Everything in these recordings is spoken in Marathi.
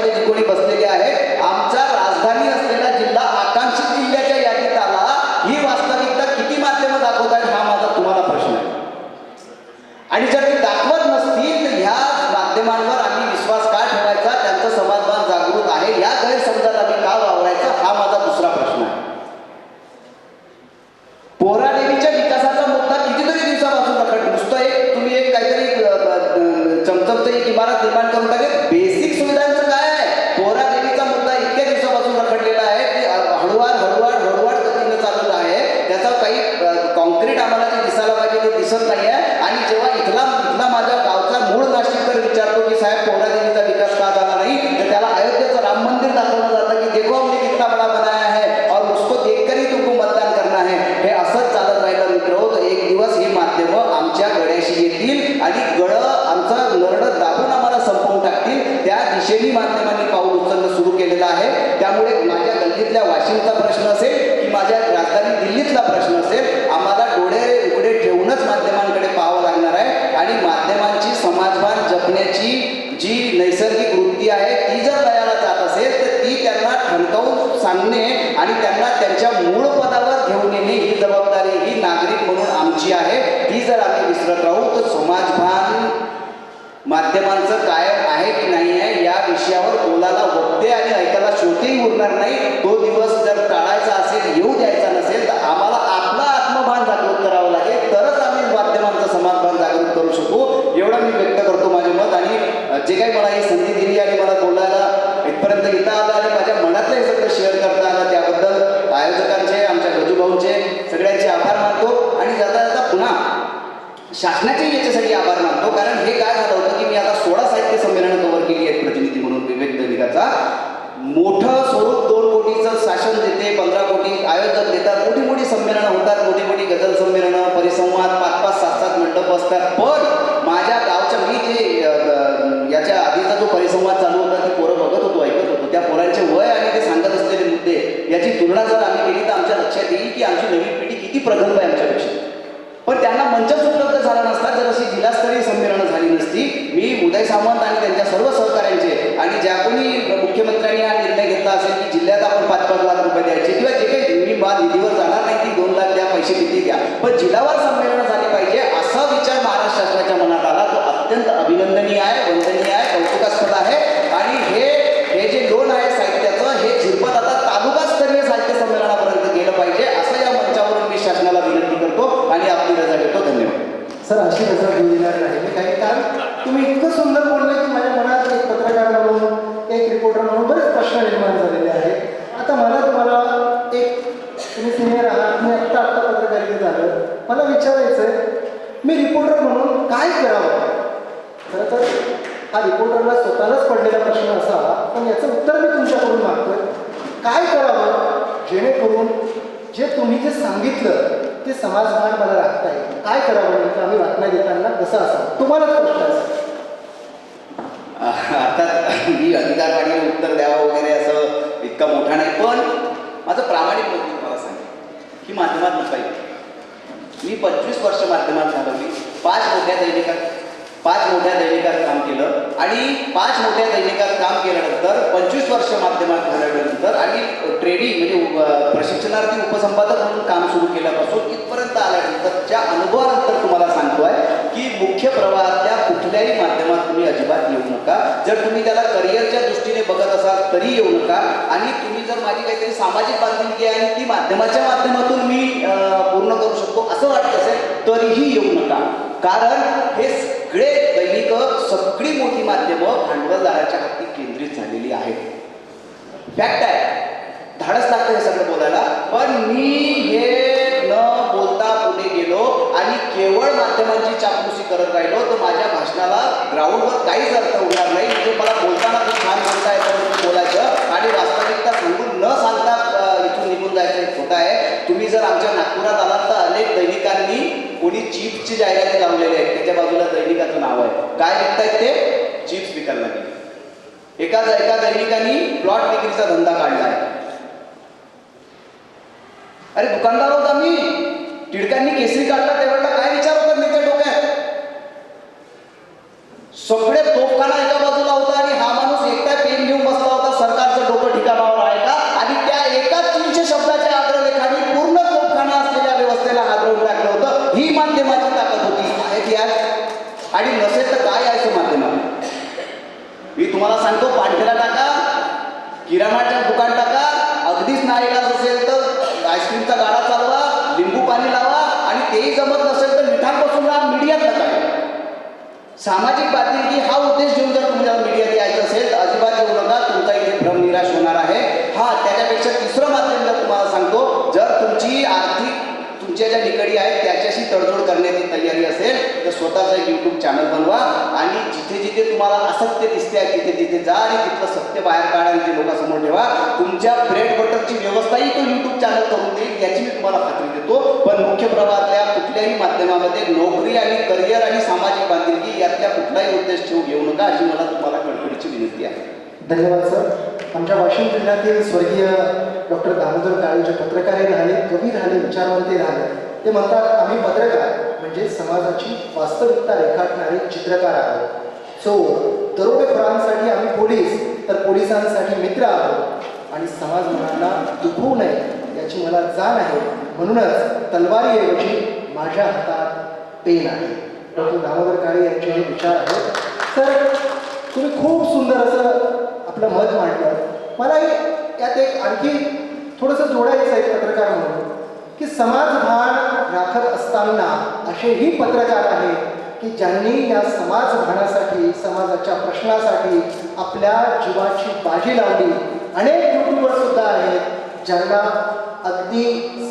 पक्षामध्ये जे कोणी बसलेले आहेत, आमचा राजधानी असलेला जिल्हा आकांक्षित जिल्ह्याच्या यादीत आला, ही वास्तविकता किती माध्यमं दाखवत आहेत हा माझा तुम्हाला प्रश्न आहे. आणि जर ते दाखवत नसतील तर ह्या माध्यमांवर आम्ही विश्वास का ठेवायचा, त्यांचं समाजभान जागृत आहे या गैरसमजात आम्ही का वावरायचा हा माझा दुसरा प्रश्न आहे. पोहरादेवीच्या विकासाचा मुद्दा कितीतरी दिवसापासून रखडतो. नुसतं एक तुम्ही एक काहीतरी चमचमचं एक इमारत निर्माण करून टाकेल, बेसिक सुविधांचं काय आहे? पोहरादेवीचा मुद्दा इतक्या दिवसापासून रखडलेला आहे की हळूवार गतीनं चालत आहे. त्याचा काही कॉन्क्रीट आम्हाला जे दिसायला पाहिजे ते दिसत नाही आहे. आणि जेव्हा इथला माझ्या गावचा मूळ नाशिककर विचारतो की साहेब पोहरादेवीचा विकास का झाला नाही, तर त्याला अयोध्येचं राम मंदिर दाखवलं जातं की देखो हमने कितना बड़ा बनाया है और उसको देखकर ही तुमको मतदान करना है. हे असंच चालत राहिलं मित्र, तर एक दिवस ही माध्यमं आमच्या गळ्याशी येतील आणि गळं आमचं नरडं दाबून आम्हाला संपवून टाकतील. त्या दिशेने माध्यमांनी पाऊल उचलणं सुरू केलेलं आहे. त्यामुळे माझ्या गल्लीतल्या वाशिमचा प्रश्न असेल की माझ्या राजधानी दिल्लीतला प्रश्न असेल, आम्हाला डोळे उघडे ठेवूनच माध्यमांकडे पाहावं लागणार आहे. आणि माध्यमांची समाजभान जपण्याची जी नैसर्गिक वृत्ती आहे ती जर लयाला जात असेल तर ती त्यांना ठणकावून सांगणे आणि त्यांना त्यांच्या मूळ पदावर घेऊन येणे ही जबाबदारी ही नागरिक म्हणून आमची आहे. ती जर आम्ही विसरत राहू तर समाजभान माध्यमांचं कायम आहे की नाही आहे या विषयावर बोलायला वक्ते आणि ऐकायला श्रोतेही उरणार नाही. तो दिवस जर टाळायचा असेल, येऊ द्यायचा नसेल तर आम्हाला आपला आत्मभान जागृत करावं लागेल, तरच आम्ही माध्यमांचं समाजभान जागृत करू शकू. एवढं मी व्यक्त करतो माझे मत. आणि जे काही मला ही संधी दिली आणि मला बोलायला इथपर्यंत येता आलं आणि माझ्या मनातलं हे सगळं शेअर करता आलं त्याबद्दल आयोजकांचे, आमच्या गजूभाऊंचे सगळ्यांचे आभार मानतो. आणि जाता जाता पुन्हा शासनाचे याच्यासाठी आभार मानतो. कारण हे काय झालं होतं की मी आता 16 साहित्य संमेलनं कव्हर केली आहेत प्रतिनिधी म्हणून विवेक दैनिकाचा. मोठं स्वरूप 2 कोटीचं शासन देते, 15 कोटी आयोजक देतात, मोठी संमेलनं होतात, मोठी गझल संमेलनं, परिसंवाद, 5-5, 7-7 मंडप असतात. पण माझ्या गावच्या मी जे याच्या आधीचा जो परिसंवाद चालू होता ती पोरं बघत होतो, ऐकत होतो. त्या पोरांचे वय आणि ते सांगत असलेले मुद्दे याची तुलना जर आम्ही केली तर आमच्या लक्षात येईल की आमची नवीन पिढी किती प्रगल्भ आहे आमच्यापेक्षा. पण त्यांना मंचच उपलब्ध झाला नसता जर अशी जिल्हास्तरीय संमेलनं झाली नसती. मी उदय सामंत आणि त्यांच्या सर्व सहकाऱ्यांचे आणि ज्या कोणी मुख्यमंत्र्यांनी हा निर्णय घेतला असेल की जिल्ह्यात आपण 5-5 लाख रुपये द्यायचे किंवा जे काही मी निधीवर जाणार नाही ती 2 लाख द्या, पैसे किती द्या, पण जिल्हावार संमेलनं झाली पाहिजे असा विचार महाराष्ट्र शासनाच्या मनात आला. तो अत्यंत अभिनंदनीय आहे, वंदनीय आहे, कौतुकास्पद आहे. आणि हे जे लोन आहे साहित्याचं हे झिरपत आता तालुकास्तरीय साहित्य संमेलनापर्यंत गेलं पाहिजे असं या मंचावरून मी शासनाला विनंती करतो आणि आपली रजा घेतो. धन्यवाद. सर, अशी रजा देणार नाही काही कारण तुम्ही इतकं सुंदर बोलले की माझ्या मनात एक पत्रकार म्हणून, एक रिपोर्टर म्हणून बरेच प्रश्न निर्माण झालेले आहेत. आता मला तुम्हाला तुम्ही सिनियर आहात, मी आत्ता पत्रकारितेत आलं, मला विचारायचं आहे मी रिपोर्टर म्हणून काय करावं. खरं तर हा रिपोर्टरला स्वतःलाच पडलेला प्रश्न असावा, पण याचं उत्तर मी तुमच्याकडून मागतोय. काय करावं जेणेकरून जे तुम्ही जे सांगितलं ते समाजभान मला राखता येईल. काय करावं म्हणजे आम्ही बातम्या देताना कसं असावं तुम्हालाच प्रश्न असेल. अर्थात मी अधिकारवाणीला उत्तर द्यावं वगैरे असं इतका मोठा नाही, पण माझं प्रामाणिक मत तुम्हाला सांगेल की माध्यमात नसायचं. मी 25 वर्ष माध्यमात घालवली, 5 मोठ्या दैनिकात काम केलं आणि 5 मोठ्या दैनिकात काम केल्यानंतर 25 वर्ष माध्यमात घालवल्यानंतर आणि ट्रेनिंग म्हणजे प्रशिक्षणार्थी उपसंपादक म्हणून काम सुरू केल्यापासून इथपर्यंत आल्यानंतरच्या अनुभवानंतर तुम्हाला सांगतोय की मुख्य प्रवाहातल्या कुठल्याही माध्यमात तुम्ही अजिबात येऊ नका. जर तुम्ही त्याला करिअरच्या दृष्टीने बघत असाल तरी येऊ नका. आणि तुम्ही जर माझी काहीतरी सामाजिक बांधिलकी आहे आणि ती माध्यमाच्या माध्यमातून मी पूर्ण करू शकतो असं वाटत असेल तरीही येऊ नका. कारण हे सगळे दैनिक, सगळी मोठी माध्यमं भांडवलदाराच्या हाती केंद्रित झालेली आहेत. फॅक्ट आहे, धाडस लागतं हे सगळं बोलायला. पण मी हे न बोलता पुढे गेलो आणि केवळ माध्यमांची चापलुसी करत राहिलो तर माझ्या भाषणाला ग्राउंडवर काहीच अर्थ होणार नाही. म्हणजे मला बोलताना खूप छान बोलता येतं बोलायचं आणि वास्तविकता सांगून न सांगता इथून निघून जायचं हे खोटं आहे. तुम्ही जर आमच्या नागपुरात आलात तर अनेक दैनिकांनी कोणी चिप्सची जाहिराती लावलेली आहेत, त्याच्या बाजूला दैनिकाचं नाव आहे. काय विकतायत ते? चिप्स विकायला लागले. एका दैनिकांनी प्लॉट विक्रीचा धंदा काढला आहे. अरे दुकानदार होता मी, टिळकांनी केसरी काढला त्यावेळेला काय विचार होता मी त्या डोक्यात? सगळे तोफखाना एका बाजूला होता आणि हा माणूस एकटा पेन घेऊन बसला तुम्हाला सांगतो, पाणठेला टाका, किराणाच्या दुकान टाका, अगदीच नाईलाज असेल तर आईस्क्रीमचा गाडा चालवा, लिंबू पाणी लावा, आणि तेही जमत नसेल तर मिठांपासून मीडियात टाका. सामाजिक बांधिलकी हा उद्देश घेऊन जर तुम्हाला मीडियात यायचं असेल तर अजिबात येऊ नका, तुमचा इथे भ्रम निराश होणार आहे. हा, त्याच्यापेक्षा तिसरं माध्यम जर तुम्हाला सांगतो, जर तुमची आर्थिक तुमच्या ज्या निकडी आहेत त्याच्याशी तडजोड करण्याची तयारी असेल तर स्वतःचा एक यूट्यूब चॅनल बनवा, आणि जिथे जिथे तुम्हाला असत्य दिसते आहे तिथे तिथे जा आणि तिथलं सत्य बाहेर काढा आणि ते लोकांसमोर ठेवा. तुमच्या ब्रेड बटरची व्यवस्थाही तो यूट्यूब चॅनल करून देईल याची मी तुम्हाला खात्री देतो. पण मुख्य प्रवाहातल्या कुठल्याही माध्यमामध्ये नोकरी आणि करिअर आणि सामाजिक बांधिलकी यातल्या कुठलाही उद्देश ठेवू घेऊ नका, अशी मला तुम्हाला कळकळीची विनंती आहे. धन्यवाद सर. आमच्या वाशिम जिल्ह्यातील स्वर्गीय डॉक्टर दामोदर काळे जे पत्रकारही राहिले, कवी राहिले, विचारवंते राहिले, ते म्हणतात आम्ही पत्रकार म्हणजे समाजाची वास्तविकता रेखाटणारे चित्रकार आहोत. सो दरोडेखोरांसाठी आम्ही पोलीस, तर पोलिसांसाठी मित्र आहोत, आणि समाज मनाला दुखवू नये याची मला जाण आहे, म्हणूनच तलवारीऐवजी माझ्या हातात पेन आहे. डॉक्टर दामोदर काळे यांचे हे विचार आहेत. सर, तुम्ही खूप सुंदर असं आपलं मत मांडलं. मला यात एक आणखी थोडंसं जोडायचं आहे पत्रकार म्हणून, की समाजभान राखत असताना असेही पत्रकार आहेत की ज्यांनी या समाजभानासाठी, समाजाच्या प्रश्नासाठी आपल्या जीवाची बाजी लावली. अनेक यूट्यूबर सुद्धा आहेत ज्यांना अगदी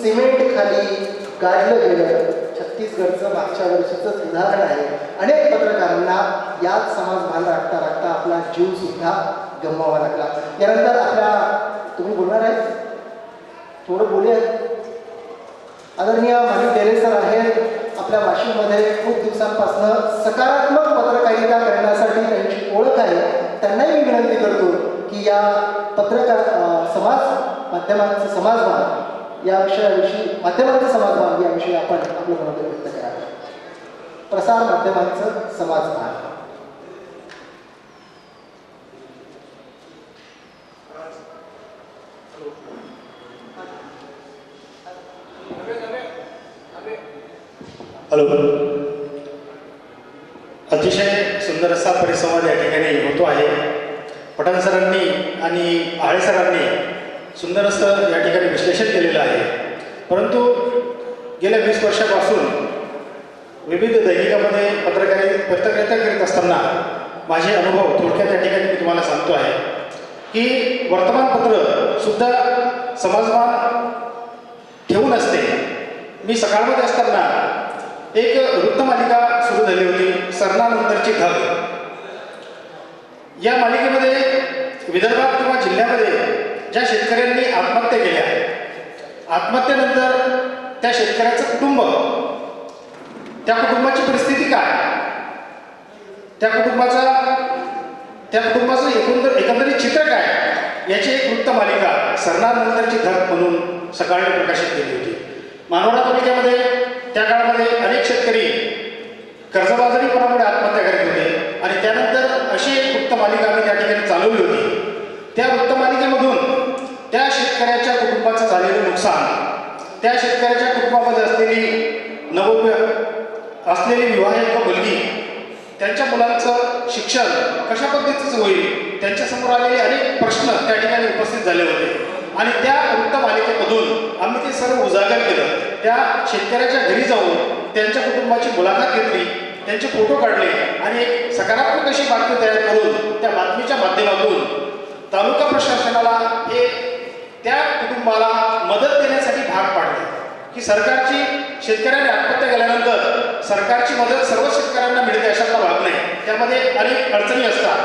सिमेंट खाली गाडलं गेलं. छत्तीसगडचं मागच्या वर्षीचंच उदाहरण आहे. अनेक पत्रकारांना याच समाजभान राखता राखता आपला जीव सुद्धा गमवावा लागला. यानंतर आपल्या, तुम्ही बोलणार आहे, थोडं बोलूया. आदरणीय माणिक डेरे सर आहेत आपल्या वाशिममध्ये, खूप दिवसांपासून सकारात्मक पत्रकारिता करण्यासाठी त्यांची ओळख आहे. त्यांनाही मी विनंती करतो की या पत्रकार समाज माध्यमांचं समाजभान या विषयाविषयी, माध्यमांचं समाजभान याविषयी आपण आपलं मनोगत व्यक्त करावं. प्रसार माध्यमांचं समाजभान. हॅलो. अतिशय सुंदर असा परिसंवाद या ठिकाणी होतो आहे. पठाण सरांनी आणि आळे सरांनी सुंदर असं या ठिकाणी विश्लेषण केलेलं आहे. परंतु गेल्या 20 वर्षापासून विविध दैनिकामध्ये पत्रकारिता करीत असताना माझे अनुभव थोडक्यात या ठिकाणी मी तुम्हाला सांगतो आहे की वर्तमानपत्रसुद्धा समाजभान ठेवून असते. मी सकाळमध्ये असताना एक वृत्तमालिका सुरू झाली होती, सरणानंतरची धग. या मालिकेमध्ये विदर्भात किंवा जिल्ह्यामध्ये ज्या शेतकऱ्यांनी आत्महत्या केल्या, आत्महत्येनंतर त्या शेतकऱ्याचं कुटुंब, त्या कुटुंबाची परिस्थिती काय, त्या कुटुंबाचं एकंदरीत चित्र काय, याची एक वृत्तमालिका सरणानंतरची धग म्हणून सकाळी प्रकाशित केली होती. मानोरा तालुक्यामध्ये त्या काळामध्ये अनेक शेतकरी कर्जबाजारीपणामुळे आत्महत्या करीत होते, आणि त्यानंतर अशी एक वृत्तमालिका आम्ही त्या ठिकाणी चालवली होती. त्या वृत्तमालिकेमधून त्या शेतकऱ्याच्या कुटुंबाचं झालेलं नुकसान, त्या शेतकऱ्याच्या कुटुंबामध्ये असलेली विवाहित मुलगी, त्यांच्या मुलांचं शिक्षण कशा पद्धतीचं होईल, त्यांच्यासमोर आलेले अनेक प्रश्न त्या ठिकाणी उपस्थित झाले होते. आणि त्या वृत्तमालिकेमधून आम्ही ते सर्व उजागर केलं. त्या शेतकऱ्याच्या घरी जाऊन त्यांच्या कुटुंबाची मुलाखत घेतली, त्यांचे फोटो काढले, आणि एक सकारात्मक अशी बातमी तयार करून त्या बातमीच्या माध्यमातून तालुका प्रशासनाला हे त्या कुटुंबाला मदत देण्यासाठी भाग पाडले की सरकारची, शेतकऱ्याने आत्महत्या केल्यानंतर सरकारची मदत सर्व शेतकऱ्यांना मिळते अशातला भाग नाही. त्यामध्ये अनेक अडचणी असतात,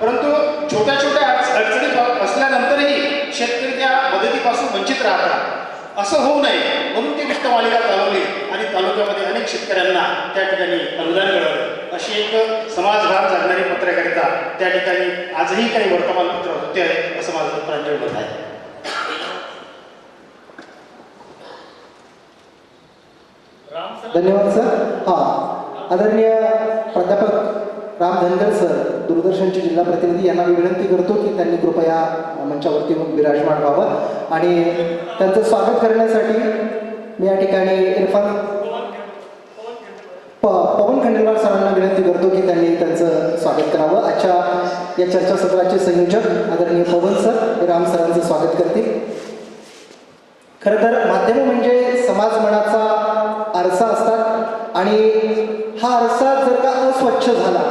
परंतु छोट्या छोट्या अडचणी असल्यानंतरही शेतकरी त्या मदतीपासून वंचित राहतात. असं होऊ नये म्हणून ती वृत्तमालिका चालवली, आणि तालुक्यामध्ये अनेक शेतकऱ्यांना त्या ठिकाणी अनुदान मिळालं. अशी एक समाजभान जगणारी पत्रकारिता त्या ठिकाणी आजही काही वर्तमानपत्र होते आहे असं माझं प्रांजळ मत आहे. धन्यवाद सर. हां, आदरणीय प्राध्यापक राम धनगर सर, दूरदर्शनचे जिल्हा प्रतिनिधी, यांना मी विनंती करतो की त्यांनी कृपया मंचावरती विराजमान व्हावं, आणि त्यांचं स्वागत करण्यासाठी मी या ठिकाणी इरफान पवन खंडेलवाल सरांना विनंती करतो की त्यांनी त्यांचं स्वागत करावं. आजच्या या चर्चासत्राचे संयोजक आदरणीय पवन सर हे राम सरांचं स्वागत करतील. खरं तर माध्यमं म्हणजे समाज मनाचा आरसा असतात आणि हा आरसा जर का अस्वच्छ झाला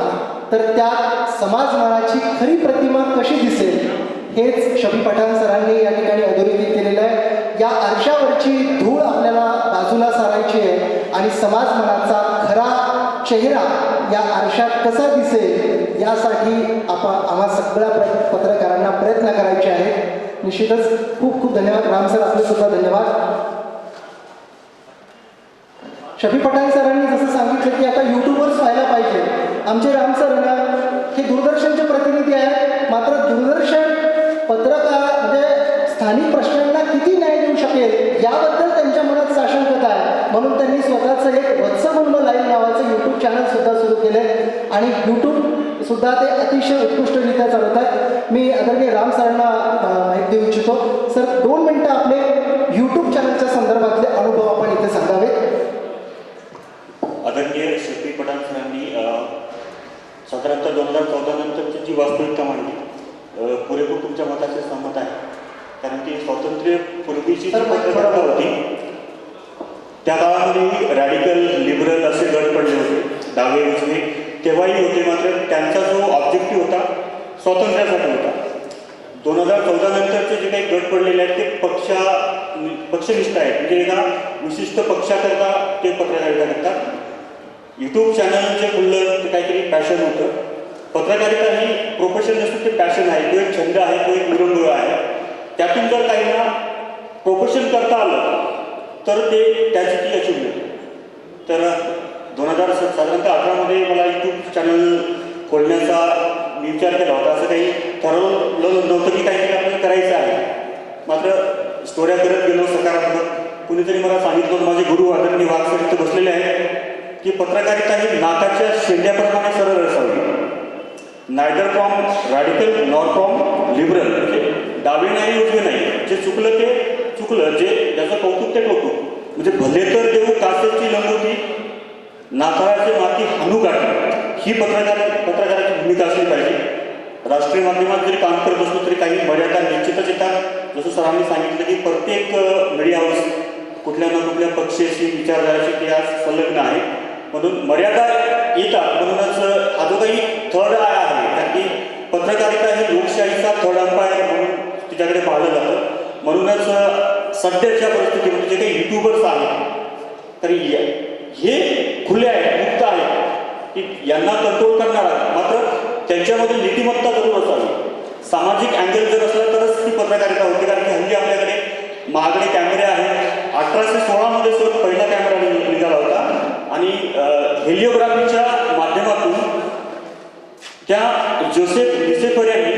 तर त्यात समाज मनाची खरी प्रतिमा कशी दिसेल हेच शफी पठाण सरांनी या ठिकाणी अधोरेखित केलेलं आहे. या आरशावरची धूळ आपल्याला बाजूला सारायची आहे आणि समाज मनाचा खरा चेहरा या आरशात कसा दिसेल यासाठी आम्हा सगळ्या पत्रकारांना प्रयत्न करायचे आहेत. निश्चितच खूप खूप धन्यवाद राम सर, आपले सुद्धा धन्यवाद. शफी पठाण सरांनी जसं सांगितलं की आता यूट्यूबवरच व्हायला पाहिजे. आमचे राम सर हे दूरदर्शनचे प्रतिनिधी आहेत, मात्र दूरदर्शन पत्रकार म्हणजे स्थानिक प्रश्नांना किती न्याय देऊ शकेल याबद्दल त्यांच्या मनात साशंकता आहे. म्हणून त्यांनी स्वतःचं एक वत्सकुंभ लाईव्ह नावाचं यूट्यूब चॅनल सुद्धा सुरू केले आणि यूट्यूब सुद्धा ते अतिशय उत्कृष्टरित्या चालवतात. मी आदरणीय राम सरांना माहिती देऊ इच्छितो. सर 2 मिनिटं आपले यूट्यूब चॅनलच्या संदर्भातले अनुभव आपण इथे सांगावेत. आदरणीय शफी पठाण सरांनी साधारणतः 2014 नंतरची जी वास्तविकता मांडली पुरेपूर तुमच्या मताशी सहमत आहे. कारण की स्वातंत्र्यपूर्वीची जी पत्रकारिता होती त्या काळामध्ये रॅडिकल लिबरल असे गट पडले होते, डावे उजवे तेव्हाही होते, मात्र त्यांचा जो ऑब्जेक्टिव्ह होता स्वातंत्र्यासाठी होता. 2014 नंतरचे जे काही गट पडलेले आहेत ते पक्षनिष्ठ आहेत, म्हणजे एका विशिष्ट पक्षाकरता ते पत्रकारिता करतात. यूट्यूब चॅनल जे खुललं ते काहीतरी पॅशन होतं. पत्रकारिता ही प्रोफेशन नसतं, ते पॅशन आहे, तो एक छंद आहे, तो एक विरंगुळा आहे. त्यातून जर काहींना प्रोफेशन करता आलं तर ते त्याची ती अचिव्हमेंट. तर 2018 मध्ये मला यूट्यूब चॅनल खोलण्याचा मी विचार केला होता. असं काही ठरवलं नव्हतं की काहीतरी आपल्याला करायचं आहे, मात्र स्टोऱ्या करत गेलो सकारात्मक. कुणीतरी मला सांगितलं, माझे गुरु आदरणीय वाघ सर इथे बसलेले आहेत, की पत्रकारिता ही नाकाच्या शेंड्याप्रमाणे सरळ असावी. Neither from radical nor from liberal, म्हणजे डावे नाही उजवे नाही, जे चुकलं ते चुकलं, जे ज्याचं कौतुक ते कौतुक. म्हणजे भले तर देऊ कासेची लंगोटी, नाताळाचे माती हानू गाठी, ही पत्रकाराची भूमिका असली पाहिजे. राष्ट्रीय माध्यमात जरी काम करत असलो तरी काही मर्यादा निश्चितच येतात. जसं सरांनी सांगितलं की प्रत्येक मीडिया हाऊस कुठल्या ना कुठल्या पक्षाशी विचारधाराशी ते आज संलग्न आहे, म्हणून मर्यादा येतात. म्हणूनच हा जो काही थर्ड आय आहे, कारण की पत्रकारिता ही लोकशाहीचा थर्ड अंपायर म्हणून तिच्याकडे पाहिलं जातं. म्हणूनच सध्याच्या परिस्थितीमध्ये जे काही युट्यूबर्स आहेत तर हे खुले आहेत, मुक्त आहेत, की यांना कंट्रोल करणार आहे, मात्र त्यांच्यामध्ये नीतिमत्ता जरूर असावी. सामाजिक अँगल जर असला तरच ती पत्रकारिता होती. कारण की हल्ली आपल्याकडे महागडे कॅमेरे आहेत. 1816 मध्ये सर पहिला कॅमेरा निघाला होता आणि हेलिओग्राफीच्या माध्यमातून त्या जोसेफ लिसेफर यांनी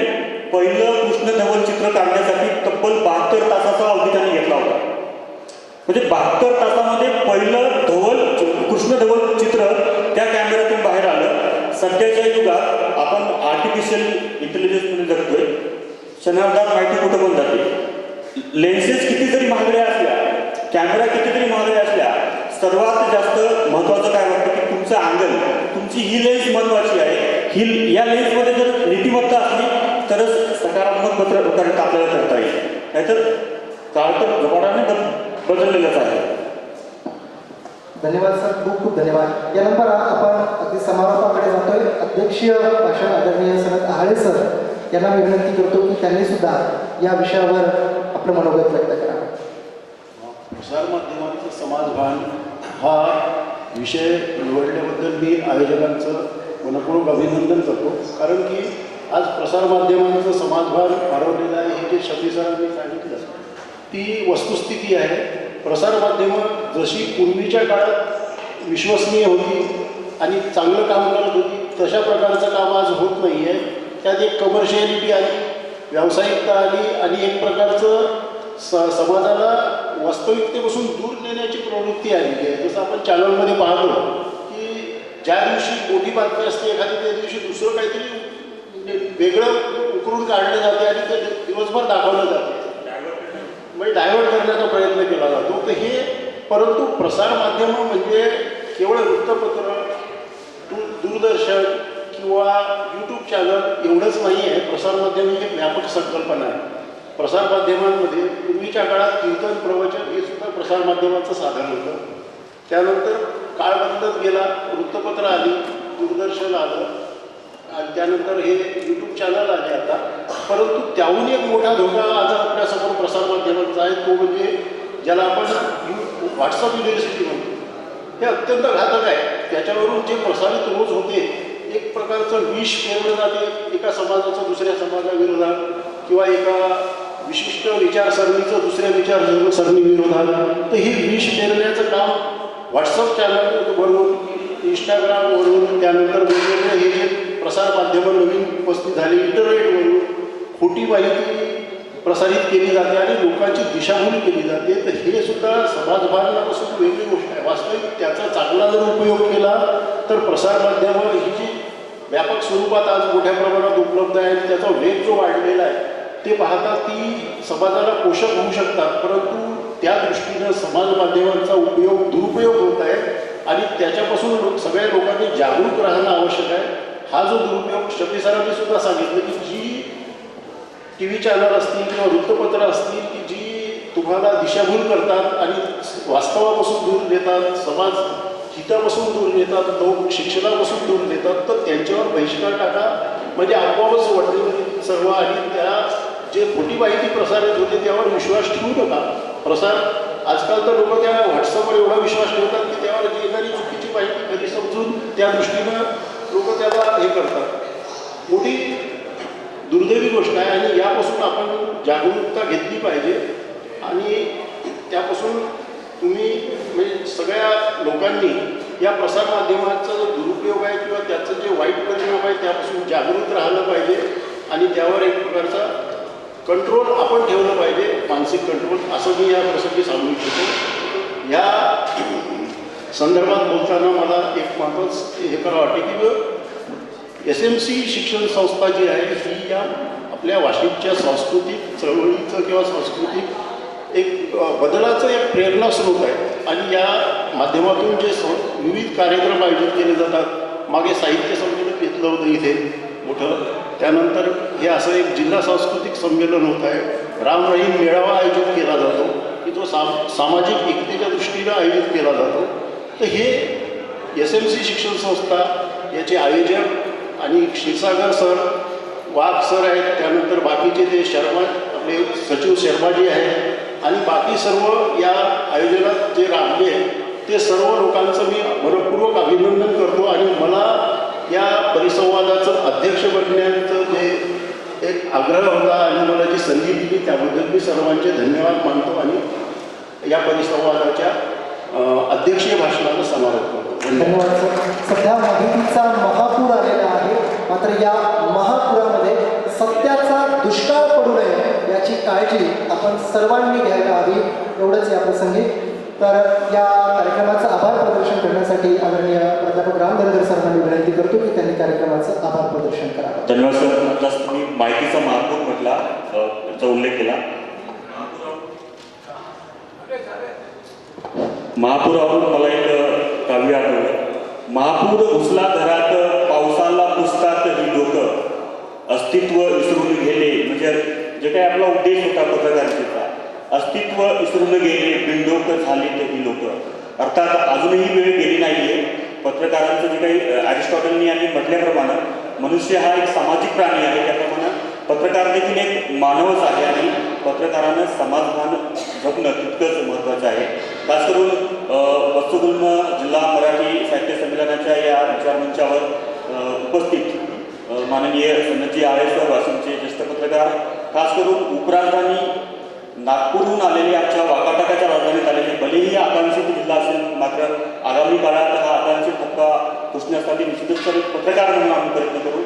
पहिलं कृष्णधवल चित्र काढण्यासाठी तब्बल 72 तासाचा अवधी त्यांनी घेतला होता. म्हणजे 72 तासामध्ये पहिलं कृष्णधवल चित्र त्या कॅमेऱ्यातून बाहेर आलं. सध्याच्या युगात आपण आर्टिफिशियल इंटेलिजन्समध्ये जगतोय. क्षणार्धात माहिती कुठं पण जाते. लेन्सेस किती जरी महागड्या असल्या, कॅमेरा कितीतरी महागड्या असल्या, सर्वात जास्त महत्त्वाचं काय वाटतं की तुमचं अँगल, तुमची ही लेन्स महत्त्वाची आहे. ही या लेन्समध्ये जर नीतिमत्ता असली तरच सकारात्मक पत्रकारिता आपल्याला करता येईल. नाहीतर काळ तर झपाट्याने बदललेलंच आहे. धन्यवाद सर, खूप खूप धन्यवाद. यानंतर आपण अगदी समारोपाकडे जातोय. अध्यक्षीय भाषण आदरणीय सनत आहाळे सर यांना मी विनंती करतो की त्यांनी सुद्धा या विषयावर आपलं मनोगत व्यक्त करावं. प्रसारमाध्यमांचं समाजभान हा विषय निवडल्याबद्दल मी आयोजकांचं मनपूर्वक अभिनंदन करतो. कारण की आज प्रसारमाध्यमांचं समाजभान हरवलेलं आहे, हे जे शफी सरांनी सांगितलं ती वस्तुस्थिती आहे. प्रसारमाध्यमं जशी पूर्वीच्या काळात विश्वसनीय होती आणि चांगलं काम करत होती, तशा प्रकारचं काम आज होत नाही आहे. त्यात एक कमर्शियलिटी आली, व्यावसायिकता आली आणि एक प्रकारचं समाजाला वास्तविकतेपासून दूर नेण्याची प्रवृत्ती आलेली आहे. जसं आपण चॅनलमध्ये पाहतो की ज्या दिवशी मोठी बातमी असते एखादी, त्या दिवशी दुसरं काहीतरी वेगळं उकरून काढलं जाते आणि ते दिवसभर दाखवलं जाते, म्हणजे डायव्हर्ट करण्याचा प्रयत्न केला जातो. तर हे परंतु प्रसारमाध्यमं म्हणजे केवळ वृत्तपत्र दूरदर्शन किंवा यूट्यूब चॅनल एवढंच नाही आहे. प्रसारमाध्यम ही एक व्यापक संकल्पना आहे. प्रसारमाध्यमांमध्ये पूर्वीच्या काळात कीर्तन प्रवचन हे सुद्धा प्रसारमाध्यमाचं साधन होतं. त्यानंतर काळ बदलत गेला, वृत्तपत्र आली, दूरदर्शन आलं आणि त्यानंतर हे यूट्यूब चॅनल आले आता. परंतु त्याहून एक मोठा धोका आज आपल्यासमोर प्रसारमाध्यमांचा आहे, तो म्हणजे ज्याला आपण व्हॉट्सअप युनिव्हर्सिटी म्हणतो. हे अत्यंत घातक आहे. त्याच्यावरून जे प्रसारित रोज होते, एक प्रकारचं विष पेरलं जाते एका समाजाचं दुसऱ्या समाजाविरोधात किंवा एका विशिष्ट विचारसरणीचं दुसऱ्या विचारसरणी विरोधात. तर हे विष पेरण्याचं काम व्हॉट्सअप चॅनलवरून, इंस्टाग्रामवरून, त्यानंतर वेगवेगळे हे जे प्रसारमाध्यमं नवीन उपस्थित झाली, इंटरनेटवरून खोटी माहिती प्रसारित केली जाते आणि लोकांची दिशाभूल केली जाते. तर हे सुद्धा समाजभारणापासून वेगळी गोष्ट आहे. वास्तविक त्याचा चांगला जर उपयोग केला तर प्रसारमाध्यमं ही जी व्यापक स्वरूपात आज मोठ्या प्रमाणात उपलब्ध आहे, त्याचा वेग जो वाढलेला आहे ते पाहता ती समाजाला पोषक होऊ शकतात. परंतु त्या दृष्टीनं समाज माध्यमांचा दुरुपयोग होत आहे आणि त्याच्यापासून सगळ्या लोकांनी जागरूक राहणं आवश्यक आहे. हा जो दुरुपयोग शफी सरांनी सुद्धा सांगितलं की जी टी व्ही चॅनल असतील किंवा वृत्तपत्र असतील की जी तुम्हाला दिशाभूल करतात आणि वास्तवापासून दूर नेतात, समाज हितापासून दूर नेतात, लोक शिक्षणापासून दूर नेतात, तर त्यांच्यावर बहिष्कार टाका. म्हणजे आपोआपच वाटते सर्व आणि त्या जे खोटी माहिती प्रसारित होते त्यावर विश्वास ठेवू नका. आजकाल तर लोक त्या व्हॉट्सअपवर एवढा विश्वास ठेवतात की त्यावर जी येणारी चुकीची माहिती खरी समजून त्या दृष्टीनं लोक त्याला हे करतात. मोठी दुर्दैवी गोष्ट आहे आणि यापासून आपण जागरूकता घेतली पाहिजे आणि त्यापासून तुम्ही म्हणजे सगळ्या लोकांनी या प्रसारमाध्यमाचा जो दुरुपयोग आहे किंवा त्याचं जे वाईट परिणाम आहे त्यापासून जागरूक राहिलं पाहिजे आणि त्यावर एक प्रकारचा कंट्रोल आपण ठेवलं पाहिजे, मानसिक कंट्रोल, असं मी या प्रसंगी सांगू इच्छितो. या संदर्भात बोलताना मला एक महत्त्वाचं हे करावं वाटते की SMC शिक्षण संस्था जी आहे ही या आपल्या वाशिमच्या सांस्कृतिक चळवळीचं किंवा सांस्कृतिक एक बदलाचं एक प्रेरणा स्रोत आहे आणि या माध्यमातून जे विविध कार्यक्रम आयोजित केले जातात. मागे साहित्य संमेलन घेतलं होतं इथे मोठं, त्यानंतर हे असं एक जिल्हा सांस्कृतिक संमेलन होत आहे. राम रहीम मेळावा आयोजित केला जातो की जो सामाजिक एकतेच्या दृष्टीनं आयोजित केला जातो. तर हे SMC शिक्षण संस्था याचे आयोजक आणि क्षीरसागर सर, वाघ सर आहेत, त्यानंतर बाकीचे ते शर्मा आपले सचिव शर्माजी आहेत आणि बाकी सर्व या आयोजनात जे राबले ते सर्व लोकांचं मी मनपूर्वक अभिनंदन करतो आणि मला या परिसंवादाचं अध्यक्ष बनण्याचं जे एक आग्रह होता आणि मला जी संधी दिली त्याबद्दल मी सर्वांचे धन्यवाद मानतो आणि या परिसंवादाच्या अध्यक्षीय भाषणाला समारोप करतो. धन्यवाद सर. सध्या माहितीचा महापूर आलेला आहे, मात्र या महापुरामध्ये सत्याचा दुष्काळ पडू नये याची काळजी आपण सर्वांनी घ्यायला हवी, एवढंच या प्रसंगी. तर या कार्यक्रमाचं आभार प्रदर्शन करण्यासाठी आदरणीय प्राध्यापक राम दरेकर सरांना विनंती करतो की त्यांनी कार्यक्रमाचं आभार प्रदर्शन करावं. धन्यवाद सर. जस्ट तुम्ही माहितीचा महापूर म्हटला, त्याचा उल्लेख केला. महापुरावरून मला एक काव्य आठवलं. महापूर घुसला घरात, पावसाला पुसतात ही लोक, अस्तित्व विसरून गेले. म्हणजे जे काही आपला उद्देश होता पत्रकारितेचा, अस्तित्व विसरून गेले, बिंडोक झाली तर ही लोक. अर्थात अजूनही वेळ गेली नाहीये. पत्रकारांचं जे काही अरिस्टॉटलनी यांनी म्हटल्याप्रमाणे मनुष्य हा एक सामाजिक प्राणी आहे, त्याप्रमाणे पत्रकार देखील एक मानवच आहे आणि पत्रकारांना समाजभान जपणं तितकंच महत्त्वाचं आहे. खास करून वस्तुगुल्म जिल्हा मराठी साहित्य संमेलनाच्या या विचारमंचावर उपस्थित माननीय सनदजी आळे सर, वाशिमचे ज्येष्ठ पत्रकार, खास करून उपराजधानी नागपूरहून आलेले, आमच्या वाकाटकाच्या राजधानीत आलेले, भलेही आकांक्षित जिल्हा असेल मात्र आगामी काळात हा आकांक्षित हक्का पुसण्यासाठी निश्चितच सर पत्रकार म्हणून आम्ही प्रयत्न करू.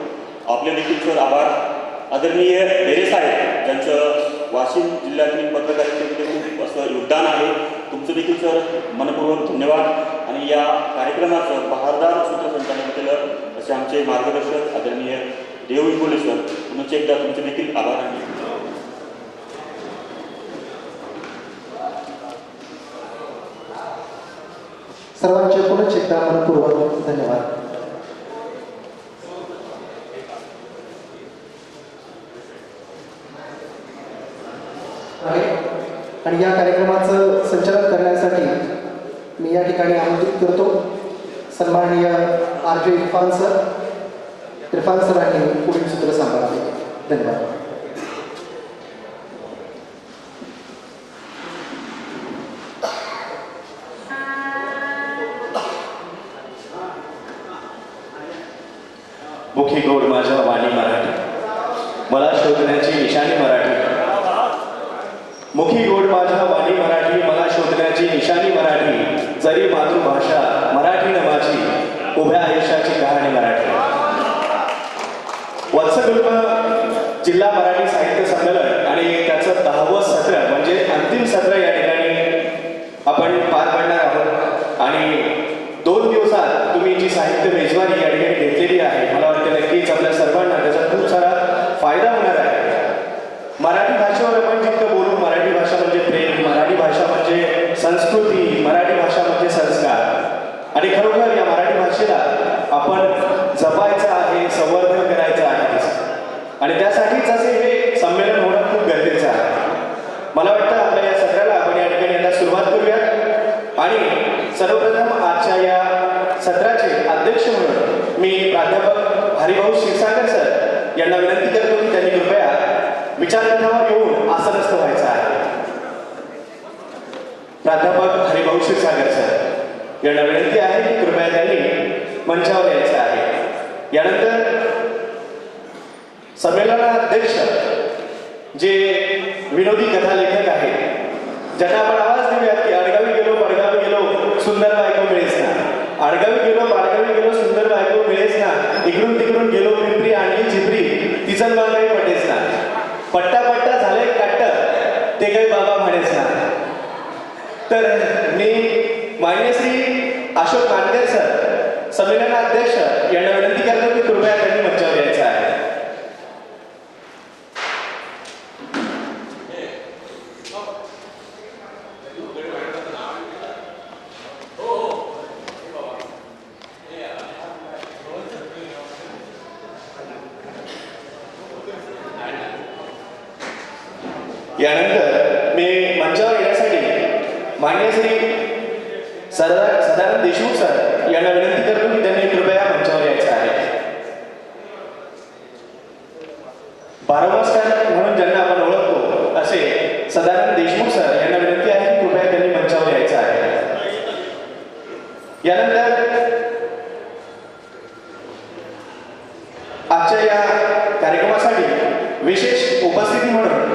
आपले देखील सर आभार. आदरणीय डेरे साहेब, ज्यांचं वाशिम जिल्ह्यातील पत्रकारितेमध्ये खूप असं योगदान आहे, तुमचं देखील सर मनपूर्वक धन्यवाद. आणि या कार्यक्रमाचं बहारदार सूत्रसंचालन केलं असे आमचे मार्गदर्शक आदरणीय देव इंगोले सर, पुन्हा एकदा तुमचे देखील आभार. आणि सर्वांचे पुनश्च एकदा मनपूर्वक धन्यवाद. आहे आणि या कार्यक्रमाचं संचालन करण्यासाठी मी या ठिकाणी आमंत्रित करतो सन्माननीय RJ इरफान सरांनी पुढील सूत्र सांभाळावे. धन्यवाद. मुखी गोड माझ्या वाणी मराठी, मला शोधण्याची निशाणी मराठी. मुखी गोड माझ्या वाणी मराठी, मला शोधण्याची निशाणी मराठी. जरी मातृभाषा मराठी न माझी, उभ्या आयुष्याची कहाणी मराठी. वत्सगुल्म जिल्हा मराठी साहित्य संमेलन आणि त्याचं 10वं सत्र म्हणजे अंतिम सत्र या ठिकाणी आपण पार पाडणार आहोत. आणि 2 दिवसात तुम्ही जी साहित्य मेजवानी या ठिकाणी घेतलेली आहे, मला वाटतं नक्कीच आपल्या सर्वांना त्याचा खूप सारा फायदा होणार आहे. मराठी भाषेवर आपण जितकं बोलू, मराठी भाषा म्हणजे प्रेम, मराठी भाषा म्हणजे संस्कृती, मराठी भाषा म्हणजे संस्कार. आणि खरोखर या मराठी भाषेला आपण जपायचं आहे, संवर्धन करायचं आहे. आणि त्यासाठीच असे हे संमेलन होणं खूप गरजेचं आहे. मला वाटतं आपल्या या सत्राला आपण या ठिकाणी आता सुरुवात करूयात. आणि सर्वप्रथम आजच्या या सत्राचे अध्यक्ष म्हणून मी प्राध्यापक हरिभाऊ क्षीरसागर सर यांना विनंती करतो की त्यांनी कृपया विचारपीठावर येऊन आसनस्थ व्हायचं आहे. प्राध्यापक हरिभाऊ क्षीरसागर सर यांना विनंती आहे की कृपया त्यांनी मंचावर यायचं आहे. यानंतर संमेलनाध्यक्ष जे विनोदी कथालेखक आहेत, ज्यांना आपण आवाज देऊयात की अडगावी गेलो पडगावी गेलो सुंदर बायको मिळेच ना, अडगावी गेलो पाडगावी गेलो सुंदर बायको मिळेच ना, इकडून तिकडून गेलो पिंपरी आणली चिपरी तिचं नाव काही पटेच ना, पट्टा पट्टा झाले कट्ट ते काही बाबा म्हणेच ना. तर मी मान्य श्री अशोक मानकर सर संमेलनाध्यक्ष यांना विनंती करतो की कृपया त्यांनी मंचावर यायचं आहे. यानंतर मी मंचावर येण्यासाठी मान्य श्री सदानंद देशमुख सर यांना विनंती करतो की त्यांनी कृपया मंचावर यायचं आहे. बारामस्कार म्हणून ज्यांना आपण ओळखतो असे सदानंद देशमुख सर यांना विनंती आहे की कृपया त्यांनी मंचावर यायचं आहे. यानंतर आजच्या या कार्यक्रमासाठी विशेष उपस्थिती म्हणून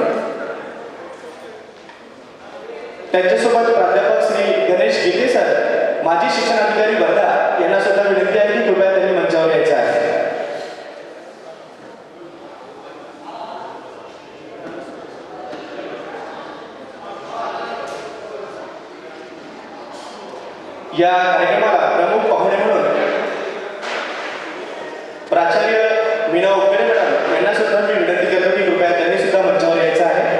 त्यांच्यासोबत प्राध्यापक श्री गणेश गीते सर माजी शिक्षणाधिकारी वर्धा यांना सुद्धा विनंती आहे की कृपया त्यांनी मंचावर यायचं आहे. या कार्यक्रमाला प्रमुख पाहुणे म्हणून प्राचार्य मीना उपकरे मॅडम यांना सुद्धा मी विनंती करतो की कृपया त्यांनी सुद्धा मंचावर यायचं आहे.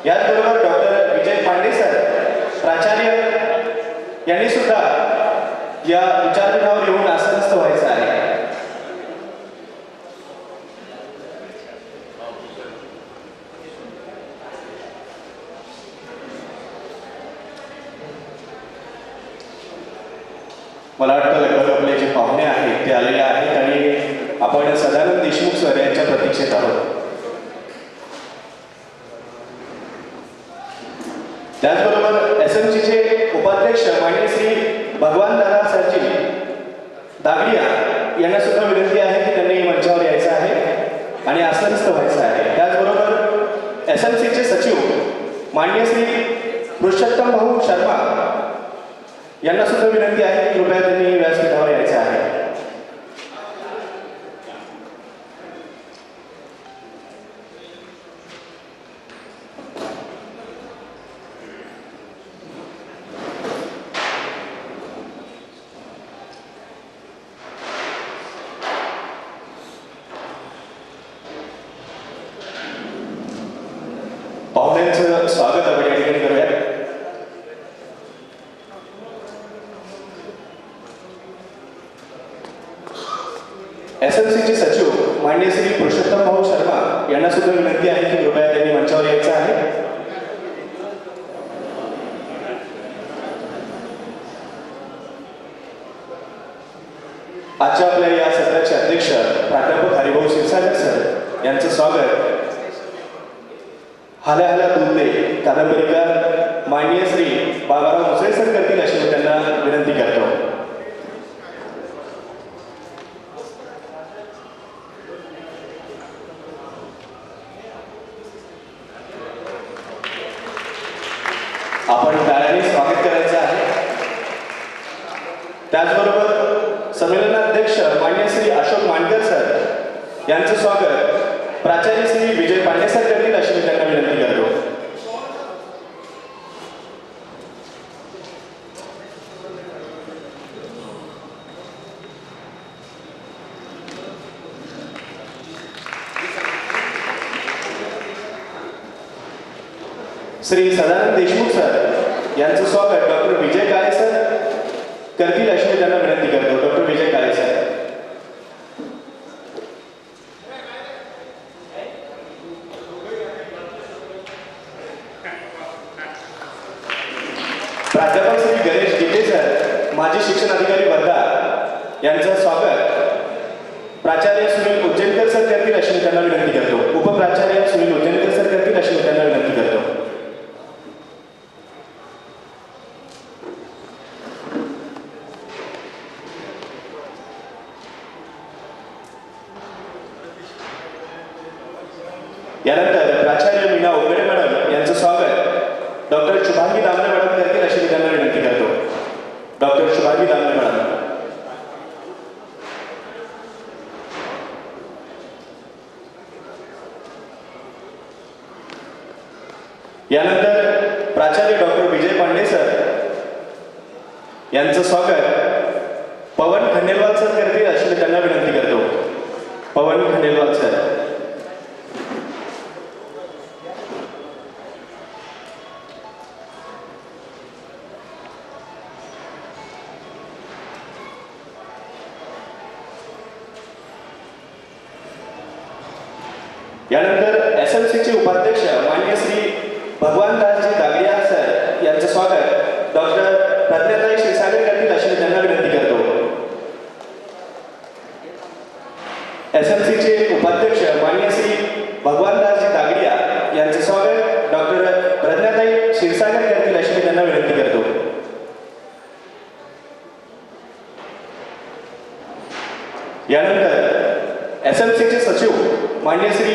याचबरोबर डॉक्टर विजय पांडे सर प्राचार्य यांनी सुद्धा या विचारपीठावर येऊन आसनस्थ व्हायचं आहे. मला वाटतं लगभग आपले जे पाहुणे आहेत ते आलेले आहेत आणि आपण सदानंद देशमुख सर यांच्या प्रतीक्षेत आहोत. त्याचबरोबर SMCचे उपाध्यक्ष मान्य श्री भगवान दादा सरजी दागडिया यांना सुद्धा विनंती आहे की त्यांनी मंचावर यायचं आहे आणि आसनस्थ व्हायचं आहे. त्याचबरोबर SMCचे सचिव मान्य श्री पुरुषोत्तम भाऊ शर्मा यांना सुद्धा विनंती आहे की कृपया त्यांनी व्यासपीठावर यायचं आहे. पाहुण्यांचं स्वागत आपण या ठिकाणी करूया. SMCचे सचिव मान्य श्री पुरुषोत्तम भाऊ शर्मा यांना यांना सुद्धा विनंती आहे की कृपया त्यांनी मंचावर यायचं आहे. आजच्या आपल्या या सत्राचे अध्यक्ष प्राध्यापक हरिभाऊ क्षीरसागर सर यांचं स्वागत हाल्या हाल्या दूध दे कादंबरीकार माननीय श्री बाबाराव मुसळे सर करतील अशी मी त्यांना विनंती करतो. आपण टाळ्यांनी स्वागत करायचं आहे. त्याचबरोबर संमेलनाध्यक्ष मान्य श्री अशोक मानकर सर यांचं स्वागत प्राचार्य श्री विजय पांडे सर करतील अशी मी त्यांना विनंती करतो. श्री सदानंद देशमुख सर यांचं स्वागत डॉक्टर विजय काळे सर करतील अशी मी त्यांना विनंती करतो. डॉक्टर विजय काळे सर. प्राध्यापक श्री गणेश गीते सर माजी शिक्षण अधिकारी वर्धा यांचं स्वागत प्राचार्य सुनील उज्जैनकर सर करतील अशी मी त्यांना विनंती करतो. उपप्राचार्य सुनील उज्जैनकर सर करतील अशी मी त्यांना विनंती करतो. यानंतर प्राचार्य मीना उगडे मॅडम यांचं स्वागत डॉक्टर शुभांगी दामले मॅडम करतील अशी मी त्यांना विनंती करतो. Doctor Shubhangi Damle madam. यानंतर प्राचार्य डॉक्टर विजय पांडे सर यांचं स्वागत पवन खंडेलवाल सर करतील अशी मी त्यांना विनंती करतो. पवन खंडेलवाल सर. यानंतर SLCचे उपाध्यक्ष मान्य श्री भगवानदासजी दागडिया सर यांचं स्वागत डॉक्टर प्रज्ञाताई क्षीरसागर करतील अशी मी त्यांना विनंती करतो. SLCचे उपाध्यक्ष मान्य श्री भगवानदासजी दागडिया यांचं स्वागत डॉक्टर प्रज्ञाताई क्षीरसागर करतील अशी मी त्यांना विनंती करतो. यानंतर SLCचे सचिव मान्य श्री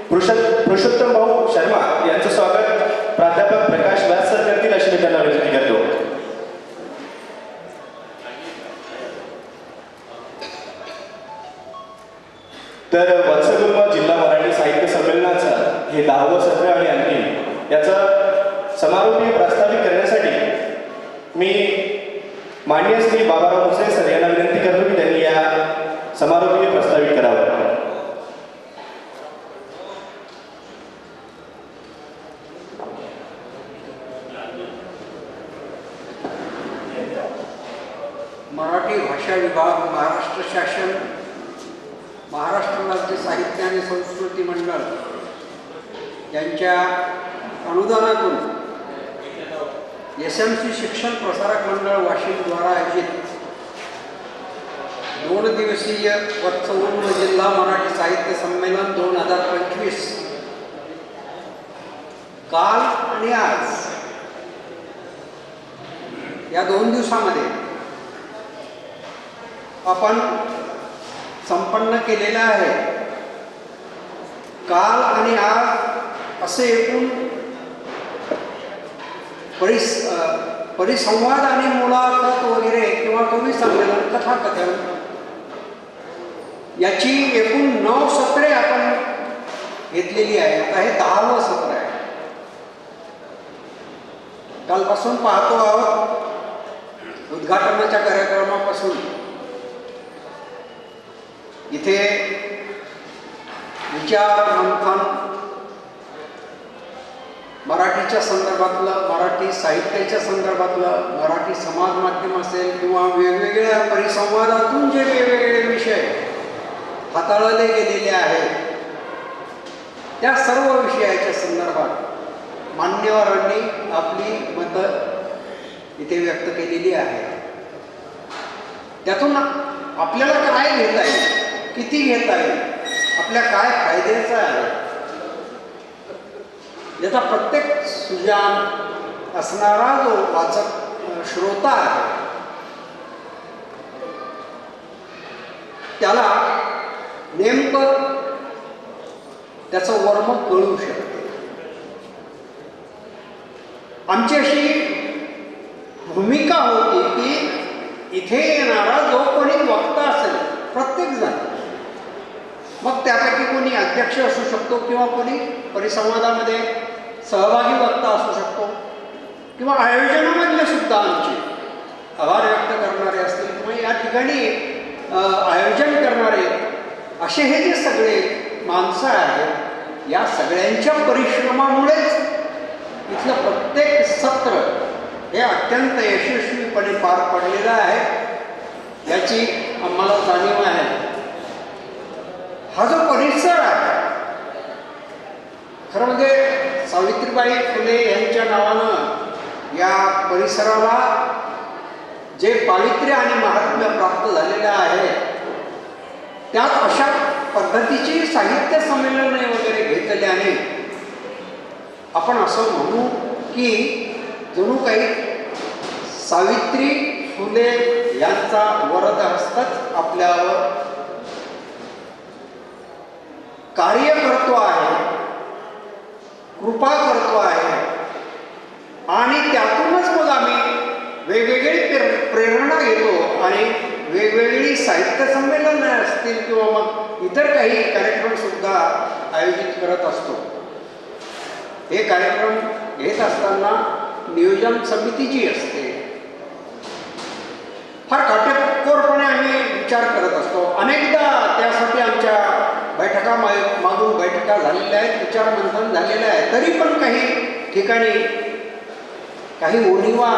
पुरुषोत्तम भाऊ शर्मा यांचं स्वागत प्राध्यापक प्रकाश व्यास सर करतील अशी मी त्यांना विनंती करतो. तर वत्सगुल्म जिल्हा मराठी साहित्य संमेलनाचं हे 10वं सत्र आणि अंतिम याचं समारोपीय प्रस्तावित करण्यासाठी मी मान्य श्री बाबाराव मुसळे सर यांना विनंती करतो की त्यांनी या समारोपीय प्रस्तावित करावं. मराठी भाषा विभाग, महाराष्ट्र शासन, महाराष्ट्र राज्य साहित्य आणि संस्कृती मंडळ यांच्या अनुदानातून SMC शिक्षण प्रसारक मंडळ वाशिम द्वारा आयोजित 2 दिवसीय वत्सगुल्म जिल्हा मराठी साहित्य संमेलन 2025 काल आणि आज या 2 दिवसामध्ये आपण संपन्न केलेला आहे. काल आणि आज असे एकूण परिसंवाद आणि मुलाखत वगैरे किंवा कवी संमेलन, कथाकथन याची एकूण 9 सत्रे आपण घेतलेली आहे. आता हे 10वं सत्र आहे. कालपासून पाहतो आहोत उद्घाटनाच्या कार्यक्रमापासून इथे विचार मंथन, मराठीच्या संदर्भातलं, मराठी साहित्याच्या संदर्भातलं, मराठी समाज माध्यम असेल किंवा वेगवेगळ्या परिसंवादातून जे वेगवेगळे विषय हाताळले गेलेले आहेत त्या सर्व विषयाच्या संदर्भात मान्यवरांनी आपली मतं इथे व्यक्त केलेली आहे. त्यातून आपल्याला काय घेता येईल, किती घेता येईल, आपल्या काय फायद्याचं आहे याचा प्रत्येक सुजान असणारा जो वाचक श्रोता आहे त्याला नेमकं त्याचं वर्म कळू शकते. आमची अशी भूमिका होती की इथे येणारा जो कोणी वक्ता असेल प्रत्येकजण, मग त्यापैकी कोणी अध्यक्ष असू शकतो किंवा कोणी परिसंवादामध्ये सहभागी वक्ता असू शकतो किंवा आयोजनामधले सुद्धा आमचे आभार व्यक्त करणारे असतील किंवा या ठिकाणी आयोजन करणारे असे हे जे सगळे माणसं आहेत, या सगळ्यांच्या परिश्रमामुळेच इथलं प्रत्येक सत्र हे अत्यंत यशस्वीपणे पार पडलेलं आहे याची आम्हाला जाणीव आहे. हा जो परिसर आहे खरं म्हणजे सावित्रीबाई फुले यांच्या नावानं या परिसराला जे पावित्र्य आणि महात्म्य प्राप्त झालेलं आहे त्यात अशा पद्धतीची साहित्य संमेलने वगैरे घेतल्याने आपण असं म्हणू की जणू काही सावित्री फुले यांचा वरदहस्तच आपल्यावर कार्य करतो आहे, कृपा करतो आहे आणि त्यातूनच मग आम्ही वेगवेगळी प्रेरणा घेतो आणि वेगवेगळी साहित्य संमेलनं असतील किंवा मग इतर काही कार्यक्रम सुद्धा आयोजित करत असतो. हे कार्यक्रम घेत असताना नियोजन समिती जी असते फार काटेकोरपणे आम्ही विचार करत असतो. अनेकदा त्यासाठी आमच्या बैठका मागून बैठका झालेल्या आहेत, विचार मंथन झालेलं आहे. तरी पण काही ठिकाणी काही उणिवा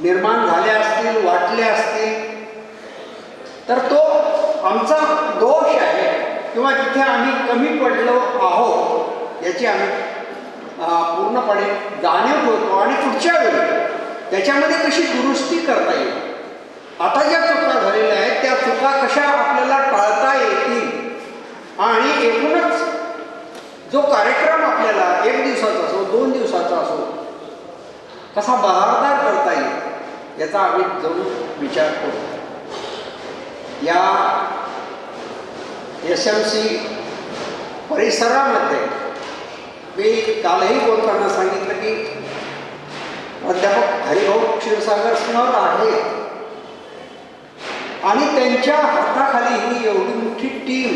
निर्माण झाल्या असतील, वाटल्या असतील तर तो आमचा दोष आहे किंवा तिथे आम्ही कमी पडलो आहोत याची आम्ही पूर्णपणे जाणीव ठेवतो आणि पुढच्या वेळी त्याच्यामध्ये कशी दुरुस्ती करता येईल, आता ज्या चुका झालेल्या आहेत त्या चुका कशा आपल्याला टाळता येतील आणि एकूणच जो कार्यक्रम आपल्याला 1 दिवसाचा असो 2 दिवसाचा असो कसा बहारदार करता येईल याचा आम्ही जरूर विचार करू. या SMC परिसरामध्ये मी कालही बोलताना सांगितलं की प्राध्यापक हरिभाऊ क्षीरसागर सर आहेत आणि त्यांच्या हाताखाली ही एवढी मोठी टीम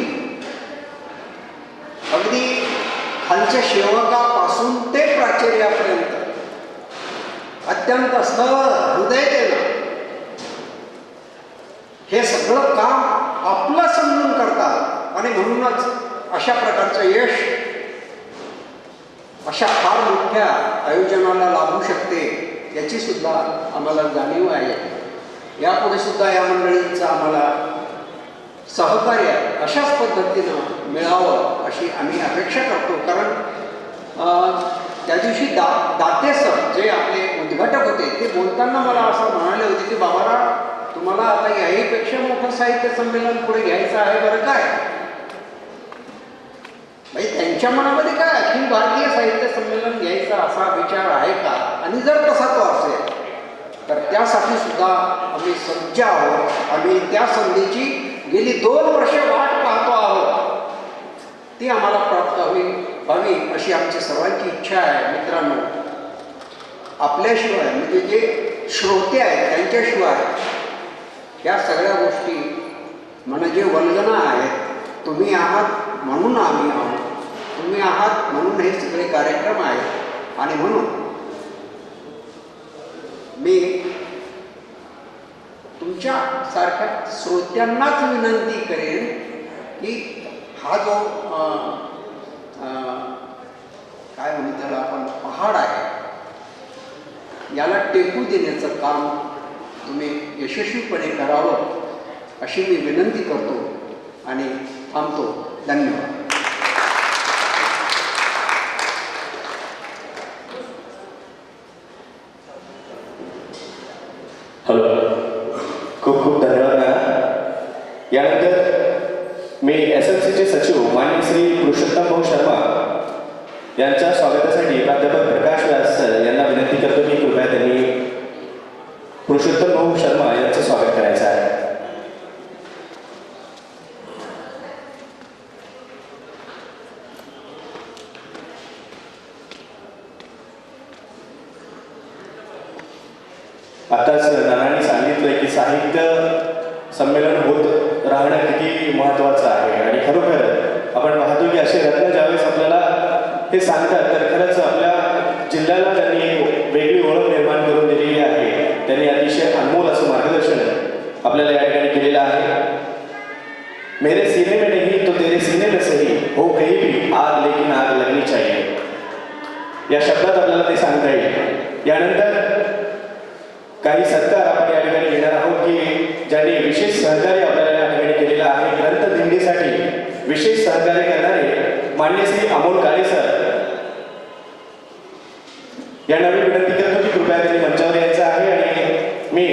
अगदी खालच्या सेवकापासून ते प्राचार्यापर्यंत अत्यंत सहृदयतेनं हे सगळं काम आपलं समजून करतात आणि म्हणूनच अशा प्रकारचं यश अशा फार मोठ्या आयोजनाला लाभू शकते याची सुद्धा आम्हाला जाणीव आहे. यापुढे सुद्धा या मंडळींचं आम्हाला सहकार्य अशाच पद्धतीनं मिळावं अशी आम्ही अपेक्षा करतो. कारण त्या दिवशी दाते सर जे आपले उद्घाटक होते ते बोलताना मला असं म्हणाले होते की बाबाराव तुम्हाला आता याहीपेक्षा मोठं साहित्य संमेलन पुढे घ्यायचं आहे बरं काय. म्हणजे त्यांच्या मनामध्ये काय अखिल भारतीय साहित्य संमेलन घ्यायचा असा विचार आहे का, आणि जर तसा तो असेल तर त्यासाठी सुद्धा आम्ही सज्ज आहोत. आम्ही त्या संधीची गेली 2 वर्ष वाट पाहतो आहोत, ती आम्हाला प्राप्त व्हावी अशी आमची सर्वांची इच्छा आहे. मित्रांनो, आपल्याशिवाय म्हणजे जे श्रोते आहेत त्यांच्याशिवाय या सगळ्या गोष्टी म्हणजे वल्गना आहेत. तुम्ही आहात म्हणून आम्ही आहोत, तुम्ही आहात म्हणून हे सगळे कार्यक्रम आहेत. आणि म्हणून मी तुमच्या सारख्या श्रोत्यांनाच विनंती करेन की हा जो काय म्हणू त्याला आपण पहाड आहे याला टेकू देण्याचं काम तुम्ही यशस्वीपणे करावं अशी मी विनंती करतो. आणि थांबतो. धन्यवाद. हॅलो, खूप खूप धन्यवाद मॅडम. यानंतर मी SMCचे सचिव माननीय श्री पुरुषोत्तम भाऊ शर्मा यांच्या स्वागतासाठी प्राध्यापक प्रकाश व्यास यांना विनंती करतो की कृपया त्यांनी पुरुषोत्तम भाऊ शर्मा यांचं स्वागत करायचं आहे. आताच नानांनी सांगितलंय की साहित्य संमेलन होत राहणं किती महत्त्वाचं आहे आणि खरोखर आपण पाहतो की असे रत्न ज्यावेळेस आपल्याला हे सांगतात तर खरंच आपल्या जिल्ह्याला त्यांनी वेगळी ओळख निर्माण करून दिलेली आहे. त्यांनी अतिशय अनमोल असं मार्गदर्शन आपल्याला या ठिकाणी केलेलं आहे. मेरे सीने में नहीं तो तेरे सीने में सही हो कहीं भी आग लेकिन आग लगनी चाहिए या शब्दात आपल्याला ते सांगता येईल. यानंतर काही सत्कार आपण या ठिकाणी घेणार आहोत की ज्यांनी विशेष सहकार्य आपल्याला या ठिकाणी केलेलं आहे. ग्रंथ दिंडीसाठी विशेष सहकार्य करणारे मान्य श्री अमोल काळे सर यांना मी विनंती करतो की कृपया त्यांनी मंचावर यायचं आहे. आणि मी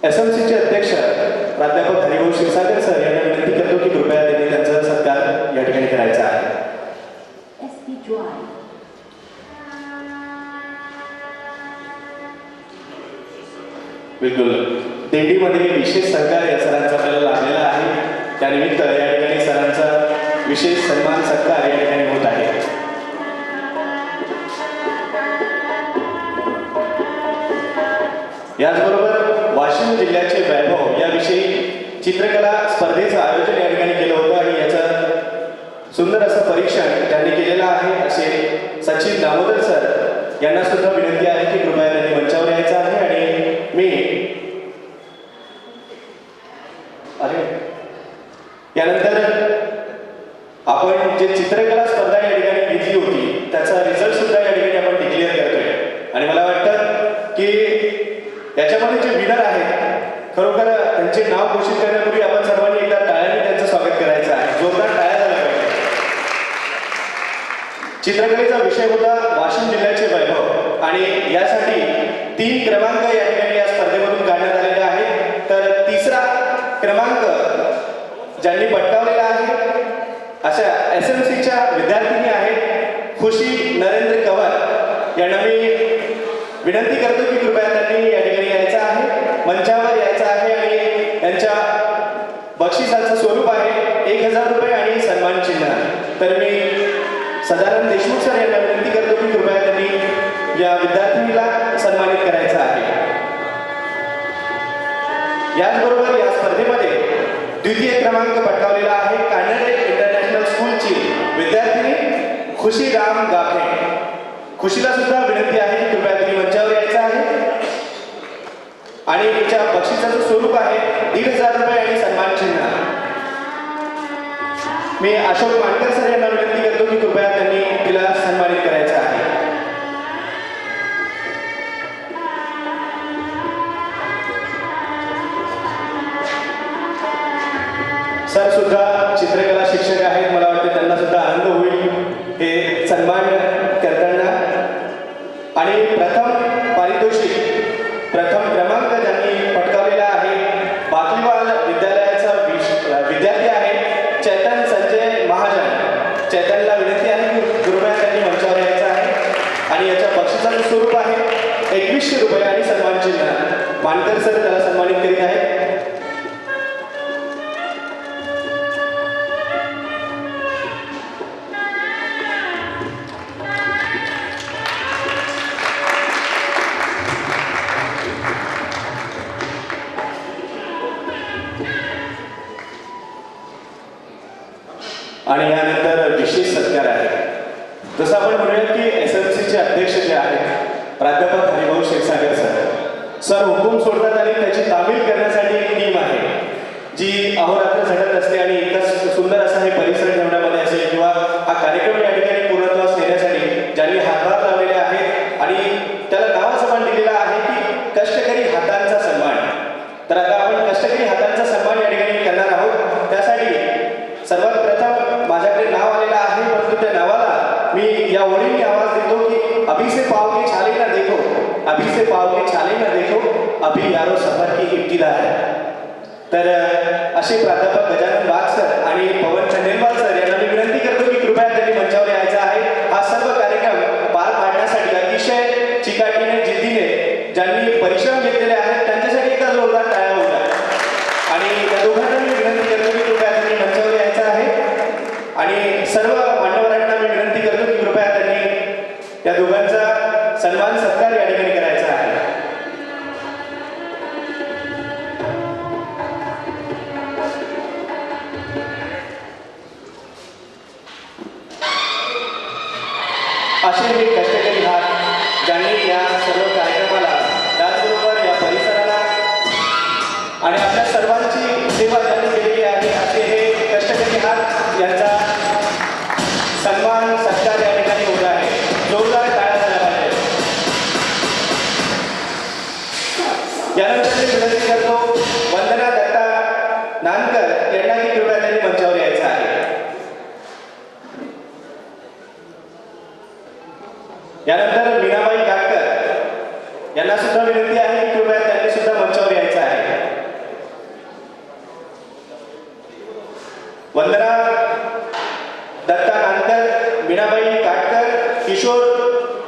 SMCचे अध्यक्ष प्राध्यापक हरिभाऊ क्षीरसागर सर यांना विनंती करतो की कृपया त्यांनी त्यांचा सत्कार या ठिकाणी करायचा आहे. बिलकुल, दिंडीमध्ये विशेष सहकार्य सरांचा आपल्याला लाभलेला आहे. त्यानिमित्त या ठिकाणी सरांचा विशेष सन्मान सत्कार या ठिकाणी होत आहे. याचबरोबर वाशिम जिल्ह्याचे वैभव याविषयी चित्रकला स्पर्धेचं आयोजन या ठिकाणी केलं होतं आणि याचं सुंदर असं परीक्षण त्यांनी केलेलं आहे. असे सचिन दामोदर सर यांना सुद्धा विनंती आहे की कृपया त्यांनी मंचावर यायचं आहे. आणि मी यानंतर आपण जे चित्रकला स्पर्धा या ठिकाणी घेतली होती त्याचा रिझल्ट सुद्धा या ठिकाणी आपण डिक्लेअर करतोय. आणि मला वाटतं की याच्यामध्ये जे विनर आहेत खरोखर त्यांचे नाव घोषित करण्यापूर्वी आपण सर्वांनी एकदा टाळ्यांनी त्यांचं स्वागत करायचं आहे. जोरदार टाळ्या झाल्या पाहिजे. चित्रकलेचा विषय होता वाशिम जिल्ह्याचे वैभव आणि यासाठी 3 क्रमांक या ठिकाणी या स्पर्धेमधून काढण्यात आलेले आहेत. तर 3रा क्रमांक ज्यांनी पटकावलेला आहे अशा SMCच्या विद्यार्थिनी आहेत खुशी नरेंद्र कवर यांना मी विनंती करतो की कृपया त्यांनी या ठिकाणी यायचं आहे, मंचावर यायचं आहे. आणि यांच्या बक्षिसाचं स्वरूप आहे 1000 रुपये आणि सन्मान चिन्ह. तर मी सदानंद देशमुख सर यांना विनंती करतो की कृपया त्यांनी या विद्यार्थिनीला सन्मानित करायचं आहे. याचबरोबर या स्पर्धेमध्ये द्वितीय क्रमांक पटकावलेला आहे कानडे इंटरनॅशनल स्कूलची विद्यार्थिनी खुशी राम गाभे. खुशीला सुद्धा विनंती आहे की कृपया त्यांनी मंचावर यायचं आहे. आणि तिच्या बक्षिसाचं स्वरूप आहे 1500 रुपये आणि सन्मान चिन्ह. मी अशोक मानकर सर यांना विनंती करतो की कृपया त्यांनी तिला सन्मानित करायचं आहे. सर सुद्धा चित्रकला शिक्षक आहेत. मला वाटतं त्यांना सुद्धा आनंद होईल हे सन्मान करताना. आणि प्रथम पारितोषिक प्रथम क्रमांक ज्यांनी पटकावलेला आहे बाकलीवाल विद्यालयाचा विद्यार्थी आहे चैतन संजय महाजन. चैतनला विनंती आहे की कृपया त्यांनी मंचावर यायचं आहे. आणि याच्या बक्षिसाचं स्वरूप आहे 2100 रुपये आणि सन्मान चिन्ह. मानकर सर त्याला सन्मानित करीत आहेत. आणि यानंतर विशेष सत्कार आहे. जसं आपण म्हणूया की SMCचे अध्यक्ष जे आहेत प्राध्यापक हरिभाऊ क्षीरसागर सर हुकूम सोडतात आणि त्याची तामील करण्यासाठी एक टीम आहे जी अहोरात्र झटत असते. आणि इतकं सुंदर असा हे परिसर ठेवण्यामध्ये असेल किंवा हा कार्यक्रम या ठिकाणी पूर्णत्वास नेण्यासाठी ज्यांनी हातभार लावलेले आहेत आणि त्याला नाव सन्मान दिलेला आहे की कष्टकरी हातांचा सन्मान. तर आता आपण कष्टकरी हातांचा सन्मान दिला आहे. तर असे प्राध्यापक गजानन वाघ सर आणि पवन खंडेलवाल सर यांना मी विनंती करतो की कृपया त्यांनी मंचावर यायचं आहे. हा सर्व कार्यक्रम पार पाडण्यासाठी अतिशय चिकाटीने जिद्दीने ज्यांनी परिश्रम घेतलेले आहेत त्यांच्यासाठी एकदा जोरदार टाळ्या होत्या. आणि त्या दोघांना मी विनंती करतो की कृपया त्यांनी मंचावर यायचं आहे. आणि सर्व मान्यवरांना मी विनंती करतो की कृपया त्यांनी या दोघांचा सन्मान सत्कार या ठिकाणी करायचा आहे. असे हे कष्टकरी हात ज्यांनी या सर्व कार्यक्रमाला त्याचबरोबर या परिसराला आणि आपल्या सर्वांची सेवा ज्यांनी केलेली आहे असे हे कष्टकरी हात यांचा सन्मान सत्कार या ठिकाणी होत आहे. जोरदार टाळ्या झाल्या पाहिजे. यानंतर मी विनंती करतो वंदना दत्ता नानकर यांना की कृपया त्यांनी मंचावर यायचं आहे. यानंतर मीनाबाई काटकर यांना सुद्धा विनंती आहे की कृपया त्यांनी सुद्धा मंचावर यायचं आहे. वंदना दत्ता नानकर, मीनाबाई काटकर, किशोर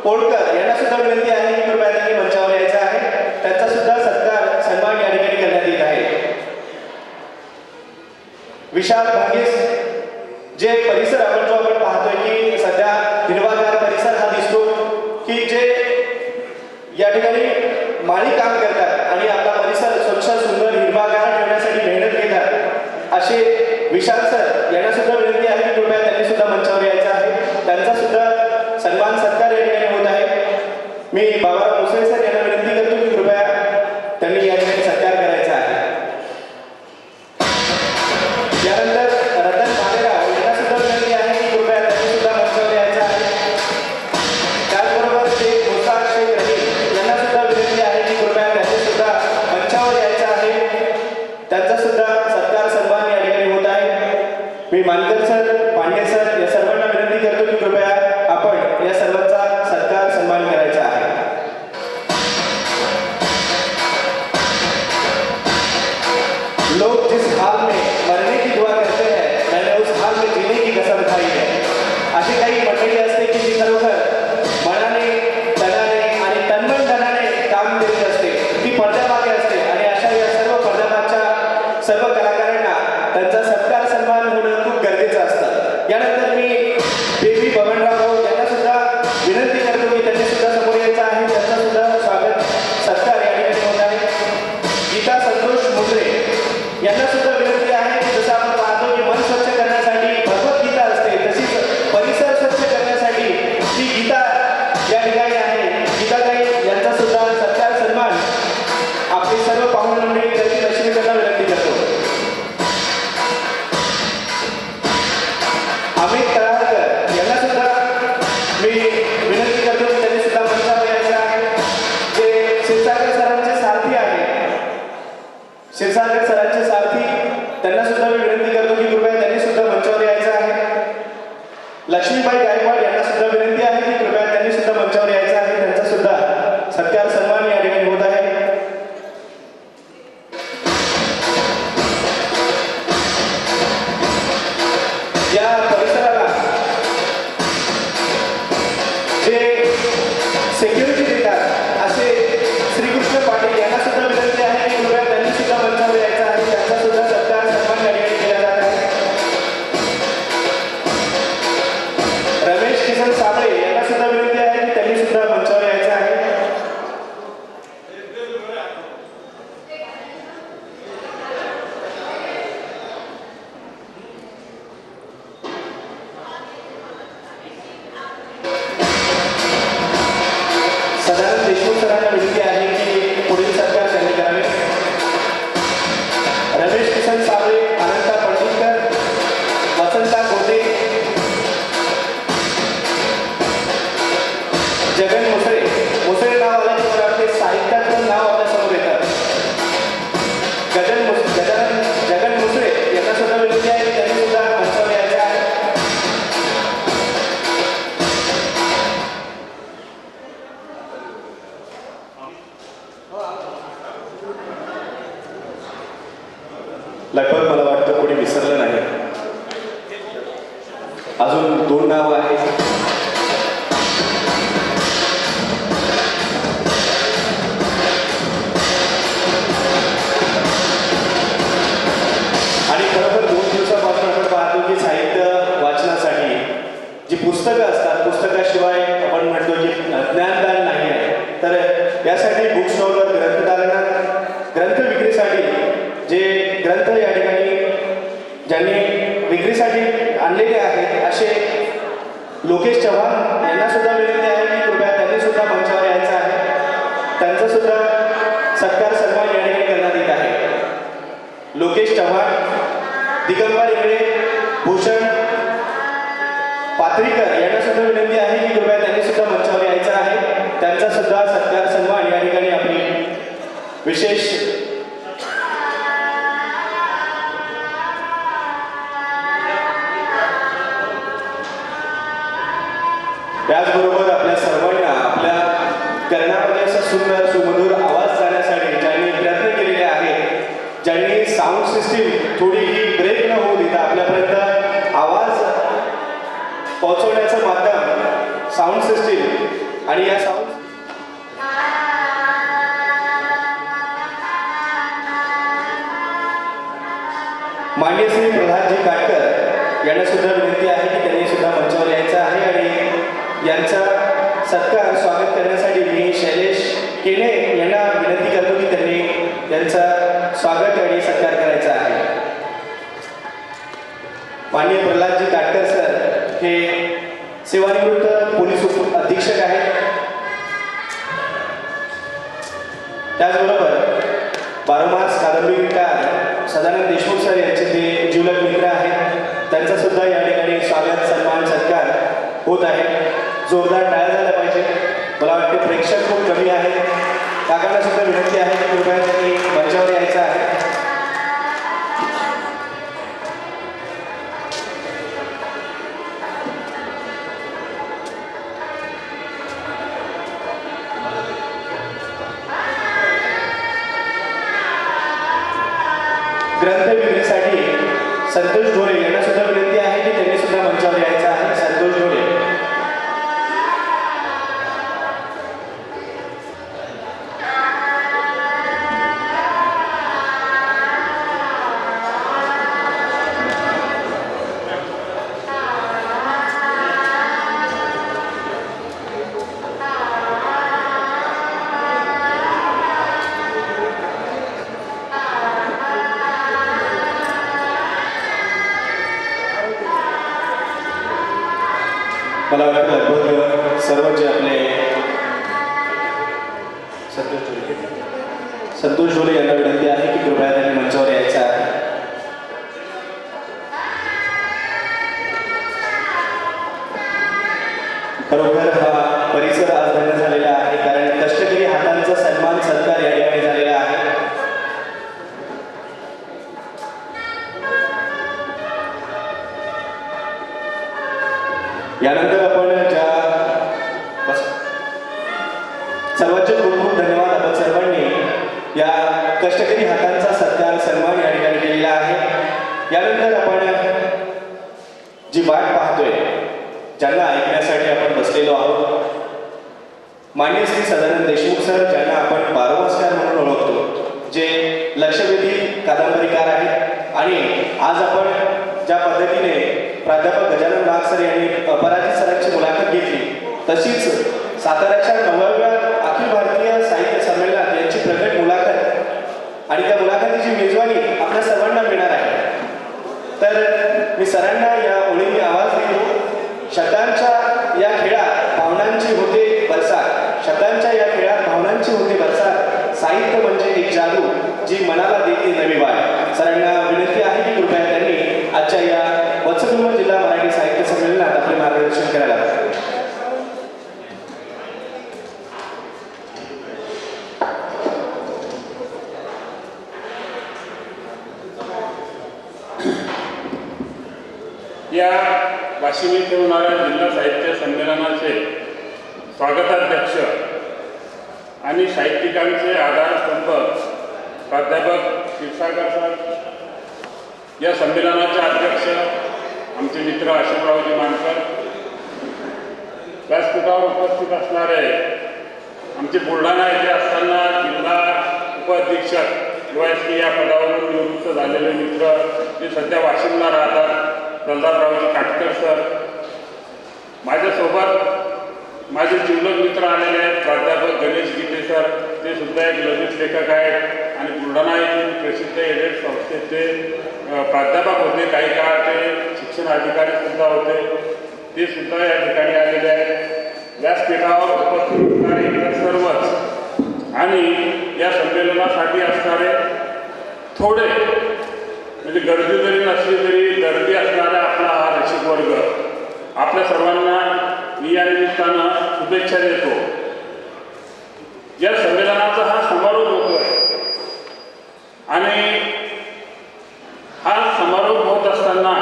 कोळकर यांना सुद्धा विनंती आहे की कृपया त्यांनी मंचावर यायचं आहे. त्यांचा सुद्धा सत्कार सन्मान या ठिकाणी करण्यात येत आहे. विशाल भागेस जे परिसर आपण पाहतोय की सध्या हिरवागार परिसर हा दिसतो की जे या ठिकाणी माळी काम करतात आणि आपला परिसर स्वच्छ सुंदर हिरवागार ठेवण्यासाठी मेहनत घेतात असे विशाल सर यांना सुद्धा विनंती आहे की कृपया त्यांनी सुद्धा मंचावर यायचं आहे. त्यांचा सुद्धा सन्मान सत्कार या ठिकाणी होत आहे. मी बाबाराव मुसळे सर यांना विनंती करतो की कृपया त्यांनी या ठिकाणी सत्कार करायचा आहे. यानंतर रतन भालेराव यांना सुद्धा विनंती आहे की कृपया त्यांनी सुद्धा मंचावर यायचं आहे. त्याचबरोबर शेख मुसार शेख रहीम यांना सुद्धा विनंती आहे की कृपया त्यांनी सुद्धा मंचावर यायचं आहे. त्यांचा सुद्धा सत्कार सन्मान या ठिकाणी होत आहे. मी मानकर सर, पांडे सर या सर्वांना विनंती करतो की कृपया आपण या सर्वांचा सत्कार सन्मान करायचा आहे. लोग जिस हाल में मरने की दुआ करते हैं मैंने उस हाल में जीने की कसम खाई है. अशी काही मंडळी असते की जी खरोखर मनाने तनाने आणि तन्मन धनाने काम देत असते. ती पडद्यामागे असते आणि अशा या सर्व पडद्यामागच्या सर्व कलाकारांना त्यांचा सत्कार सन्मान होणं खूप गरजेचं असतं. यानंतर मी देवी बबनराव यांना सुद्धा विनंती करतो की त्यांनी सुद्धा समोर यायचं आहे. त्यांचा सुद्धा स्वागत सत्कार या ठिकाणी होत आहे. गीता संतोष मुंद्रे यांना सुद्धा विनंती आहे की जसं आपण पाहतो की मन स्वच्छ करण्यासाठी भगवद्गीता असते तशीच परिसर स्वच्छ करण्यासाठी ती गीता या ठिकाणी आहे. गीताताई यांचा सुद्धा सत्कार सन्मान आपली सर्व पाहुणे मंडळी करतील अशी मी त्यांना विनंती करतो. अमित तळारकर यांना सुद्धा मी विनंती करतो की त्यांनी सुद्धा मंचावर यायचं आहे. जे क्षीरसागर सरांचे सारथी आहे, क्षीरसागर सरांचे सारथी त्यांना सुद्धा मी विनंती करतो की कृपया त्यांनी सुद्धा मंचावर यायचं आहे. लक्ष्मीबाई गायकवाड यांना सुद्धा विनंती आहे की कृपया त्यांनी सुद्धा मंचावर यायचं आहे. त्यांचा सुद्धा सत्कार सन्मान या ठिकाणी होत आहे. या परिसराला जे सिक्युरिटी देतात असे श्रीकृष्ण पाटील यांना सुद्धा विनंती आहे की कृपया त्यांनी सुद्धा मंचावर यायचं आहे. त्यांचा सुद्धा सत्कार सन्मान या ठिकाणी केला जात आहे. रमेश किसन साबळे यांना सुद्धा विनंती आहे की त्यांनी सुद्धा अजून 2 नावं आहेत. आणि खरोखर 2 दिवसापासून आपण पाहतो की साहित्य वाचनासाठी जी पुस्तकं असतात, पुस्तकाशिवाय आपण म्हणतो की ज्ञानदान नाही आहे. तर यासाठी बुक स्टॉलवर ग्रंथदालनात ग्रंथ विक्रीसाठी जे ग्रंथ या ठिकाणी ज्यांनी विक्रीसाठी आणलेले आहेत असे लोकेश चव्हाण यांना सुद्धा विनंती आहे की कृपया त्यांनी सुद्धा मंचावर यायचं आहे. त्यांचा सुद्धा सत्कार सन्मान या ठिकाणी करण्यात येत आहे. लोकेश चव्हाण, दिगंबर इंगळे, भूषण पात्रीकर यांना सुद्धा विनंती आहे की कृपया त्यांनी सुद्धा मंचावर यायचं आहे. त्यांचा सुद्धा सत्कार सन्मान या ठिकाणी आपली विशेष त्याचबरोबर आपल्या सर्वांना आपल्या कर्णामध्ये असा सुंदर सुमधुर आवाज जाण्यासाठी ज्यांनी प्रयत्न केलेले आहेत, ज्यांनी साऊंड सिस्टीम थोडीही ब्रेक न होऊ देता आपल्यापर्यंत आवाज पोहोचवण्याचं माध्यम साऊंड सिस्टीम आणि या साऊंड माननीय श्री प्रल्हादजी काटकर यांना सुद्धा विनंती आहे की त्यांनी सुद्धा मंचावर यायचं आहे आणि यांचा सत्कार स्वागत करण्यासाठी मी शैलेश केणे यांना विनंती करतो की त्यांनी यांचा स्वागत आणि सत्कार करायचा आहे. माननीय प्रल्हादजी काटकर सर हे सेवानिवृत्त पोलीस उप अधीक्षक आहेत. त्याचबरोबर बारोमास कादंबरीकार सदानंद देशमुख सर यांचे ते जिवलग मित्र आहेत. त्यांचा सुद्धा या ठिकाणी स्वागत सन्मान सत्कार होत आहे. जोरदार टाळ्या झाल्या पाहिजे. मला वाटते प्रेक्षक खूप कमी आहेत. काकांना सुद्धा विनंती आहे की कृपया त्यांनी मंचावर यायचं आहे. ग्रंथ विक्रीसाठी संतोष ढोरे यांना सुद्धा विनंती आहे की त्यांनी सुद्धा मंचावर यायचं आहे. संतोष ढोरे. मला वाटतं लगभग सर्व जे आपले संतोष ढोले यांना विनंती आहे की कृपया त्यांनी मंचावर यायचं आहे. खरोखर हा परिसर आज धन्य झालेला आहे कारण कष्टकरी हातांचा सन्मान सत्कार या ठिकाणी झालेला आहे. यानंतर आपण ज्या सर्वांचे खूप खूप धन्यवाद. आपण सर्वांनी या कष्टकरी हातांचा सत्कार सन्मान या ठिकाणी केलेला आहे. यानंतर आपण जी वाट पाहतोय, ज्यांना ऐकण्यासाठी आपण बसलेलो आहोत, माननीय श्री सदानंद देशमुख सर ज्यांना आपण बारोमास्कार म्हणून ओळखतो, जे लक्षवेधी कादंबरीकार आहेत. आणि आज आपण ज्या पद्धतीने प्राध्यापक गजानन नाग सर यांनी अपराजित सरांची मुलाखत घेतली, तशीच साताऱ्याच्या 9व्या अखिल भारतीय साहित्य संमेलनात यांची प्रकट मुलाखत आणि त्या मुलाखतीची मेजवानी आपल्या सर्वांना मिळणार आहे. तर मी सरांना या ओळीने आवाज देतो. शब्दांच्या या खेळात भावनांची होते बरसात, शब्दांच्या या खेळात भावनांची होते बरसात. साहित्य म्हणजे एक जादू जी मनाला देते नवी वाट. सरांना विनंती आहे की कृपया त्यांनी आजच्या या वत्सगुल्म जिल्हा मराठी साहित्य संमेलनात आपले मार्गदर्शन करायला. या वाशिम येथे होणाऱ्या जिल्हा साहित्य संमेलनाचे स्वागताध्यक्ष आणि साहित्यिकांचे आधारस्तंभ प्राध्यापक क्षीरसागर सर, या संमेलनाचे अध्यक्ष आमचे मित्र अशोकरावजी मानकर, व्यासपीठावर उपस्थित असणारे आमचे बुलढाणा येथे असताना जिल्हा उपाधीक्षक UISP या पदावरून निवृत्त झालेले मित्र जे सध्या वाशिमला राहतात, प्रल्हादरावजी काटकर सर, माझ्यासोबत माझे जिवलग मित्र आलेले आहेत, प्राध्यापक गणेश गीते सर, ते सुद्धा एक ललित लेखक आहेत आणि बुलढाणा येथील प्रसिद्ध एडेड संस्थेचे प्राध्यापक होते, काही काळ ते शिक्षण अधिकारी सुद्धा होते, ते सुद्धा या ठिकाणी आलेले आहेत. व्यासपीठावर उपस्थित असणारे इतर सर्वच आणि या संमेलनासाठी असणारे थोडे म्हणजे गर्दी जरी नसली तरी गर्दी असणारा आपला हा रसिक वर्ग, आपल्या सर्वांना मी या निमित्तानं शुभेच्छा देतो. या संमेलनाचा हा समारोप होतोय आणि हा समारोप होत असताना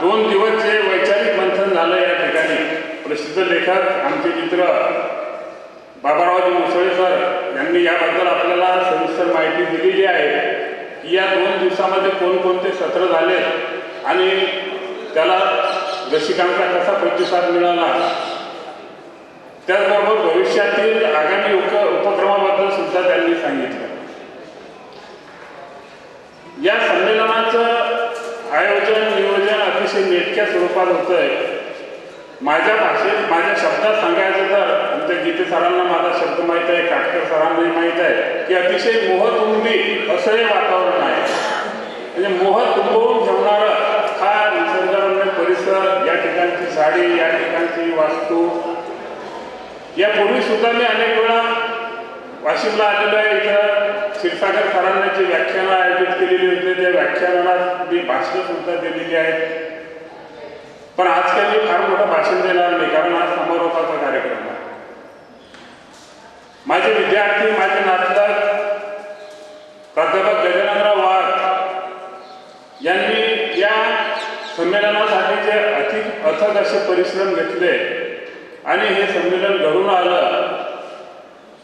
2 दिवस जे वैचारिक मंथन झालं या ठिकाणी, प्रसिद्ध लेखक आमचे मित्र बाबारावजी मुसळे सर यांनी याबद्दल आपल्याला सविस्तर माहिती दिलेली आहे की या 2 दिवसामध्ये कोणकोणते सत्र झाले आणि त्याला रसिकांचा कसा प्रतिसाद मिळाला, त्याचबरोबर भविष्यातील आगामी उपक्रमाबद्दल सुद्धा त्यांनी सांगितलं. या संमेलनाचं आयोजन नियोजन अतिशय नेटक्या स्वरूपात होतंय. माझ्या भाषेत माझ्या शब्दात सांगायचं तर आमच्या गीते सरांना माझा शब्द माहीत आहे, काटकर सरांनाही माहीत आहे की अतिशय मोहतुंबी असं हे वातावरण आहे. म्हणजे मोह तुंबवून ठेवणारं हा निसर्गरम्य परिसर, या ठिकाणची झाडी, या ठिकाणची वास्तू. यापूर्वी सुद्धा मी अनेक वेळा वाशिमला आलेलो आहे. इथं क्षीरसागर सरांनी जी व्याख्यानं आयोजित केलेली होती त्या व्याख्यानात मी भाषणं सुद्धा दिलेली आहेत. पण आज काही मी फार मोठं भाषण देणार नाही कारण आज समारोपाचा कार्यक्रम आहे. माझे विद्यार्थी, माझे नातलग प्राध्यापक गजाननराव वाघ यांनी या संमेलनासाठी जे अथक असे परिश्रम घेतले आणि हे संमेलन घडून आलं.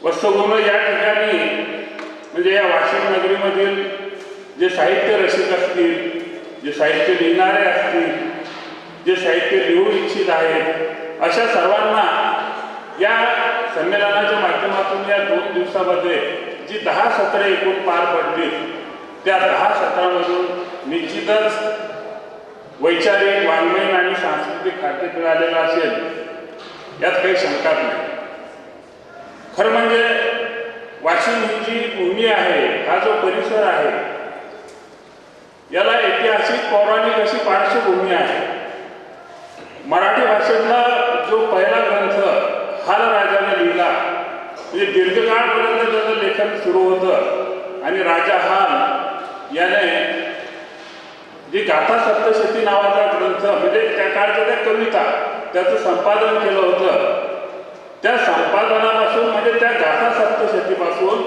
वस्तुगुण या ठिकाणी म्हणजे या वाशिम नगरीमधील जे साहित्य रसिक असतील, जे साहित्य लिहिणारे असतील, जे साहित्य लिहू इच्छित आहेत, अशा सर्वांना या संमेलनाच्या माध्यमातून या 2 दिवसामध्ये जी 10 सत्र एकूण पार पडली त्या 10 सत्रामधून निश्चितच वैचारिक, वाङ्मयीन आणि सांस्कृतिक खाद्य मिळालेलं असेल यात काही शंकाच नाही. खरं म्हणजे वाशिम ही जी भूमी आहे, हा जो परिसर आहे, याला ऐतिहासिक पौराणिक अशी पार्श्वभूमी आहे. मराठी भाषेतला जो पहिला ग्रंथ हाल राजाने लिहिला, म्हणजे दीर्घकाळपर्यंत त्याचं लेखन सुरू होतं आणि राजा हाल याने जी गाथा सप्तशती नावाचा ग्रंथ म्हणजे त्या काळच्या त्या कविता त्याचं संपादन केलं होतं. त्या संपादनापासून म्हणजे त्या गाथा सप्तशतीपासून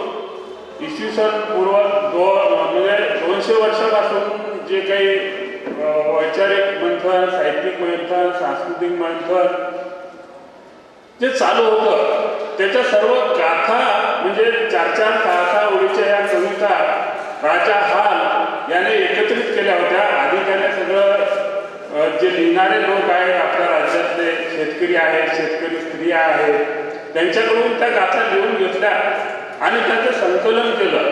इसवी सन पूर्व म्हणजे 200 वर्षापासून जे काही वैचारिक मंथन, साहित्यिक मंथन, सांस्कृतिक मंथन जे चालू होतं त्याच्या सर्व गाथा म्हणजे 4-4, 6-6 ओळीच्या या कविता राजा हाल याने एकत्रित केल्या होत्या. आधी त्याने सगळं जे लिहिणारे लोक आहेत आपल्या राज्यातले, शेतकरी आहेत, शेतकरी स्त्रिया आहेत, त्यांच्याकडून त्या गाथा लिहून घेतल्या आणि त्याचं संकलन केलं.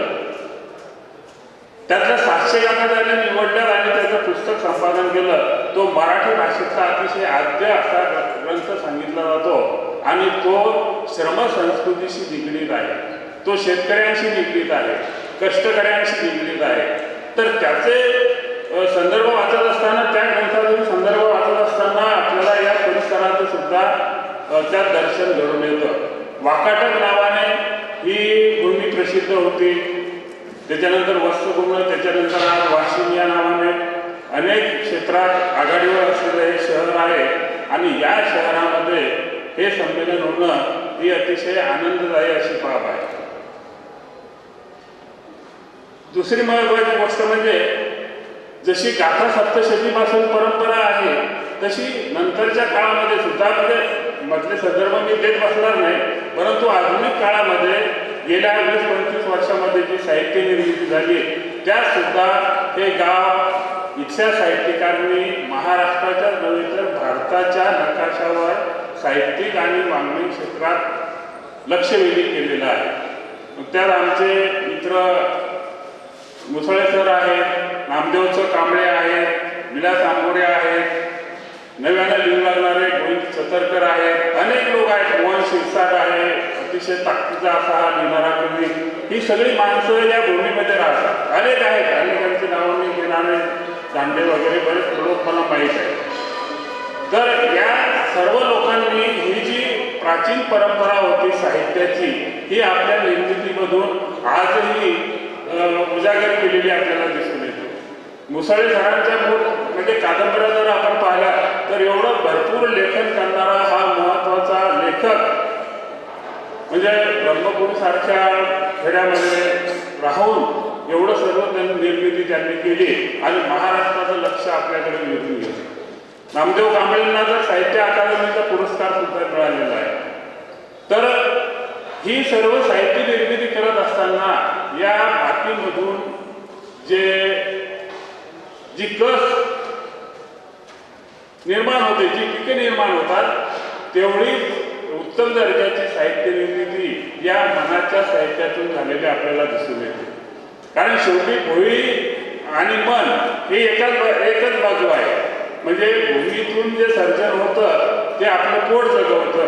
त्यातल्या 700 गाथा त्याने निवडल्या आणि त्याचं पुस्तक संपादन केलं. तो मराठी भाषेचा अतिशय आद्य असा ग्रंथ सांगितला जातो आणि तो श्रमसंस्कृतीशी निगडीत आहे, तो शेतकऱ्यांशी निगडीत आहे, कष्टकऱ्यांशी निगडीत आहे. तर त्याचे संदर्भ वाचत असताना, त्या ग्रंथातून संदर्भ वाचत असताना आपल्याला या परिसराचं सुद्धा त्यात दर्शन घडून येतं. वाकाटक नावाने ही भूमी प्रसिद्ध होती, त्याच्यानंतर वस्तुगुण, त्याच्यानंतर आज वाशिम या नावाने अनेक क्षेत्रात आघाडीवर असलेलं हे शहर आहे आणि या शहरामध्ये हे संमेलन होणं ही अतिशय आनंददायी अशी बाब आहे. दुसरी महत्त्वाची गोष्ट म्हणजे जशी गाथा सप्तशतीपासून परंपरा आहे तशी नंतरच्या काळामध्ये सुद्धा म्हणजे मधले संदर्भ मी देत बसणार नाही, परंतु आधुनिक काळामध्ये गेल्या 20-25 वर्षामध्ये जी साहित्य निर्मिती झाली त्यात सुद्धा हे गाव इथल्या साहित्यिकांनी महाराष्ट्राच्याच नव्हे तर भारताच्या नकाशावर साहित्यिक आणि वाङ्मय क्षेत्रात लक्ष वेधित केलेलं आहे. त्यात आमचे मित्र मुसळे सर आहेत, नामदेवचं कांबळे आहेत, विलास आंबोरे आहेत, नव्यानं लिहू लागणारे गोविंद सतरकर आहेत, अनेक लोक आहेत, मोहन शिरसाट आहे, अतिशय ताकदीचा असा हा लिहिणारा कवी. ही सगळी माणसं या भूमीमध्ये राहतात. अनेक आहेत, अनेकांची नावं मी घेणार नाही, दांडे वगैरे बरेच लोक मला माहीत आहेत. तर या सर्व लोकांनी ही जी प्राचीन परंपरा होती साहित्याची, ही आपल्या निर्मितीमधून आजही उजागर केलेली आपल्याला दिसून येते. मुसळे सरांच्या म्हणजे कादंबऱ्या जर आपण पाहिल्या तर एवढं भरपूर लेखन करणारा हा महत्त्वाचा लेखक म्हणजे ब्रह्मपुरीसारख्या खेड्यामध्ये राहून एवढं सर्व त्यांनी निर्मिती त्यांनी केली आणि महाराष्ट्राचं लक्ष आपल्याकडे वेधून घेतलं. नामदेव कांबळेंना तर साहित्य अकादमीचा पुरस्कार सुद्धा मिळालेला आहे. तर ही सर्व साहित्य निर्मिती करत असताना या मातीमधून जी कस निर्माण होते, जी पिके निर्माण होतात, तेवढीच उत्तम दर्जाची साहित्य निर्मिती या मनाच्या साहित्यातून झालेली आपल्याला दिसून येते. कारण शेवटी भोई आणि मन हे एकच बाजू आहे. म्हणजे भूमीतून जे सर्जन होतं ते आपलं पोट जगवतं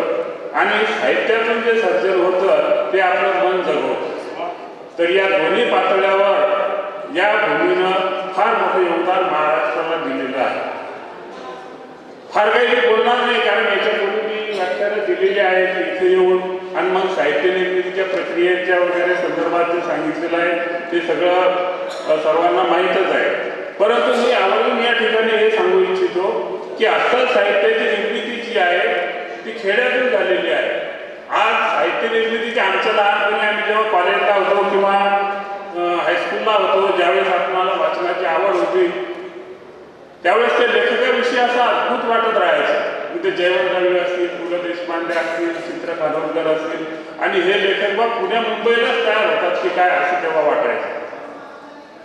आणि साहित्यातून जे सर्जन होतं ते आपलं मन जगवतं. तर या दोन्ही पातळ्यावर या भूमीनं फार मोठं योगदान महाराष्ट्राला दिलेलं आहे. फार काही मी बोलणार नाही, कारण याच्यापूर्वी मी व्याख्यानं दिलेली आहेत इथे येऊन आणि मग साहित्य निर्मितीच्या प्रक्रियेच्या वगैरे संदर्भात जे सांगितलेलं आहे ते सगळं सर्वांना माहीतच आहे. परंतु मी आवर्जून या ठिकाणी हे सांगू इच्छितो की अस्सल साहित्याची निर्मिती जी आहे ती खेड्यातून झालेली आहे. आज साहित्य निर्मितीची आमच्या लहानपणी आम्ही जेव्हा कॉलेजला होतो किंवा हायस्कूलला होतो, ज्यावेळेस आपल्याला वाचनाची आवड होती त्यावेळेस ते लेखकाविषयी असं अद्भुत वाटत राहायचं. म्हणजे जयवंत दळवी असतील, पु ल देशपांडे असतील, चित्र खानोलकर असतील आणि हे लेखक बा पुण्या मुंबईलाच तयार होतात की काय असं तेव्हा वाटायचं.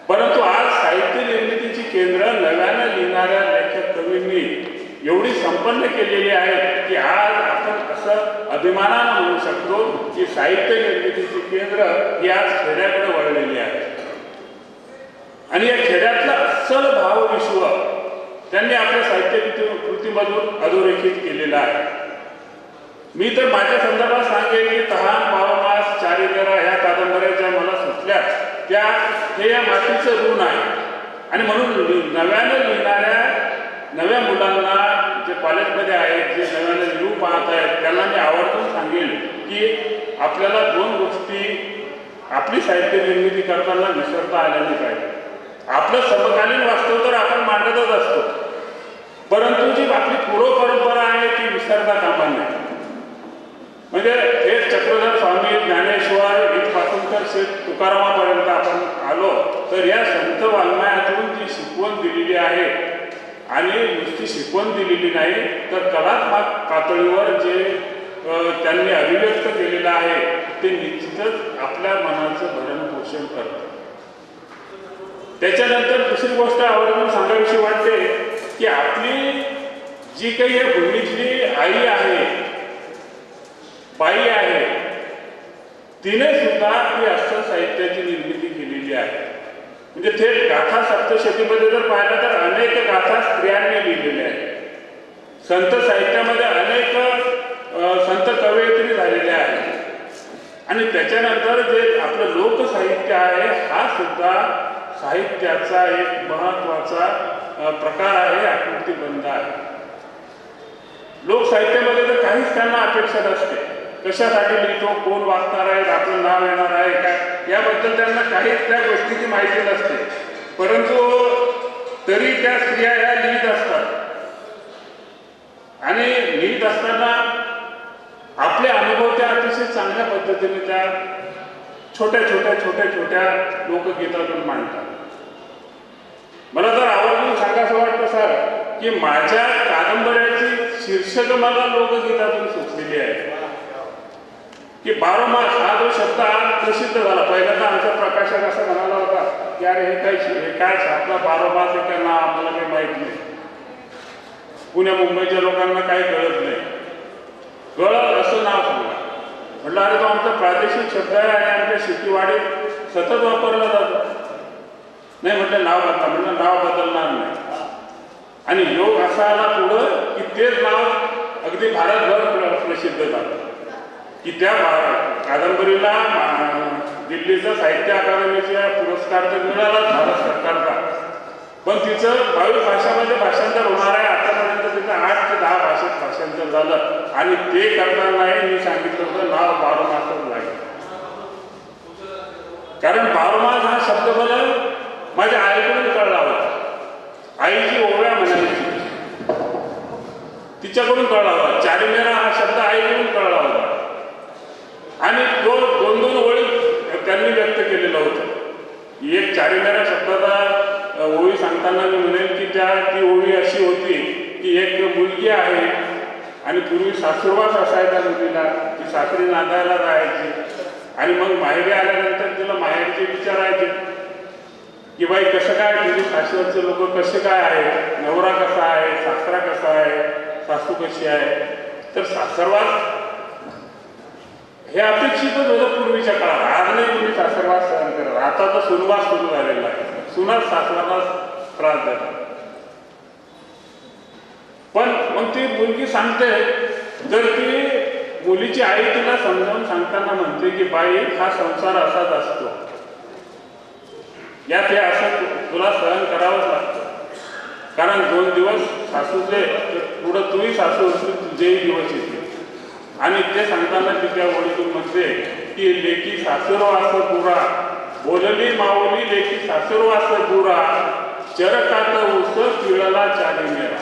परंतु आज साहित्य निर्मितीची केंद्र नव्यानं लिहिणाऱ्या लेखक कवींनी एवढी संपन्न केलेली आहेत की आज आपण असं अभिमानानं म्हणू शकतो की साहित्य निर्मितीची केंद्र ही आज खेड्याकडे वळलेली आहे. आणि या खेड्यातलं अस्सल भावविश्व त्यांनी आपल्या साहित्य कृतीमधून अधोरेखित केलेलं आहे. मी तर माझ्या संदर्भात सांगेन की तहान, बावमास, चारिदेरा ह्या कादंबऱ्या ज्या मला सुचल्या त्या हे या मातीचं ऋण आहे. आणि म्हणून नव्यानं लिहिणाऱ्या नव्या मुलांना जे कॉलेजमध्ये आहेत, जे नव्यानं लिहू पाहत आहेत, त्यांना मी आवर्जून सांगेन की आपल्याला दोन गोष्टी आपली साहित्य निर्मिती करताना विसरता आल्या नाही पाहिजे. आपलं समकालीन वास्तव तर आपण मांडतच असतो, परंतु जी आपली पूर्व परंपरा आहे ती विसरता कामा नये. म्हणजे हे चक्रधर स्वामी, ज्ञानेश्वर इथपासून तर श्री तुकारामापर्यंत आपण आलो तर या संत वाङ्मयातून जी शिकवण दिलेली आहे आणि नुसती शिकवण दिलेली नाही तर कलात्मक पातळीवर जे त्यांनी अभिव्यक्त केलेलं आहे ते निश्चितच आपल्या मनाचं भरण पोषण करतं. त्याच्यानंतर दुसरी गोष्ट आवर्जून सांगावीशी वाटते की आपली जी काही या भूमीतली आई आहे, बाई आहे, तिने सुद्धा ही अस्सल साहित्याची निर्मिती केलेली आहे. म्हणजे थेट गाथा सप्तशतीमध्ये जर पाहिलं तर अनेक गाथा स्त्रियांनी लिहिलेल्या आहेत. संत साहित्यामध्ये अनेक संत कवयित्री झालेल्या आहेत. आणि त्याच्यानंतर जे आपलं लोकसाहित्य आहे हा सुद्धा साहित्याचा एक महत्त्वाचा प्रकार आहे, आकृतीबंध आहे. लोकसाहित्यामध्ये तर काहीच त्यांना अपेक्षा नसते. कशासाठी लिहितो, कोण वाचणार आहे, आपलं नाव येणार आहे काय, याबद्दल त्यांना काहीच त्या गोष्टीची माहिती नसते. परंतु तरी त्या स्त्रिया या लिहित असतात आणि लिहित असताना आपले अनुभव त्या अतिशय चांगल्या पद्धतीने त्या छोट्या छोट्या लोकगीतातून मांडतात. मला तर आवर्जून सांगायचं वाटतं सर की माझ्या कादंबऱ्याची शीर्षक मला लोकगीतातून सुचलेली आहे. की बारोमास हा जो शब्द आज प्रसिद्ध झाला. पहिल्यांदा आमचा प्रकाशक असं म्हणाला होता की अरे हे काय छापला बारोमास हे काय नाव आम्हाला काही माहीत नाही. पुण्या मुंबईच्या लोकांना काही कळत नाही. कळत असं नाव सांगा. म्हटलं अरे तो आमचा प्रादेशिक शब्द आहे आणि आमच्या शेतीवाडीत सतत वापरला जातो. नाही म्हटलं नाव बदला. म्हटलं नाव बदलणार नाही. आणि योग असा आला पुढं की तेच नाव अगदी भारतभर प्रसिद्ध झालं की त्या कादंबरीला दिल्लीचा साहित्य अकादमीचा पुरस्कार तर मिळाला भारत सरकारचा, पण तिचं 22 भाषांमध्ये भाषांतर होणार आहे. आतापर्यंत तिचं 8 ते 10 भाषेत भाषांतर झालं आणि ते करतानाही मी सांगितलं होतं नाव बारोमासच लागेल. कारण बारोमास हा शब्द मला माझ्या आईकडून कळला होता. आई जी ओव्या म्हणायची तिच्याकडून कळला होता. चारीमेरा हा शब्द आईकडून कळला होता आणि तो 2-2 ओळी त्यांनी व्यक्त केलेलं होतं. एक चारीमेरा शब्दाचा ओळी सांगताना मी म्हणेन की ती ओळी अशी होती की एक मुलगी आहे आणि पूर्वी सासुरवास असायचा मुलीला. ती सासरी नांदायला जायची आणि मग माहेरी आल्यानंतर तिला माहेरचे विचारायचे की बाई कसं काय तुझे सासरचे लोक कसे काय आहे, नवरा कसा आहे, सासरा कसा आहे, सासू कशी आहे. तर सासरवास हे अपेक्षितच होतं पूर्वीच्या काळात. आज नाही तुम्ही सासरवास सहन करत. आता तर सुनवास सुरू झालेला आहे. सुनाच सासऱ्याला त्रास देतात. पण मग ती मुलगी सांगते तर ती मुलीची आई तिला समजावून सांगताना म्हणते की बाई हा संसार असाच असतो, यात हे असं तुला सहन करावंच लागतं. कारण 2 दिवस सासूचे पुढं तूही सासू असून तुझेही दिवस येते. आणि ते सांगताना तिच्या ओळीतून म्हणते की लेकी सासरवास पुरा बोलली माऊली लेकी सासरवास पुरा चरकात ऊस पिळला चारीमेरा.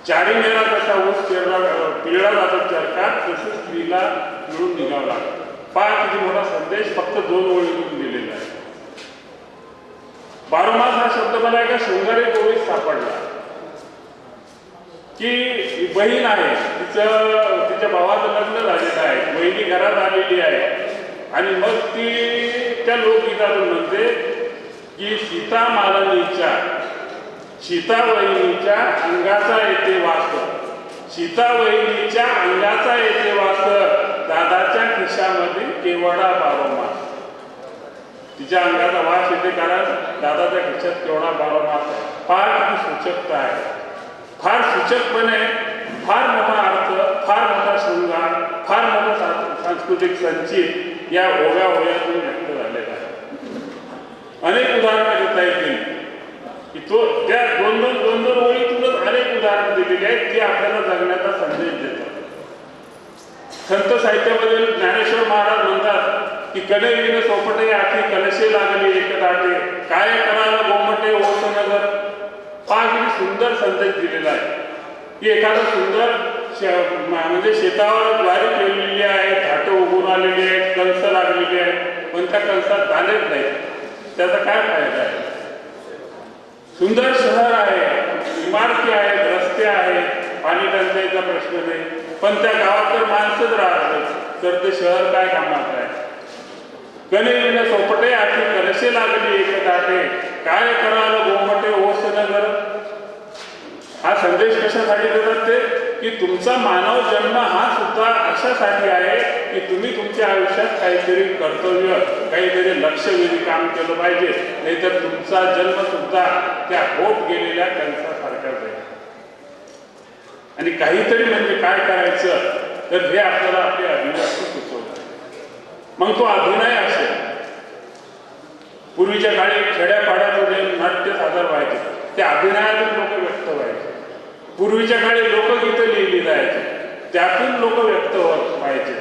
चारीमेरा कसा ऊस पिळला जातो चरकात, तसंच स्त्रीला पिळून निघावं लागतं. पहा किती मोठा संदेश फक्त 2 ओळीतून दिलेला आहे. बारोमास हा शब्द मला एका शृंगारी ओळीत सापडला की बहीण आहे, तिच्या भावाचं लग्न झालेलं आहे, बहिणी घरात आलेली आहे आणि मग ती त्या लोकगीतातून म्हणते की सीता मालनीच्या सीतावहिनीच्या अंगाचा येते वास, सीतावहिनीच्या अंगाचा येते वास, दादाच्या खिशामध्ये केवढा बारोमास. तिच्या अंगाचा वास येते कारण दादाच्या खिशात केवढा बारोमास. फार किती सूचकता आहे. फार सूचकपणे फार मोठा अर्थ, फार मोठा शृंगार, फार मोठा सांस्कृतिक संचित या ओव्यातून व्यक्त झालेला आहे. अनेक उदाहरणं देता येतील की तो त्या 2-2 ओळीतूनच अनेक उदाहरणं दिलेली आहेत की आपल्याला जगण्याचा संदेश देतात. संत साहित्यामध्ये ज्ञानेश्वर महाराज म्हणतात की कलेविन सोपटे आठी कलशे लागले एक दाटे, काय करावं गोमटे ओस नगर. फार किती सुंदर संदेश दिलेला आहे की एखादं सुंदर म्हणजे शेतावर ज्वारी पेरलेली आहे, घाटं उगून आलेली आहेत, कणस लागलेली आहेत, पण त्या कणसात दाणेच नाही. त्याचा काय फायदा आहे. सुंदर शहर आहे, इमारती आहेत, रस्ते आहेत, पाणी टंचाईचा प्रश्न नाही, पण त्या गावात जर माणसंच राहत नाही तर ते शहर काय कामात आहे. गणे सोपटे आठी कलशे लागली एक दाटे, काय करावं गोमटे ओस नगर. हा संदेश कशासाठी देतात ते की तुमचा मानव जन्म हा सुद्धा अशासाठी आहे की तुम्ही तुमच्या आयुष्यात काहीतरी कर्तव्य, काहीतरी लक्षवेधी काम केलं पाहिजे, नाहीतर तुमचा जन्म सुद्धा त्या होत गेलेल्या कणसासारखाच आहे. आणि काहीतरी म्हणजे काय करायचं तर हे आपल्याला आपली अभिव्यक्ती सुचवतात. मग तो अभिनय असेल. पूर्वीच्या काळी खेड्यापाड्यामध्ये नाट्य सादर व्हायचे, त्या अभिनयातून लोक व्यक्त व्हायचे. पूर्वीच्या काळी लोकगीतं लिहिली जायची, त्यातून लोक व्यक्त व्हायचे.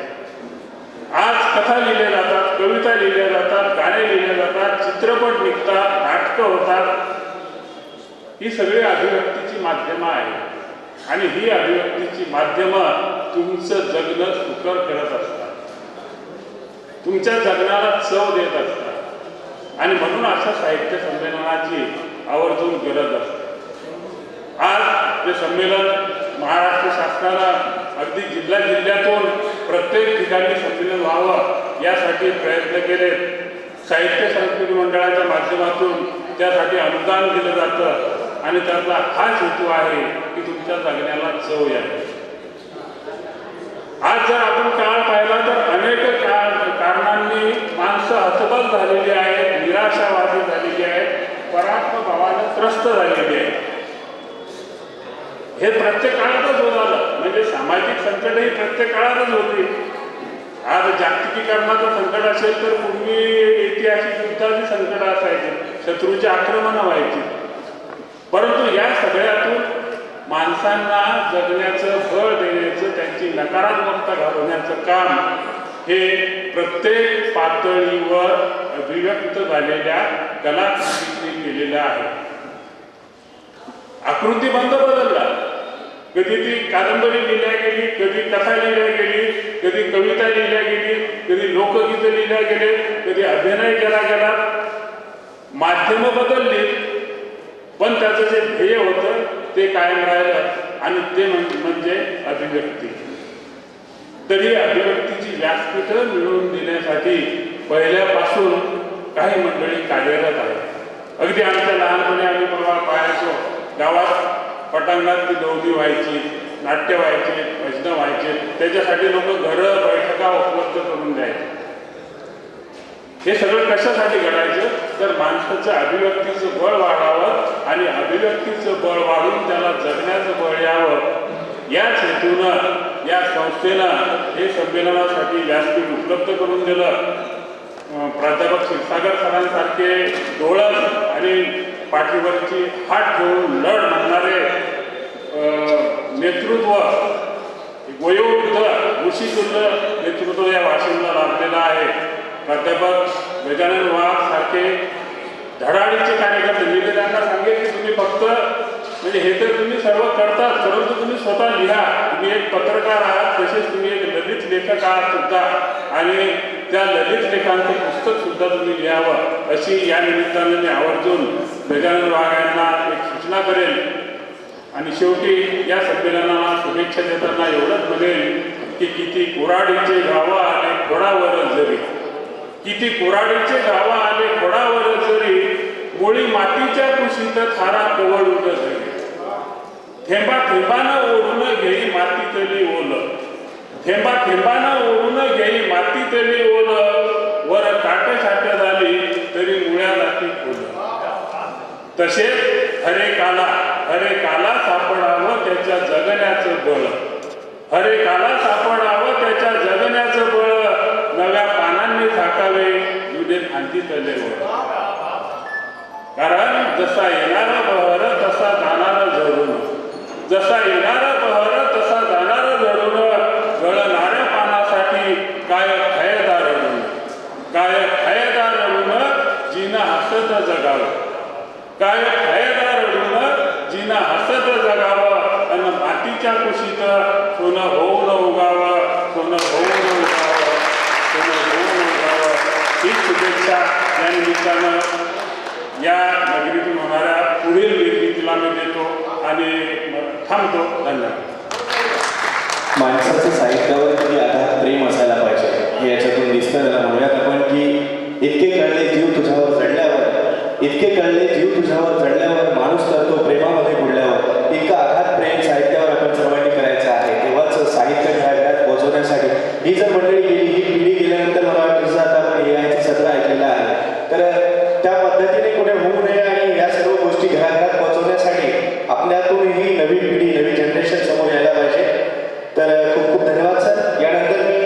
आज कथा लिहिल्या जातात, कविता लिहिल्या जातात, गाणे लिहिले जातात, चित्रपट निघतात, नाटकं होतात. ही सगळी अभिव्यक्तीची माध्यमं आहेत आणि ही अभिव्यक्तीची माध्यमं तुमचं जगणं सुकर करत असतात, तुमच्या जगण्याला चव देत असतात आणि म्हणून अशा साहित्य संमेलनाची आवर्जून गरज असते. आज ते संमेलन महाराष्ट्र शासनानं अगदी जिल्ह्यातून प्रत्येक ठिकाणी संमेलन व्हावं यासाठी प्रयत्न केले. साहित्य संस्कृती मंडळाच्या माध्यमातून त्यासाठी अनुदान दिलं जातं आणि त्याचा हाच हेतू आहे की तुमच्या जगण्याला चव यावी. आज जर आपण काळ पाहिला तर अनेक कारणांनी माणसं हतबल झालेली आहेत, निराशावादी झालेली आहेत, परात्मभावानं त्रस्त झालेली आहेत. हे प्रत्येक काळातच होत आलं. म्हणजे सामाजिक संकटही प्रत्येक काळातच होती. आज जागतिकीकरणाचं संकट असेल तर पूर्वी ऐतिहासिक युद्धाची संकट असायची, शत्रूची आक्रमणं व्हायची. परंतु या सगळ्यातून माणसांना जगण्याचं बळ देण्याचं, त्यांची नकारात्मकता घालवण्याचं काम हे प्रत्येक पातळीवर अभिव्यक्त झालेल्या कलाकृतींनी केलेलं आहे. आकृतीबंध बदलला. कधी ती कादंबरी लिहिल्या गेली, कधी कथा लिहिल्या गेली, कधी कविता लिहिल्या गेली, कधी लोकगीतं लिहिल्या गेले, कधी अभिनय केला गेला. माध्यमं बदलली पण त्याचं जे ध्येय होतं ते कायम राहिलं आणि ते म्हणजे अभिव्यक्ती. तरी अभिव्यक्तीची व्यासपीठं मिळवून देण्यासाठी पहिल्यापासून काही मंडळी कार्यरत आहेत. अगदी आमच्या लहानपणी आम्ही परवा पाहायचो, गावात पटांगणात ती गवली व्हायची, नाट्य व्हायचे, भजनं व्हायचे. त्याच्यासाठी लोक घरं बैठका उपलब्ध करून द्यायचे. हे सगळं कशासाठी घडायचं तर माणसाचं अभिव्यक्तीचं बळ वाढावं आणि अभिव्यक्तीचं बळ वाढून त्याला जगण्याचं बळ यावं याच हेतूनं या संस्थेनं हे संमेलनासाठी व्यासपीठ उपलब्ध करून दिलं. प्राध्यापक क्षीरसागर सरांसारखे डोळस आणि पाठीवरची हात ठेवून लढ म्हणणारे नेतृत्व, वयोवृद्ध ऋषितुल्य नेतृत्व या वाशिमला लाभलेलं आहे. प्राध्यापक गजानन वाघ सारखे धडाडीचे कार्यकर्ते. मी तर त्यांना सांगेन की तुम्ही फक्त म्हणजे हे तर तुम्ही सर्व करतात, परंतु तुम्ही स्वतः लिहा. तुम्ही एक पत्रकार आहात, तसेच तुम्ही एक ललित लेखक आहात सुद्धा आणि त्या ललित लेखांचं पुस्तक सुद्धा तुम्ही लिहावं अशी या निमित्ताने मी आवर्जून गजानन वाघ यांना एक सूचना करेल. आणि शेवटी या संमेलनाला शुभेच्छा देताना एवढंच म्हणेल की किती कोराडीचे गावं आले खोडावर जरी, किती कोराडीचे गावं आले खोडावर जरी, मुळी मातीच्या कुशीत थारा कवळून जरी, थेंबा थेंबानं ओढून घेई मातीतली ओल, थेंबा थेंबानं ओढून घेई मातीतली ओल, वर काट छाट झाली तरी मुळ्याला ती फुल. तसेच हरे काला सापडावं त्याच्या जगण्याचं बळ, हरे काला सापडावं त्याच्या जगण्याचं बळ, नव्या पानांनी झाकावे जुने फांदी तलेवर. कारण जसा येणारा बहर तसा जाणारा झडून, जसा येणारा बहर तसा जाणारा झडून, गळणाऱ्या पानासाठी काय फायदा रडून, काय फायदा रडून जिनं हसत जगावं, काय फायदा रडून जिनं हसत जगावं आणि मातीच्या कुशीत सोनं होऊन उगावं, सोनं होऊन उगावं, सोनं होऊन उगावं. ही शुभेच्छा या निमित्तानं या नगरीतून होणाऱ्या पुढील निर्मितीला मी देतो आणि थांबतो. धन्यवाद. माणसाचं साहित्यावर किती आधार प्रेम असायला पाहिजे हे याच्यातून दिसतं. त्याला म्हणूयात आपण की इतके कळले जीव तुझ्यावर जडल्यावर, इतके कळले जीव तुझ्यावर जडल्यावर, माणूस करतो प्रेमामध्ये बुडल्यावर. इतकं आघात प्रेम साहित्यावर आपण सर्वांनी करायचं आहे. तेव्हाच साहित्य घराघरात पोहोचवण्यासाठी ही जर मंडळी गेली, ही पिढी गेल्यानंतर मला वाटतं आता आपण हे सत्र ऐकलेलं आहे, तर त्या पद्धतीने पुढे होऊ नये आणि या सर्व गोष्टी घराघरात पोहोचवण्यासाठी आपल्यातूनही नवी पिढी, नवी जनरेशन समोर यायला पाहिजे. तर खूप खूप धन्यवाद सर. यानंतर मी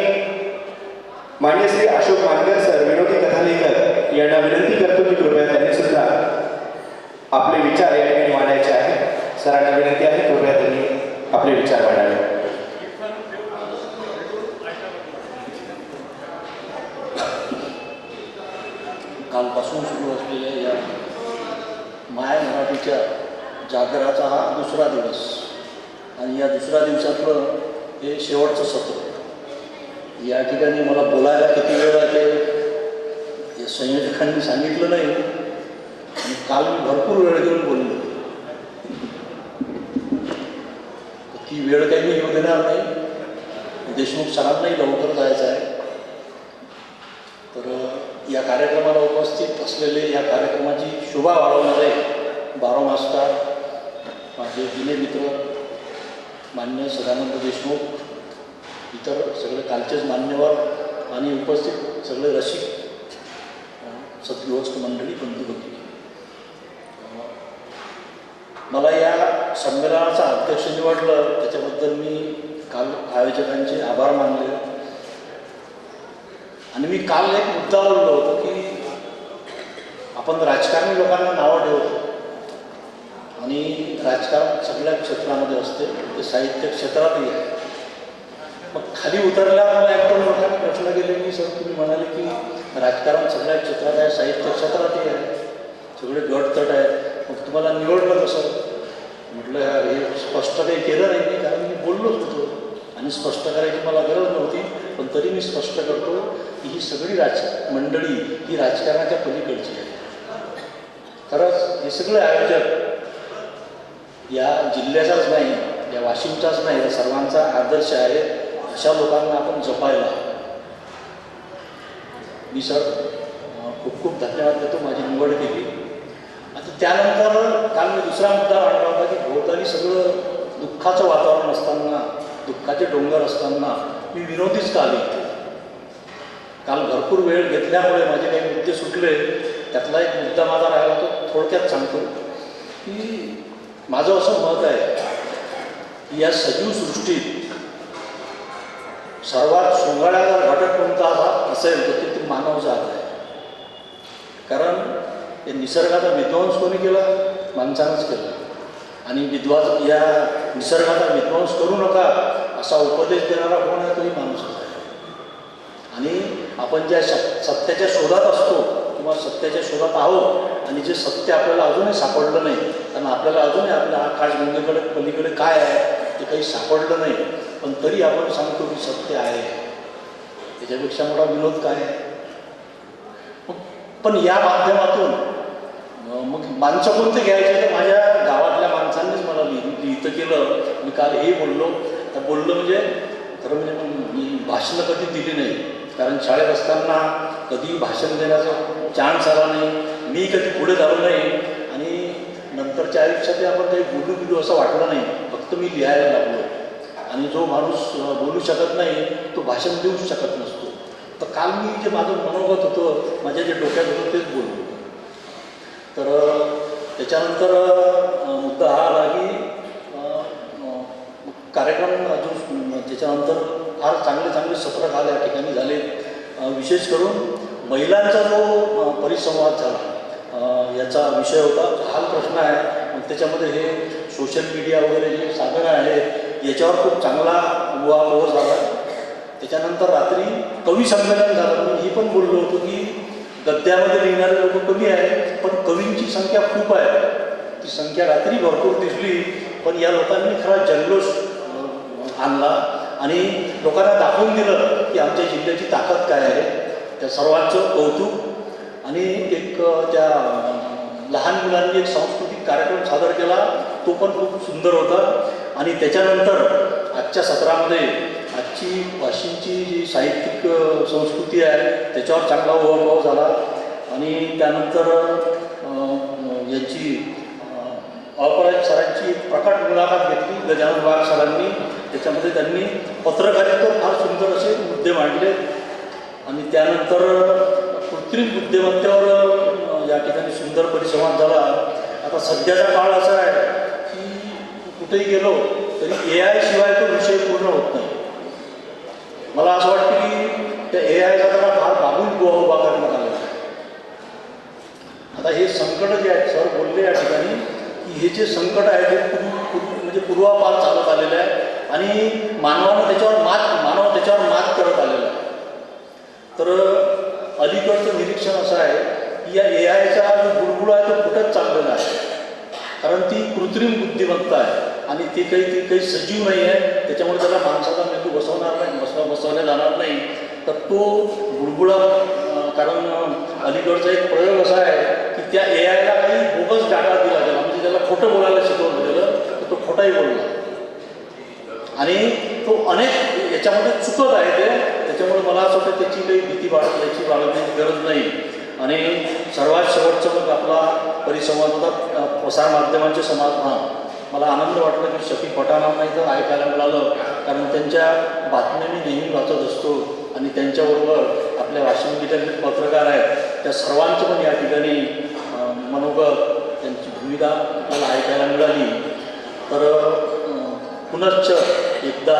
मान्य श्री अशोक मानकर सर, विनोदी कथालेखक यांना विनंती करतो की कृपया त्यांनी सुद्धा आपले विचार या ठिकाणी मांडायचे आहेत. सरांना विनंती आहे कृपया त्यांनी आपले विचार मांडावे. कालपासून सुरू असलेल्या या माया मराठीच्या जागराचा हा दुसरा दिवस आणि या दुसऱ्या दिवसातलं हे शेवटचं सत्र. या ठिकाणी मला बोलायला किती वेळ आहे ते संयोजकांनी सांगितलं नाही आणि काल मी भरपूर वेळ घेऊन बोललो. ती वेळ काही मी येऊ देणार नाही. देशमुख सरांनाही लवकर जायचं आहे. तर या कार्यक्रमाला उपस्थित असलेले, या कार्यक्रमाची शोभा वाढवणारे बारोमास्टर, माझे जुने मित्र मान्य सदानंद देशमुख, इतर सगळे कालचेच मान्यवर आणि उपस्थित सगळे रसिक सद्गृहस्थ मंडळी, बंधू भगिनी, मला या संमेलनाचा अध्यक्ष निवडलं त्याच्याबद्दल मी काल आयोजकांचे आभार मानले. आणि मी काल एक मुद्दा बोललो होतो की आपण राजकारणी लोकांना नावं ठेवतो आणि राजकारण सगळ्या क्षेत्रामध्ये असते, ते साहित्य क्षेत्रातही आहे. मग खाली उतरल्यावर मला एक दोन लोकांनी प्रश्न केले की सर तुम्ही म्हणाले की राजकारण सगळ्या क्षेत्रात आहे, साहित्य क्षेत्रातही आहे, सगळे गटतट आहेत, मग तुम्हाला निवडलं कसं? म्हटलं यार हे स्पष्ट काही केलं नाही मी, कारण मी बोललोच होतो आणि स्पष्ट करायची मला गरज नव्हती, पण तरी मी स्पष्ट करतो की ही सगळी मंडळी ही राजकारणाच्या पलीकडची आहे. खरंच हे सगळे आयोजक या जिल्ह्याचाच नाही, या वाशिमचाच नाही, या सर्वांचा आदर्श आहे. अशा लोकांना आपण जपायला. मी सर खूप खूप धन्यवाद देतो, माझी निवड केली. आता त्यानंतर काल मी दुसरा मुद्दा मांडला होता की भोवताली सगळं दुःखाचं वातावरण असताना, दुःखाचे डोंगर असताना मी विनोदीच का आले. काल भरपूर वेळ घेतल्यामुळे माझे काही मुद्दे सुटले. त्यातला एक मुद्दा माझा राहिला तो थोडक्यात सांगतो की माझं असं मत आहे की या सजीव सृष्टीत सर्वात सोंगाळ्याचा घटक कोणता असेल तर ते मानवजात आहे. कारण हे निसर्गाचा विध्वंस कोणी केला? माणसानंच केला. आणि या निसर्गाचा विध्वंस करू नका असा उपदेश देणारा कोण आहे? तोही माणूसच आहे. आणि आपण ज्या सत्याच्या शोधात असतो किंवा सत्याच्या शोधात आहोत आणि जे सत्य आपल्याला अजूनही सापडलं नाही, कारण आपल्याला अजूनही आपल्या आकाशगंगेकडे पलीकडे काय आहे ते काही सापडलं नाही, पण तरी आपण सांगतो की सत्य आहे. त्याच्यापेक्षा मोठा विनोद काय आहे? पण या माध्यमातून मग माणसं कोणते घ्यायचे तर माझ्या गावातल्या माणसांनीच मला लिहितं केलं. मी काल हेही बोललो म्हणजे खरं म्हणजे मी भाषणं कधी दिली नाही, कारण शाळेत असताना कधी भाषण देण्याचा चान्स आला नाही, मी कधी पुढे जाऊ नाही आणि नंतरच्या आयुष्यात आपण काही बोलू असं वाटलं नाही. फक्त मी लिहायला लागलो. आणि जो माणूस बोलू शकत नाही तो भाषण देऊच शकत नसतो. तर काल मी जे माझं मनोगत होतं, माझ्या जे डोक्यात होतं तेच बोललो. तर त्याच्यानंतर मुद्दा हा आला की कार्यक्रम अजून त्याच्यानंतर फार चांगले सत्र काल या ठिकाणी झाले. विशेष करून महिलांचा जो परिसंवाद झाला याचा विषय होता. हा प्रश्न आहे, त्याच्यामध्ये हे सोशल मीडिया वगैरे जे साधनं आहेत याच्यावर खूप चांगला उहापोह झाला. त्याच्यानंतर रात्री कवी संमेलन झालं. मी ही पण बोललो होतो की गद्यामध्ये लिहिणारे लोक कमी आहेत, पण कवींची संख्या खूप आहे. ती संख्या रात्री भरपूर दिसली, पण या लोकांनी खरा जल्लोष आणला आणि लोकांना दाखवून दिलं की आमच्या जिल्ह्याची ताकद काय आहे. त्या सर्वांचं कौतुक. आणि एक त्या लहान मुलांनी एक सांस्कृतिक कार्यक्रम सादर केला, तो पण खूप सुंदर होता. आणि त्याच्यानंतर आजच्या सत्रामध्ये आजची वाशिमची जी साहित्यिक संस्कृती आहे त्याच्यावर चांगला उहापोह झाला. आणि त्यानंतर यांची अपराज सरांची प्रकट मुलाखत घेतली गजानन वाघ सरांनी. त्याच्यामध्ये त्यांनी पत्रकारितेवर फार सुंदर असे मुद्दे मांडले. आणि त्यानंतर कृत्रिम बुद्धिमत्तेवर या ठिकाणी सुंदर परिसंवाद झाला. आता सध्याचा काळ असा आहे की कुठेही गेलो तरी AI शिवाय तो विषय पूर्ण होत नाही. मला असं वाटतं की त्या AIचा जरा फार बाबूल गोवा उभा करण्यात आलेला आहे. आता हे संकट जे आहेत, सर बोलले या ठिकाणी की हे जे संकट आहे ते म्हणजे पूर्वापार चालत आलेलं आहे आणि मानव त्याच्यावर मात करत आलेला आहे. तर अलीकडचं निरीक्षण असं आहे की या AIचा जो बुडबुड आहे तो कुठंच चाललेला आहे, कारण ती कृत्रिम बुद्धिमत्ता आहे आणि ती काही सजीव नाही आहे. त्याच्यामुळे त्याला माणसाचा मेंदू बसवल्या जाणार नाही. तर तो बुडबुडा, कारण अलीकडचा एक प्रयोग असा आहे की त्या AIला काही बोगस डाटा दिला गेला, म्हणजे त्याला खोटं बोलायला शिकवलं गेलं तर तो खोटाही बोलला. आणि तो अनेक याच्यामध्ये चुकत आहे ते. त्याच्यामुळे मला असं वाटतं त्याची काही भीती बाळगण्याची गरज नाही. आणि सर्वात शेवटचं मग आपला परिसंवाद होता प्रसारमाध्यमांचे समाजभान. मला आनंद वाटला की शफी पठाणांना इथं ऐकायला मिळालं, कारण त्यांच्या बातम्या मी नेहमी वाचत असतो आणि त्यांच्याबरोबर आपल्या वाशिम जिल्ह्यातील पत्रकार आहेत त्या सर्वांचं पण या ठिकाणी मनोगत त्यांची भूमिका आपल्याला ऐकायला मिळाली. तर पुनश्च एकदा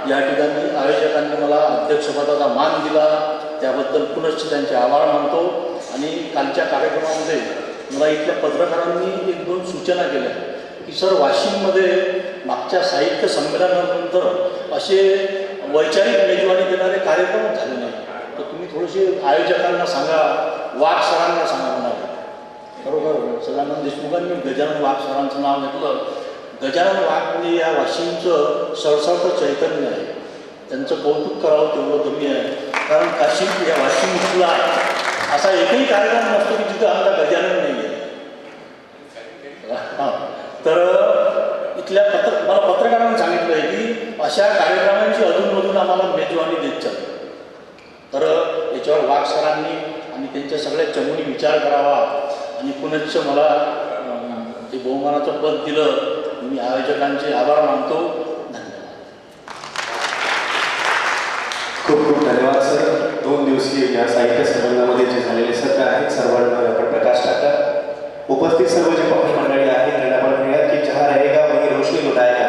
या ठिकाणी आयोजकांनी मला अध्यक्षपदाचा मान दिला, त्याबद्दल पुनश्च त्यांचे आभार मानतो. आणि कालच्या कार्यक्रमामध्ये मला इथल्या पत्रकारांनी 1-2 सूचना केल्या की सर, वाशिममध्ये मागच्या साहित्य संमेलनानंतर असे वैचारिक मेजवानी देणारे कार्यक्रम झाले नाही, तर तुम्ही थोडेसे आयोजकांना सांगा, वाघ सरांना सांगा म्हणाले. बरोबर, सदानंद देशमुखांनी गजानन वाघ सरांचं नाव घेतलं. गजानन वाघ म्हणजे या वाशिमचं सळसळतं चैतन्य आहे. त्यांचं कौतुक करावं तेवढं कमी आहे, कारण या वाशिम इथला असा एकही कार्यक्रम नसतो की जिथं आमचा गजानन नाही आहे. हां, तर इथल्या मला पत्रकारांनी सांगितलं आहे की अशा कार्यक्रमांची अधूनमधून आम्हाला मेजवानी देत चालते. तर याच्यावर वाघ सरांनी आणि त्यांच्या सगळ्या चमूनी विचार करावा. आणि पुनश्च मला ते बहुमानाचं पद दिलं, मी आयोजकांचे आभार मानतो. धन्यवाद. खूप खूप धन्यवाद सर. 2 दिवसीय या साहित्य संमेलनामध्ये जे झालेले सत्र आहेत सर्वांवर आपण प्रकाश टाकला. उपस्थित सर्व जे पाहुणे मंडळी आहेत त्यांना आपण म्हणूयात की जहाँ रहेगा वही रोशनी लुटाएगा,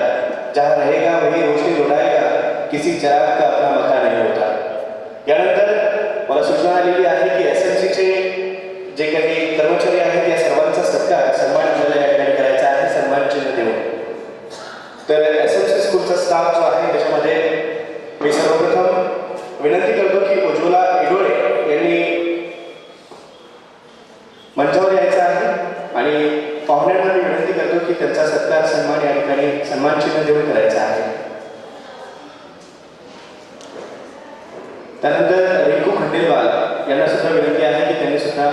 जहाँ रहेगा वही रोशनी लुटाएगा, किसी चिराग का अपना मकान नहीं होता. यानंतर मला सूचना आलेली आहे की SMCचे जे काही कर्मचारी आहेत या सर्वांचा सन्मान आपल्याला या ठिकाणी करायचा आहे, सन्मान चिन्ह देऊन. तर SMC स्कूलचा स्टाफ जो आहे त्याच्यामध्ये मी सर्वप्रथम विनंती करतो की उज्ज्वला इडोळे यांनी मंचावर यायचं आहे आणि पाहुण्यांना मी विनंती करतो की त्यांचा सत्कार सन्मान या ठिकाणी सन्मान चिन्ह देऊन करायचा आहे. त्यानंतर रिंकू खंडेलवाल यांना सुद्धा विनंती आहे की त्यांनी सुद्धा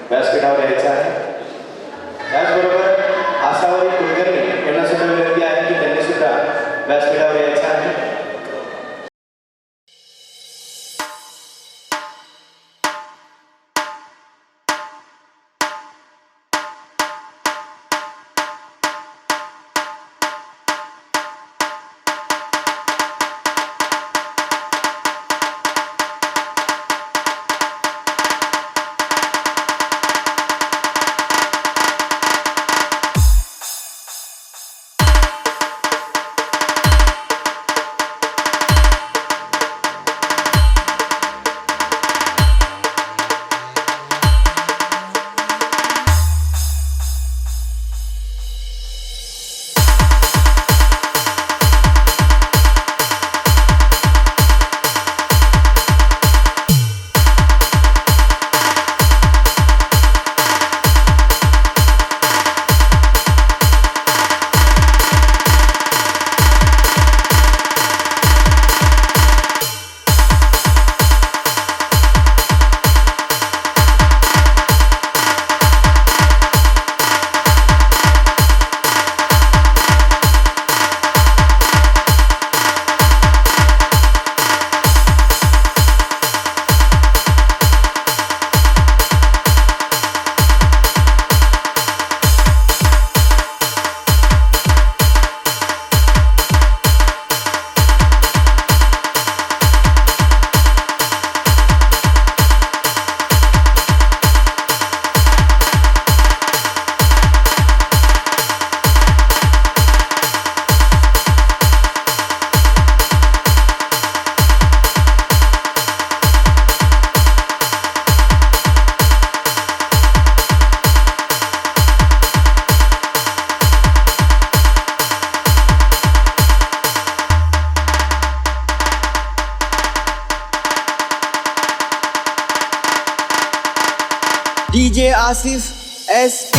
व्यासपीठावर यायचं आहे. त्याचबरोबर आसावरी कुलकर्णी यांना सुद्धा विनंती आहे की त्यांनी सुद्धा व्यासपीठावर यायचं आहे. DJ Asif SK.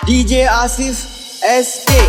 DJ Asif SK.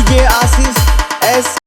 DJ Asif S.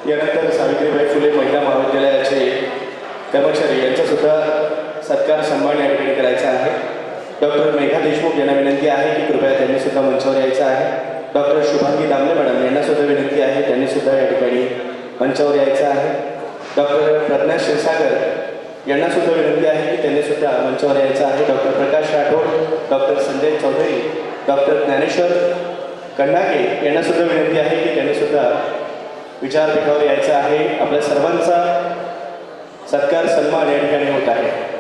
यानंतर सावित्रीबाई फुले महिला महाविद्यालयाचे कर्मचारी यांचासुद्धा सत्कार सन्मान या ठिकाणी करायचा आहे. डॉक्टर मेघा देशमुख यांना विनंती आहे की कृपया त्यांनी सुद्धा मंचावर यायचं आहे. डॉक्टर शुभांगी दामले मॅडम यांना सुद्धा विनंती आहे, त्यांनी सुद्धा या ठिकाणी मंचावर यायचं आहे. डॉक्टर प्रज्ञा क्षीरसागर यांना सुद्धा विनंती आहे की त्यांनी सुद्धा मंचावर यायचं आहे. डॉक्टर प्रकाश राठोड, डॉक्टर संजय चौधरी, डॉक्टर ज्ञानेश्वर कण्णाके यांना सुद्धा विनंती आहे की त्यांनी सुद्धा विचारपीठावर यायचं आहे. आपल्या सर्वांचा सत्कार सन्मान या ठिकाणी होत आहे.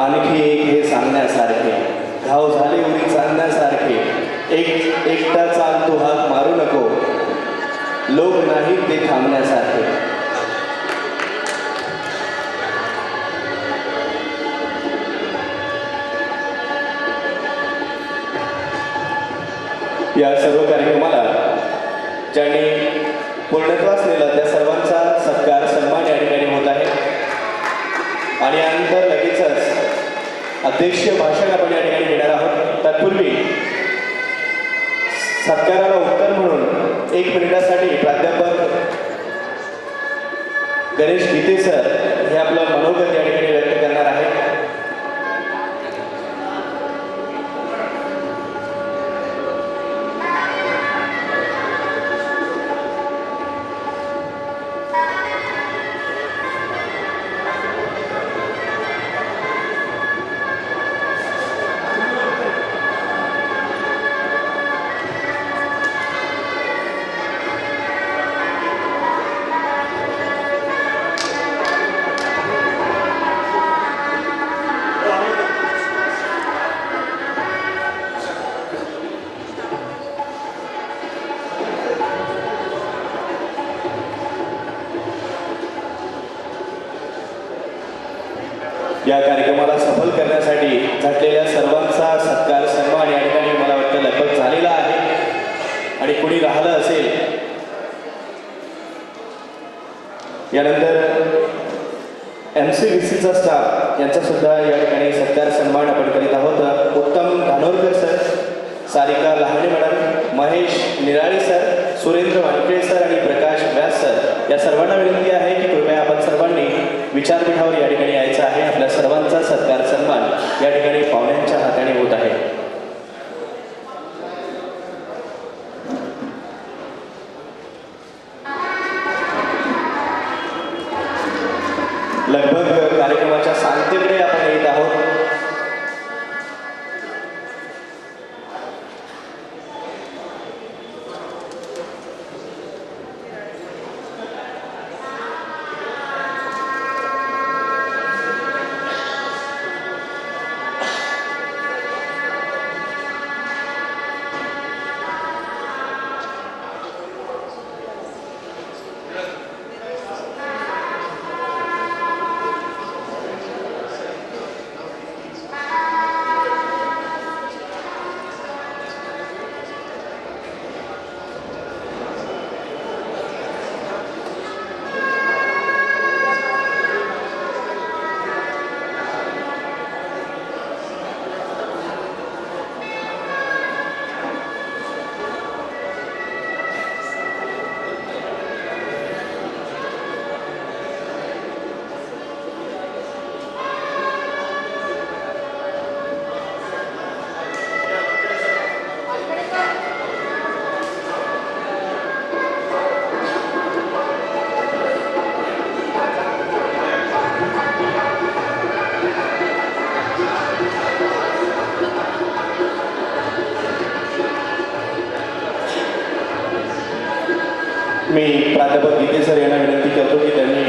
आणखी एक हे सांगण्यासारखे, घाव झाले उरी चालण्यासारखे, एकटा चाल तू हात मारू नको, लोक नाही ते थांबण्यासारखे. या सर्व कार्यक्रमाला ज्यांनी पूर्णत्वास नेला त्या सर्वांचा सत्कार सन्मान या ठिकाणी होत आहे. आणि यानंतर लगेचच अध्यक्षीय भाषण आपण या ठिकाणी घेणार आहोत. तत्पूर्वी सत्काराला उत्तर म्हणून 1 मिनिटासाठी प्राध्यापक गणेश गीते सर हे आपलं मनोगत या ठिकाणी व्यक्त करणार आहेत. या कार्यक्रमाला सफल करण्यासाठी झटलेल्या सर्वांचा सत्कार सन्मान या ठिकाणी मला वाटतं लगभग झालेला आहे. आणि कुणी राहिलं असेल यानंतर MCVCचा स्टाफ यांचा सुद्धा या ठिकाणी सत्कार सन्मान आपण करीत आहोत. उत्तम धानोरकर सर, सारिका लहाणे मॅडम, महेश निराळे सर, सुरेंद्र वानखेडे सर आणि प्रकाश व्यास सर या सर्वांना विनंती आहे की कृपया आपण सर्वांनी विचारपीठावर या ठिकाणी यायचं आहे. आपल्या सर्वांचा सत्कार सन्मान या ठिकाणी पाहुण्यांच्या हाताने होत आहे. लगभग कार्यक्रमाच्या सांगतेकडे आपण येत आहोत. मी प्राध्यापक गीते सर यांना विनंती करतो की त्यांनी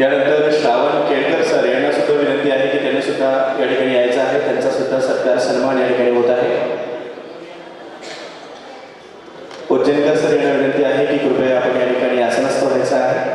यानंतर श्रावण केळकर सर यांना सुद्धा विनंती आहे की त्यांनी सुद्धा या ठिकाणी यायचं आहे, त्यांचा सुद्धा सत्कार सन्मान या ठिकाणी होत आहे. उज्जैनकर सर यांना विनंती आहे की कृपया आपण या ठिकाणी आसनस्थ व्हायचं आहे.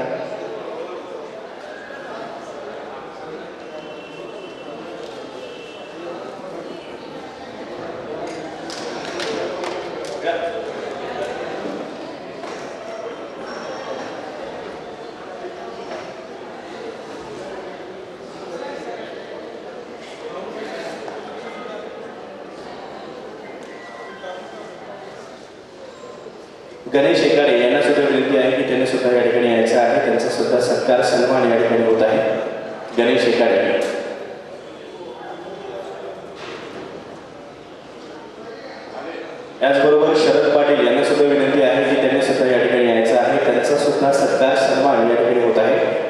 गणेश एकाडे यांना सुद्धा विनंती आहे की त्यांनी सुद्धा या ठिकाणी यायचं आहे, त्यांचा सुद्धा सत्कार सन्मान या ठिकाणी होत आहे. गणेश एकाडे. याचबरोबर शरद पाटील यांना सुद्धा विनंती आहे की त्यांनी सुद्धा या ठिकाणी यायचं आहे, त्यांचा सुद्धा सत्कार सन्मान या ठिकाणी होत आहे.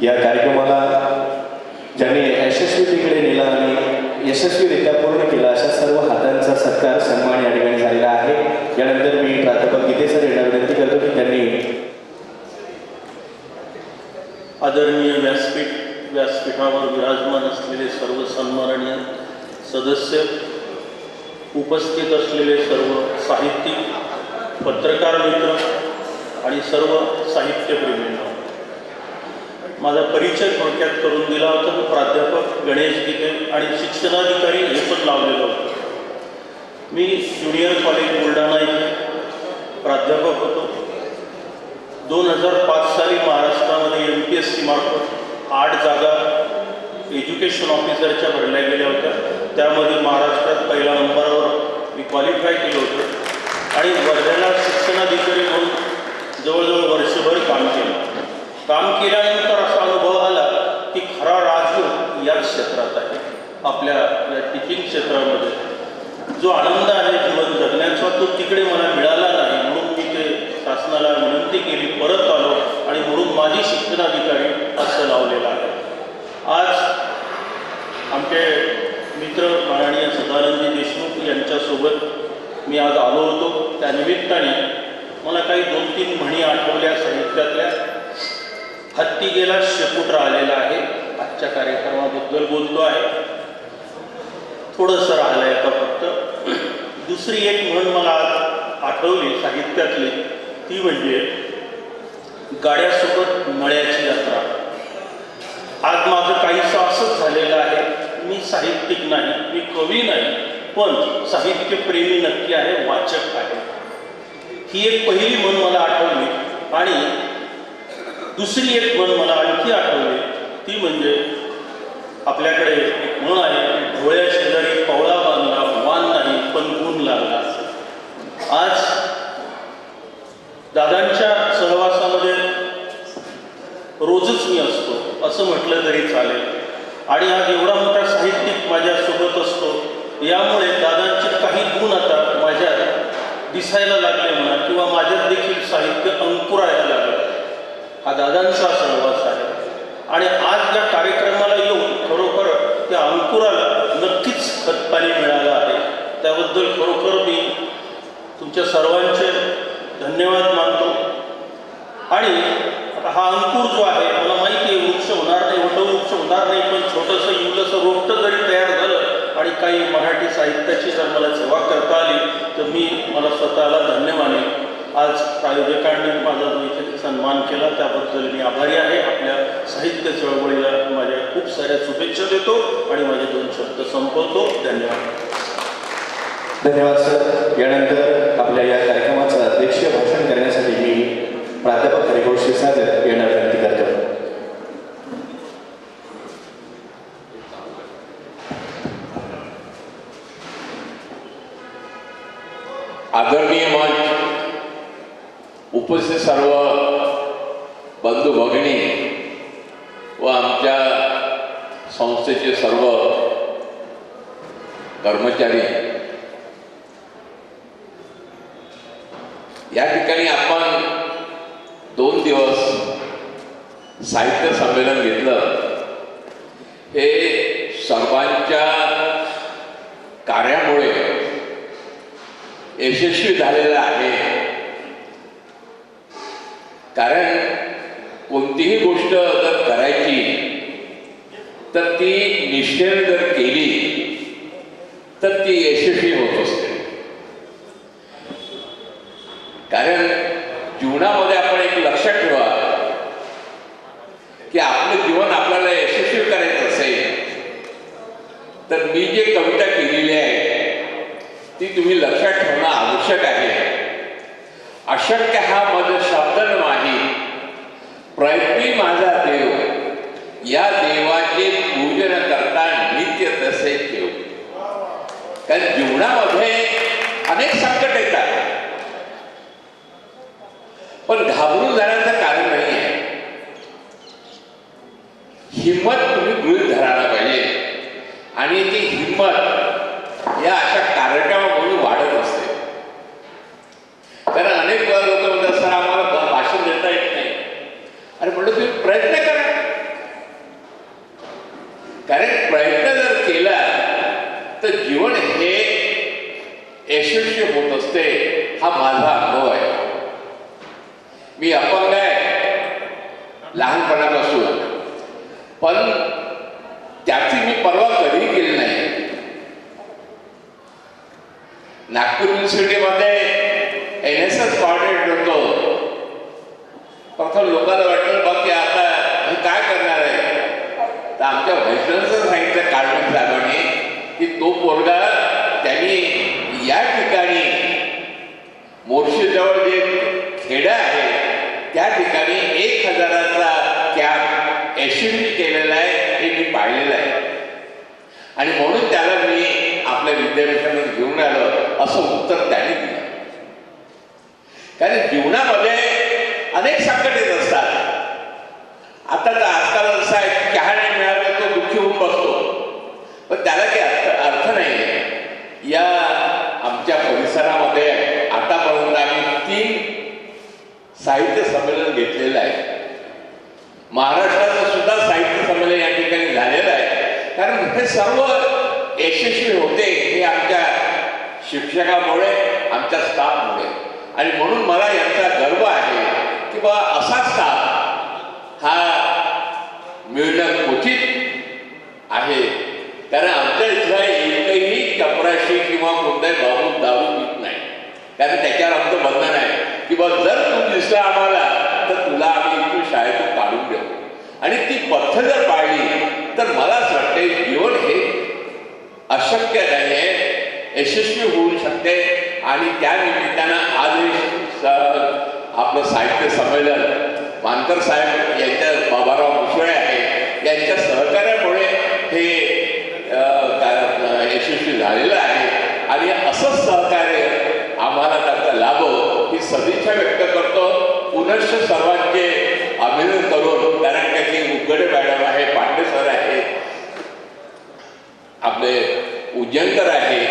या कार्यक्रमाला ज्यांनी यशस्वीतेकडे नेला आणि यशस्वीरित्या पूर्ण केला अशा सर्व हातांचा सत्कार सन्मान या ठिकाणी झालेला आहे. यानंतर मी प्राध्यापक गीते सर यांना विनंती करतो की त्यांनी आदरणीय व्यासपीठावर विराजमान असलेले सर्व सन्माननीय सदस्य, उपस्थित असलेले सर्व साहित्यिक, पत्रकार मित्र आणि सर्व साहित्यप्रेमींना माझा परिचय थोडक्यात करून दिला होता. तो प्राध्यापक गणेश गीते आणि शिक्षणाधिकारी हे पण लावलेलं होतं. मी ज्युनियर कॉलेज बुलढाणा इथे प्राध्यापक होतो. 2005 साली महाराष्ट्रामध्ये MPSC मार्फत 8 जागा एज्युकेशन ऑफिसरच्या भरल्या गेल्या होत्या. त्यामध्ये महाराष्ट्रात पहिल्या नंबरावर मी क्वालिफाय केलं होतं आणि वर्ध्याला शिक्षणाधिकारी म्हणून जवळजवळ वर्षभर काम केलं. काम केल्यानंतर असा अनुभव आला की खरा राजयोग याच क्षेत्रात आहे. आपल्या या टीचिंग क्षेत्रामध्ये जो आनंद आहे जीवन जगण्याचा तो तिकडे मला मिळाला नाही. म्हणून मी ते शासनाला विनंती केली, परत आलो आणि म्हणून माझी शिक्षणाधिकारी असं लावलेलं आहे. आज आमचे मित्र माननीय सदानंदजी देशमुख यांच्यासोबत मी आज आलो होतो. त्यानिमित्ताने मला काही 2-3 म्हणी आठवल्या साहित्यातल्या. हत्ती गेला शेपूट राहिलेला आहे. आजच्या कार्यक्रमाबद्दल बोलतो आहे. थोडंसं राहिलं आहे आता फक्त. दुसरी एक म्हण मला आज आठवली साहित्यातली, ती म्हणजे गाड्यासोबत मळ्याची यात्रा. आज माझं काहीसं असंच झालेलं आहे. मी साहित्यिक नाही, मी कवी नाही, पण साहित्यप्रेमी नक्की आहे, वाचक आहे. ही एक पहिली म्हण मला आठवली. आणि दुसरी एक म्हण मला आणखी आठवली, ती म्हणजे आपल्याकडे एक म्हण आहे, ढोळ्या शेजारी पवळा बांधला, वान नाही पण गुण लागला. आज दादांच्या सहवासामध्ये रोजच मी असतो असं म्हटलं तरी चालेल. आणि आज एवढा मोठा साहित्यिक माझ्यासोबत असतो, यामुळे दादांचे काही गुण आता माझ्यात दिसायला लागले म्हणा, किंवा माझ्यात देखील साहित्य अंकुरायला लागलं. हा दादांचा सहवास आहे. आणि आज या कार्यक्रमाला येऊन खरोखर त्या अंकुराला नक्कीच खतपाणी मिळालं आहे. त्याबद्दल खरोखर मी तुमच्या सर्वांचे धन्यवाद मानतो. आणि आता हा अंकुर जो आहे, मला माहिती आहे वृक्ष होणार नाही, वटवृक्ष होणार नाही, पण छोटंसं इवलंसं रोपटं जरी तयार झालं आणि काही मराठी साहित्याची जर मला सेवा करता आली तर मी मला स्वतःला धन्य मानेन. आज प्रायोजकांनी माझा जो इथे सन्मान केला त्याबद्दल मी आभारी आहे. आपल्या साहित्य चळवळीला माझ्या खूप साऱ्या शुभेच्छा देतो आणि माझे 2 शब्द संपवतो. धन्यवाद. धन्यवाद सर. यानंतर आपल्या या कार्यक्रमाचं अध्यक्षीय भाषण करण्यासाठी मी प्राध्यापक हरिभाऊ क्षीरसागर यांना विनंती करतो. आदरणीय मंच, उपस्थित सर्व बंधू भगिनी व आमच्या संस्थेचे सर्व कर्मचारी, या ठिकाणी आपण 2 साहित्य संमेलन घेतलं हे सर्वांच्या कार्यामुळे यशस्वी झालेलं आहे. कारण कोणतीही गोष्ट जर करायची तर ती निष्ठेने जर केली तर ती यशस्वी होत असते. कारण जीवनामध्ये आपण एक लक्षात ठेवा की आपलं जीवन आपल्याला यशस्वी करायचं असेल तर मी जे कविता केलेली आहे ती तुम्ही लक्षात ठेवणं आवश्यक आहे. अशक्य हा मज शब्दन माही, प्रयत्नी माझा देव, या देवाचे पूजन करता नित्य तसे ठेव. कारण जीवनामध्ये अनेक संकट येतात पण घाबरून जाण्याचं कारण नाही आहे. हिंमत तुम्ही गृहीत धरायला पाहिजे आणि ती हिंमत या अशा कार्यक्रमामुळे वाढत असते. कारण अनेक लोक म्हणतात सर आम्हाला भाषण देता येत नाही. अरे म्हणलं तुम्ही प्रयत्न करा. कारण प्रयत्न जर केला तर जीवन हे यशस्वी होत असते. हा माझा अनुभव आहे. मी अपंग आहे लहानपणापासून, पण त्याची मी पर्वा कधी केली नाही. नागपूर युनिव्हर्सिटीमध्ये NSS कॉर्डिनेटर होतो. प्रथम लोकांना वाटलं बघ की आता हे काय करणार आहे. तर आमच्या व्हाईसचं सांगितलं काढून साहेबांनी की तो पोरगा त्यांनी या ठिकाणी मोर्शीजवळ जे खेडं आहे त्या ठिकाणी 1000चा कॅम्प यशस्वी केलेला आहे हे मी पाहिलेलं आहे. आणि म्हणून त्याला मी आपल्या विद्यापीठामध्ये घेऊन आलो असं उत्तर त्याने दिलं. कारण जीवनामध्ये अनेक संकट येत असतात. आता तर आजकाल असं आहे चहा नाही मिळाला तो दुःखी होऊन बसतो, पण त्याला काही अर्थ नाही आहे. या आमच्या परिसरामध्ये आतापर्यंत आम्ही 3 साहित्य संमेलन घेतलेलं आहे. महाराष्ट्राचं सुद्धा साहित्य संमेलन या ठिकाणी झालेलं आहे. कारण हे सर्व यशस्वी होते हे आमच्या शिक्षकामुळे, आमच्या स्टाफमुळे. आणि म्हणून मला यांचा गर्व आहे की बा असा स्टाफ हा मिळणं क्वचित आहे. कारण आमच्या इथला एकही चपराशी किंवा कोणताही बाबू दारू पित नाही. कारण त्याच्यावर आमचं बंधन आहे की बा जर तू दिसला आम्हाला तर तुला आम्ही इथून शाळेतून काढून देऊ. आणि ती पथ्य जर पाळली तर मला असं वाटते जीवन हे अशक्य नाही आहे, यशस्वी होऊ शकते. आणि त्या निमित्तानं आज आपलं साहित्य संमेलन मानकर साहेब यांच्या बाबाराव मुसळे आहे यांच्या सहकार्यामुळे हे यशस्वी झालेलं आहे. आणि असंच सहकार्य आम्हाला त्याचा लाभो ही सदिच्छा व्यक्त करतो. पुनश्च सर्वांचे अभिनंदन करून, कारण का की उगडे मॅडम आहे, पांडे सर आहे, आपले उज्जैनकर आहे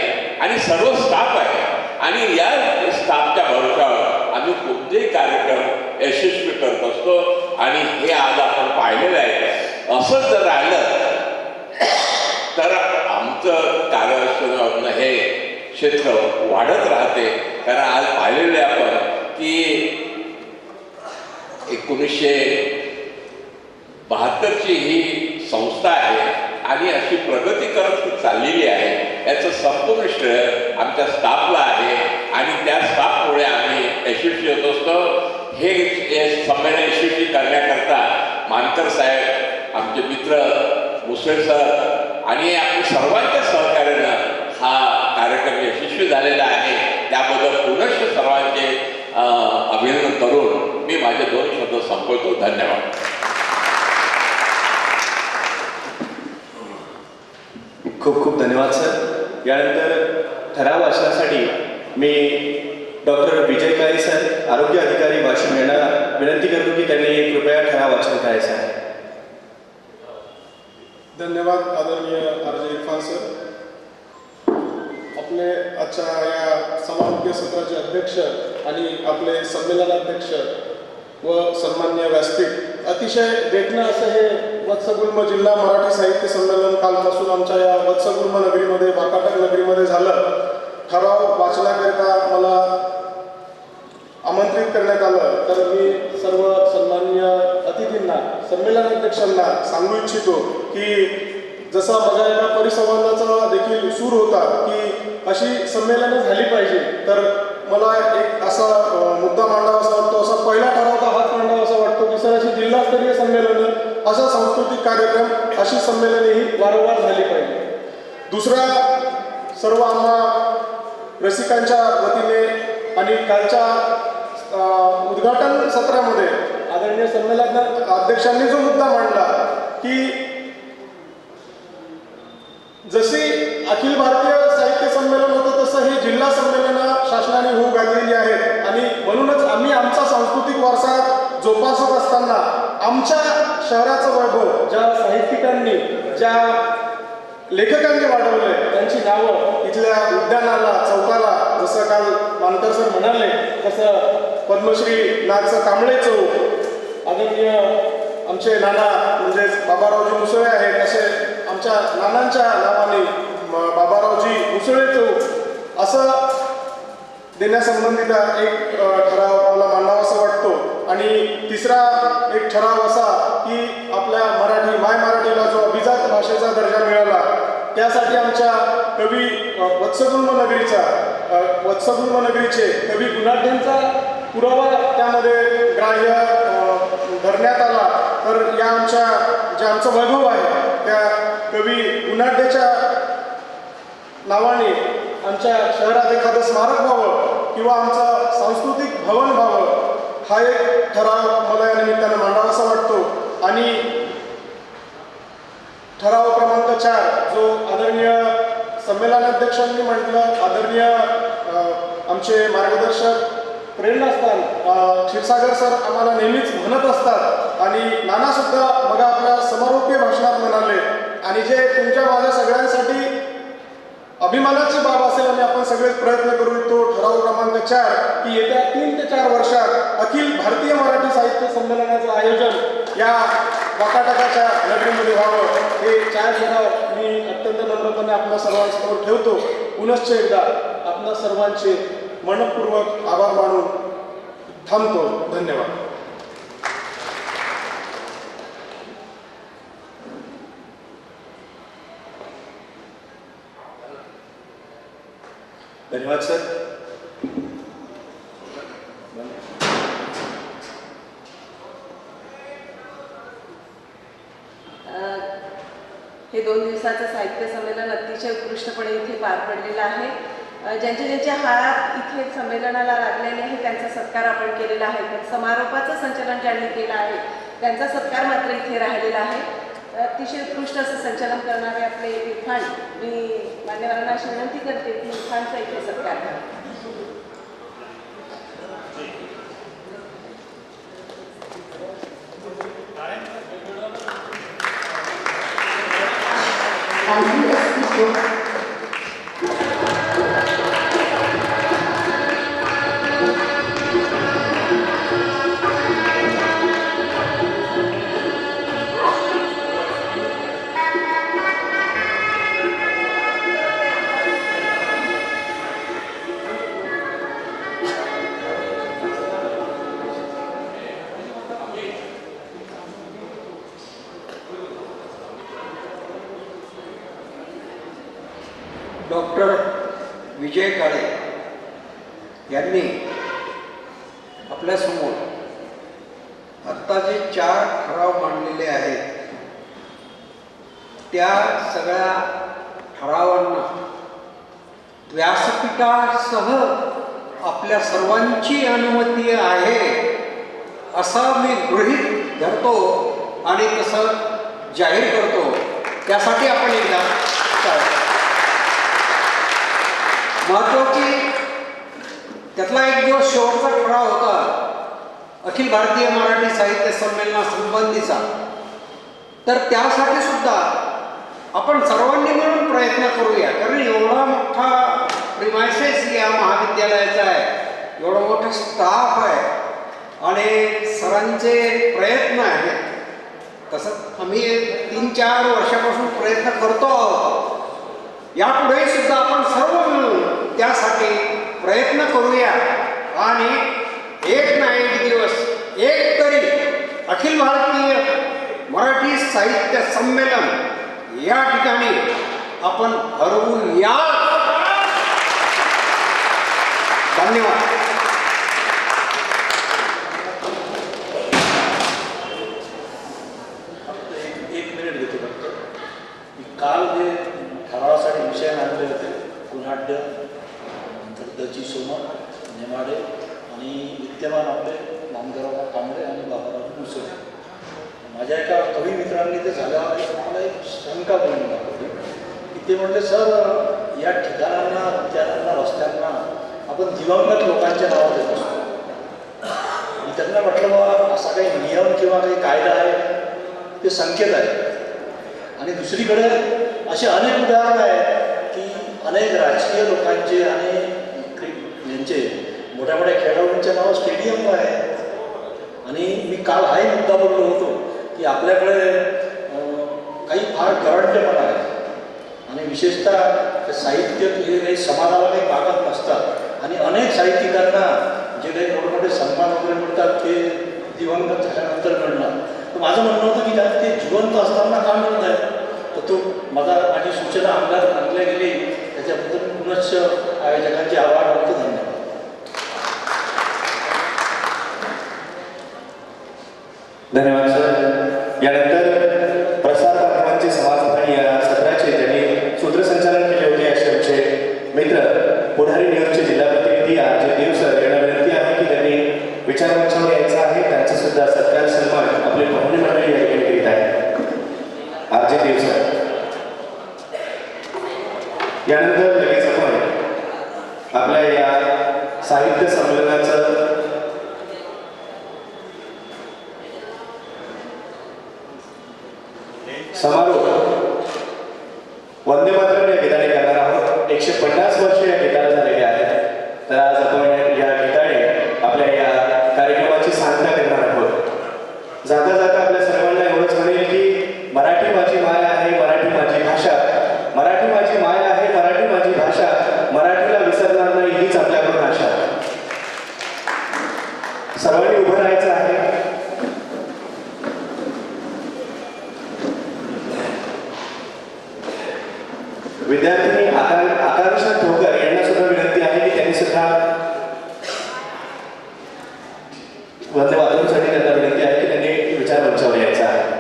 आणि सर्व स्टाफ आहे. आणि या स्टाफच्या भरोशावर आम्ही कोणतेही कार्यक्रम यशस्वी करत असतो. आणि हे आज आपण पाहिलेलं आहे. असंच जर राहिलं तर आमचं कार्य हे क्षेत्र वाढत राहते. कारण आज पाहिलेलं आहे आपण की 1972ची ही संस्था आहे आणि अशी प्रगती करत चाललेली आहे. याचं संपूर्ण श्रेय आमच्या स्टाफला आहे आणि त्या स्टाफमुळे आम्ही यशस्वी होत असतो. हे संमेलन यशस्वी करण्याकरता मानकर साहेब, आमचे मित्र मुसळे सर आणि आपल्या सर्वांच्या सहकार्यानं हा कार्यक्रम यशस्वी झालेला आहे. त्याबद्दल पुनश्च सर्वांचे अभिनंदन करून मी माझे 2 शब्द संपवतो. धन्यवाद. खूप खूप धन्यवाद सर. यानंतर ठराव वाचनासाठी मी डॉक्टर विजय काळे सर, आरोग्य अधिकारी वाशिम यांना विनंती करतो की त्यांनी कृपया ठराव वाचन करायचा आहे. धन्यवाद आदरणीय RJ इरफान सर. आपले आजच्या या समारोपीय सत्राचे अध्यक्ष आणि आपले संमेलनाध्यक्ष व सन्मान्य व्यासपीठ अतिशय देखणं असं हे वत्सगुल्म जिल्हा मराठी साहित्य संमेलन कालपासून आमच्या या वत्सगुल्म नगरीमध्ये वाकाटक नगरीमध्ये झालं. ठराव वाचण्याकरिता मला आमंत्रित करण्यात आलं. तर मी सर्व सन्माननीय अतिथींना, संमेलनाध्यक्षांना सांगू इच्छितो की जसा बघा एका परिसंवादाचा देखील सूर होता की अशी संमेलनं झाली पाहिजे, तर मला एक असा मुद्दा मांडावा असा वाटतो, असा पहिला ठरावचा हात मांडावा असा वाटतो की सर अशी जिल्हास्तरीय संमेलनं, असा सांस्कृतिक कार्यक्रम, अशी संमेलने ही वारंवार झाली पाहिजे. दुसरा, सर्व आम्हा रसिकांच्या वतीने आणि कालच्या उद्घाटन सत्रामध्ये आदरणीय संमेलन अध्यक्षांनी जो मुद्दा मांडला की जशी अखिल भारतीय साहित्य संमेलन होतं तसं हे जिल्हा संमेलनं शासनाने होऊ घातलेली आहेत आणि म्हणूनच आम्ही आमचा सांस्कृतिक वारसा जोपासत असताना आमच्या शहराचं वैभव ज्या साहित्यिकांनी, ज्या लेखकांनी वाढवलंय त्यांची नावं इथल्या उद्यानाला, चौकाला, जसं काल मानकर सर म्हणाले तसं पद्मश्री नागचं कांबळे चौक, आदरणीय आमचे नाना म्हणजेच बाबारावजी मुसळे आहेत, असे आमच्या नानांच्या नावाने बाबारावजी मुसळे चौक असं देण्यासंबंधित एक ठराव मला मांडावासा वाटतो. आणि तिसरा एक ठराव असा की आपल्या मराठी, माय मराठीला जो अभिजात भाषेचा दर्जा मिळाला त्यासाठी आमच्या कवी वत्सगुल्म नगरीचे कवी गुणाढ्यांचा पुरावा त्यामध्ये ग्राह्य धरण्यात आला. तर या जे आमचं वैभव आहे त्या कवी गुणाढ्याच्या नावाने आमच्या शहरात एखादं स्मारक व्हावं किंवा आमचं सांस्कृतिक भवन व्हावं, हा एक ठराव मला या निमित्तानं मांडावासा वाटतो. आणि ठराव क्रमांक 4 जो आदरणीय संमेलनाध्यक्षांनी म्हटलं, आदरणीय आमचे मार्गदर्शक प्रेरणास्थान क्षीरसागर सर आम्हाला नेहमीच म्हणत असतात आणि नानासुद्धा मग आपल्या समारोपीय भाषणात म्हणाले आणि जे तुमच्या माझ्या सगळ्यांसाठी अभिमानाची बाब असेल आणि आपण सगळेच प्रयत्न करू, तो ठराव क्रमांक 4 की येत्या 3 ते 4 वर्षात अखिल भारतीय मराठी साहित्य संमेलनाचं आयोजन या वाकाटकाच्या नगरीमध्ये व्हावं. हे 4 ठराव मी अत्यंत नम्रपणे आपल्या सर्वांसमोर ठेवतो. पुनश्च एकदा आपल्या सर्वांचे मनपूर्वक आभार मानून थांबतो. धन्यवाद. धन्यवाद सर. हे 2 दिवसाचं साहित्य संमेलन अतिशय उत्कृष्टपणे इथे पार पडलेलं आहे. ज्यांचे हात इथे संमेलनाला लागलेले आहे त्यांचा सत्कार आपण केलेला आहे. पण समारोपाचं संचलन ज्यांनी केलं आहे त्यांचा सत्कार मात्र इथे राहिलेला आहे. अतिशय उत्कृष्ट असं संचलन करणारे आपले इरफान, मी मान्यवरांना अशी विनंती करते की इरफानचा इथे सत्कार करा. डॉक्टर विजय काळे यांनी आपल्यासमोर आत्ता जे 4 ठराव मांडलेले आहेत त्या सगळ्या ठरावांना व्यासपीठासह आपल्या सर्वांची अनुमती आहे असं मी गृहीत धरतो आणि तसं जाहीर करतो. त्यासाठी आपण एकदा महत्त्वाची त्यातला एक दिवस शेवटचा ठराव होता अखिल भारतीय मराठी साहित्य संमेलनासंबंधीचा. तर त्यासाठी सुद्धा आपण सर्वांनी मिळून प्रयत्न करूया, कारण एवढा मोठा प्रिमायसेस या महाविद्यालयाचा आहे, एवढा मोठा स्टाफ आहे आणि सरांचे प्रयत्न आहेत तसं आम्ही 3-4 वर्षापासून प्रयत्न करतो आहोत. यापुढे सुद्धा आपण सर्व मिळून त्यासाठी प्रयत्न करूया आणि एक ना एक दिवस एक तरी अखिल भारतीय मराठी साहित्य संमेलन या ठिकाणी आपण भरवूया. धन्यवाद. एक मिनिट घेतो फक्त. काल जे ठरावासाठी विषय आणले होते गुन्हाढ्य, नंतर दची सोमा, नेमाडे आणि विद्यमान आपले नामदेवराव कांबळे आणि बाबाराव मुसळे. माझ्या एका कवी मित्रांनी ते झाल्यावर मला एक शंका बनवून दाखवली की ते म्हणले, सर या ठिकाणांना, उद्यानांना, रस्त्यांना आपण दिवंगत लोकांच्या नावं देत असतो. मी त्यांना म्हटलं बाबा असा काही नियम किंवा काही कायदा आहे, ते संकेत आहे. आणि दुसरीकडे असे अनेक उदाहरणं आहेत की अनेक राजकीय लोकांचे आणि यांचे मोठ्या मोठ्या खेळाडूंच्या नावं स्टेडियम आहेत. आणि मी काल हाही मुद्दा बोललो होतो की आपल्याकडे काही फार करंटेपणा आहे आणि विशेषतः साहित्य हे काही समाजाला काही कागद नसतात आणि अनेक साहित्यिकांना जे काही मोठमोठे सन्मान वगैरे मिळतात ते दिवंगत झाल्यानंतर मिळणार. तर माझं म्हणणं होतं की त्यात ते जिवंत असताना का मिळत आहे. तर तो माझी सूचना अंगात आणल्या गेली, त्याच्याबद्दल पुनश्च आयोजकांचे आभार मानतो. धन्यवाद. धन्यवाद सर. यानंतर प्रसार माध्यमांचे समाजकार्य या सत्राचे ज्यांनी सूत्रसंचालन केले होते असे आमचे मित्र पुढारी न्यूजचे जिल्हा प्रतिनिधी आरजे देव सर यांना विनंती आहे की त्यांनी विचारमंचावर यायचं आहे. त्यांचा सुद्धा सत्कार सन्मान आपले पाहुणे मंडळी या ठिकाणी करीत आहे. आरजे देव सर. यानंतर लगेच आपण आपल्या या साहित्य संमेलनाचं समारोह वंदे मातरम या गीताने करणार आहोत. 150 वर्ष या गीताला झालेली आहेत. तर आज आपण या गीताने आपल्या या कार्यक्रमाची सांगता करणार आहोत. जाता जाता आपल्या सर्वांना एवढंच म्हणेल की मराठी माझी माय आहे, मराठी माझी भाषा, मराठी माझी माय आहे, मराठी माझी भाषा, मराठीला विसरणार नाही हीच आपल्याकडून आशा. सर्वांनी उभं राहायचं आहे. विद्यार्थी आकांक्षा ठोकर यांना सुद्धा विनंती आहे की त्यांनी सुद्धा वंदे मातरमसाठी त्यांना विनंती आहे की त्यांनी विचार मंचावर यायचा आहे.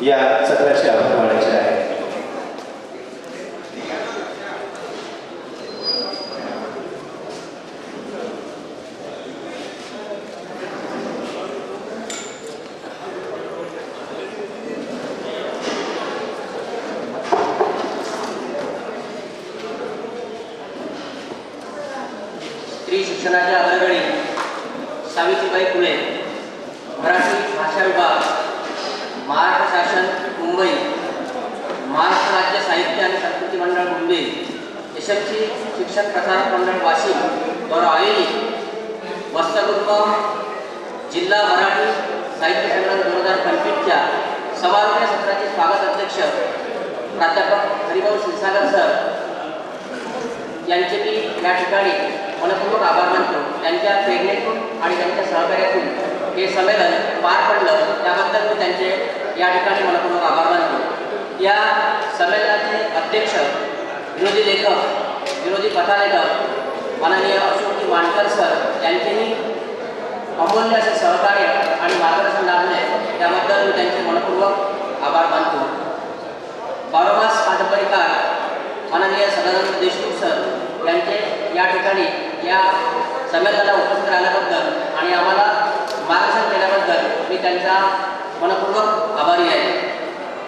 या सत्राचे आभार मानायचे आहे. शिक्षणाच्या अग्रगणी सावित्रीबाई फुले मराठी भाषा विभाग, महाराष्ट्र शासन मुंबई, महाराष्ट्र राज्य साहित्य आणि संस्कृती मंडळ मुंबई, यशस्वी शिक्षण प्रसारक मंडळ वाशिम द्वारा आयोजित वत्सगुरुम जिल्हा मराठी साहित्य संमेलन 2025च्या समारोपीय सत्राचे स्वागत अध्यक्ष प्राध्यापक हरिभाऊ क्षीरसागर सर यांचे मी या ठिकाणी मनपूर्वक आभार मानतो. त्यांच्या प्रेरणेतून आणि त्यांच्या सहकार्यातून हे संमेलन पार पडलं, त्याबद्दल मी त्यांचे या ठिकाणी मनपूर्वक आभार मानतो. या संमेलनाचे अध्यक्ष, विनोदी लेखक, विनोदी कथालेखक माननीय अशोकजी मानकर सर यांचेही अमूल्य असे सहकार्य आणि मार्गदर्शन लाभले, त्याबद्दल मी त्यांचे मनपूर्वक आभार मानतो. बारोमास कादंबरीकार माननीय सदानंद देशमुख सर यांचे या ठिकाणी या संमेलनाला उपस्थित राहिल्याबद्दल आणि आम्हाला मार्गदर्शन केल्याबद्दल मी त्यांचा मनपूर्वक आभारी आहे.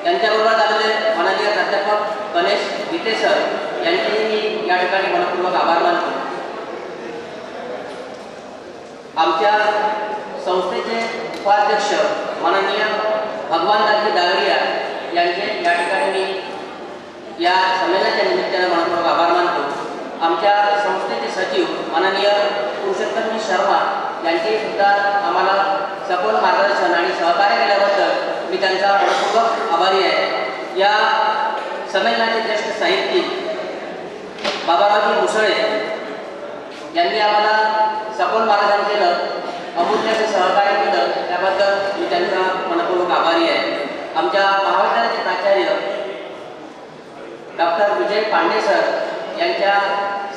त्यांच्याबरोबर आलेले माननीय प्राध्यापक गणेश गीते सर यांचेही मी या ठिकाणी मनपूर्वक आभार मानतो. आमच्या संस्थेचे उपाध्यक्ष माननीय भगवानदाजी दागरिया यांचे या ठिकाणी मी या संमेलनाच्या निमित्तानं मनपूर्वक आभार मानतो. आमच्या संस्थेचे सचिव माननीय पुरुषोत्तम शर्मा यांचे सुद्धा आम्हाला सखोल मार्गदर्शन आणि सहकार्य केल्याबद्दल मी त्यांचा मनपूर्वक आभारी आहे. या संमेलनाचे ज्येष्ठ साहित्यिक बाबारावजी मुसळे यांनी आम्हाला सखोल मार्गदर्शन केलं, अमूल्य असे सहकार्य केलं, त्याबद्दल मी त्यांचा मनपूर्वक आभारी आहे. आमच्या महाविद्यालयाचे प्राचार्य डॉक्टर विजय पांडे सर यांच्या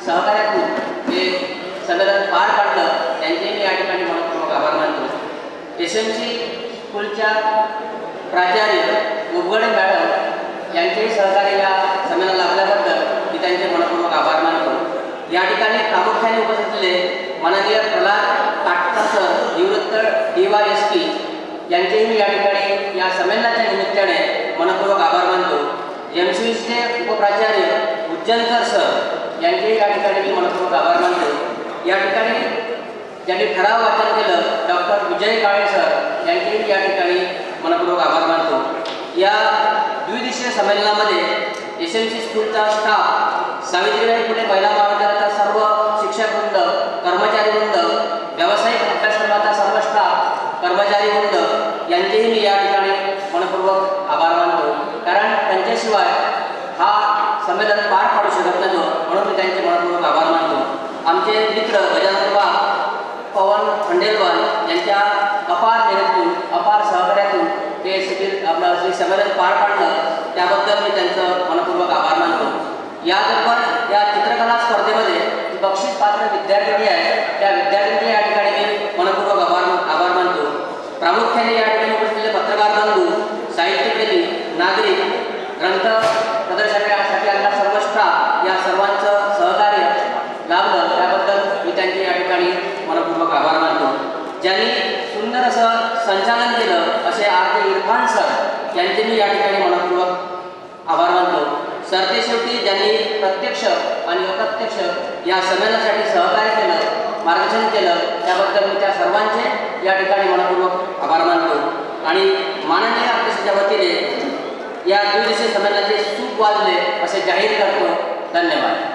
सहकार्यातून हे संमेलन पार पाडलं, त्यांचे मी या ठिकाणी मनपूर्वक आभार मानतो. SMC स्कूलच्या प्राचार्य उबगडे मॅडम यांचेही सहकार्य या संमेलनाला लाभल्याबद्दल मी त्यांचे मनपूर्वक आभार मानतो. या ठिकाणी प्रामुख्याने उपस्थित असलेले माननीय प्रल्हाद काटकर सर निवृत्त DYSP यांचेही मी या ठिकाणी या संमेलनाच्या निमित्ताने मनपूर्वक आभार मानतो. MCVचे उपप्राचार्य उज्जैनकर सर यांचेही या ठिकाणी मी मनपूर्वक आभार मानतो. या ठिकाणी ज्यांनी ठराव वाचन केलं डॉक्टर विजय काळे सर यांचेही या ठिकाणी मनपूर्वक आभार मानतो. या द्विदिवसीय संमेलनामध्ये SMC स्कूलचा स्टाफ, सावित्रीबाई फुले महिला महाविद्यालयाचा सर्व शिक्षकवृंद, कर्मचारीवृंद, व्यावसायिक अभ्यासक्रमाचा सर्व स्टाफ, कर्मचारीवृंद यांचेही मी या ठिकाणी मनपूर्वक आभार मानतो. कारण त्यांच्याशिवाय हा संमेलन पार पाडू शकत नव्हतो, म्हणून मी त्यांचे मनपूर्वक आभार मानतो. आमचे मित्र गजानन पवन खंडेलवाल यांच्या अपार मेहनतीतून, अपार सहकार्यातून हे शिबिर आपलं श्री संमेलन पार पाडलं, त्याबद्दल मी त्यांचं मनपूर्वक आभार मानतो. याबरोबर या चित्रकला स्पर्धेमध्ये बक्षीस पात्र विद्यार्थिनी आहे, त्या विद्यार्थ्यांचे या ठिकाणी मी मनपूर्वक आभार मानतो. प्रामुख्याने या ठिकाणी उपस्थित पत्रकार बंधू, साहित्यप्रेमी, नागरिक, ग्रंथ प्रदर्शनासाठी आलेला सर्व स्टाफ, या सर्वांचं सहकार्य लाभलं, त्याबद्दल मी त्यांचे या ठिकाणी मनपूर्वक आभार मानतो. ज्यांनी सुंदर असं संचालन केलं असे RJ इरफान सर यांचे मी या ठिकाणी मनपूर्वक आभार मानतो. सरतेशेवटी ज्यांनी प्रत्यक्ष आणि अप्रत्यक्ष या संमेलनासाठी सहकार्य केलं, मार्गदर्शन केलं, त्याबद्दल मी त्या सर्वांचे या ठिकाणी मनपूर्वक आभार मानतो. आणि माननीय अध्यक्षाच्या वतीने या द्विदिवसीय संमेलनाचे सूप वाजले असे जाहीर करतो. धन्यवाद.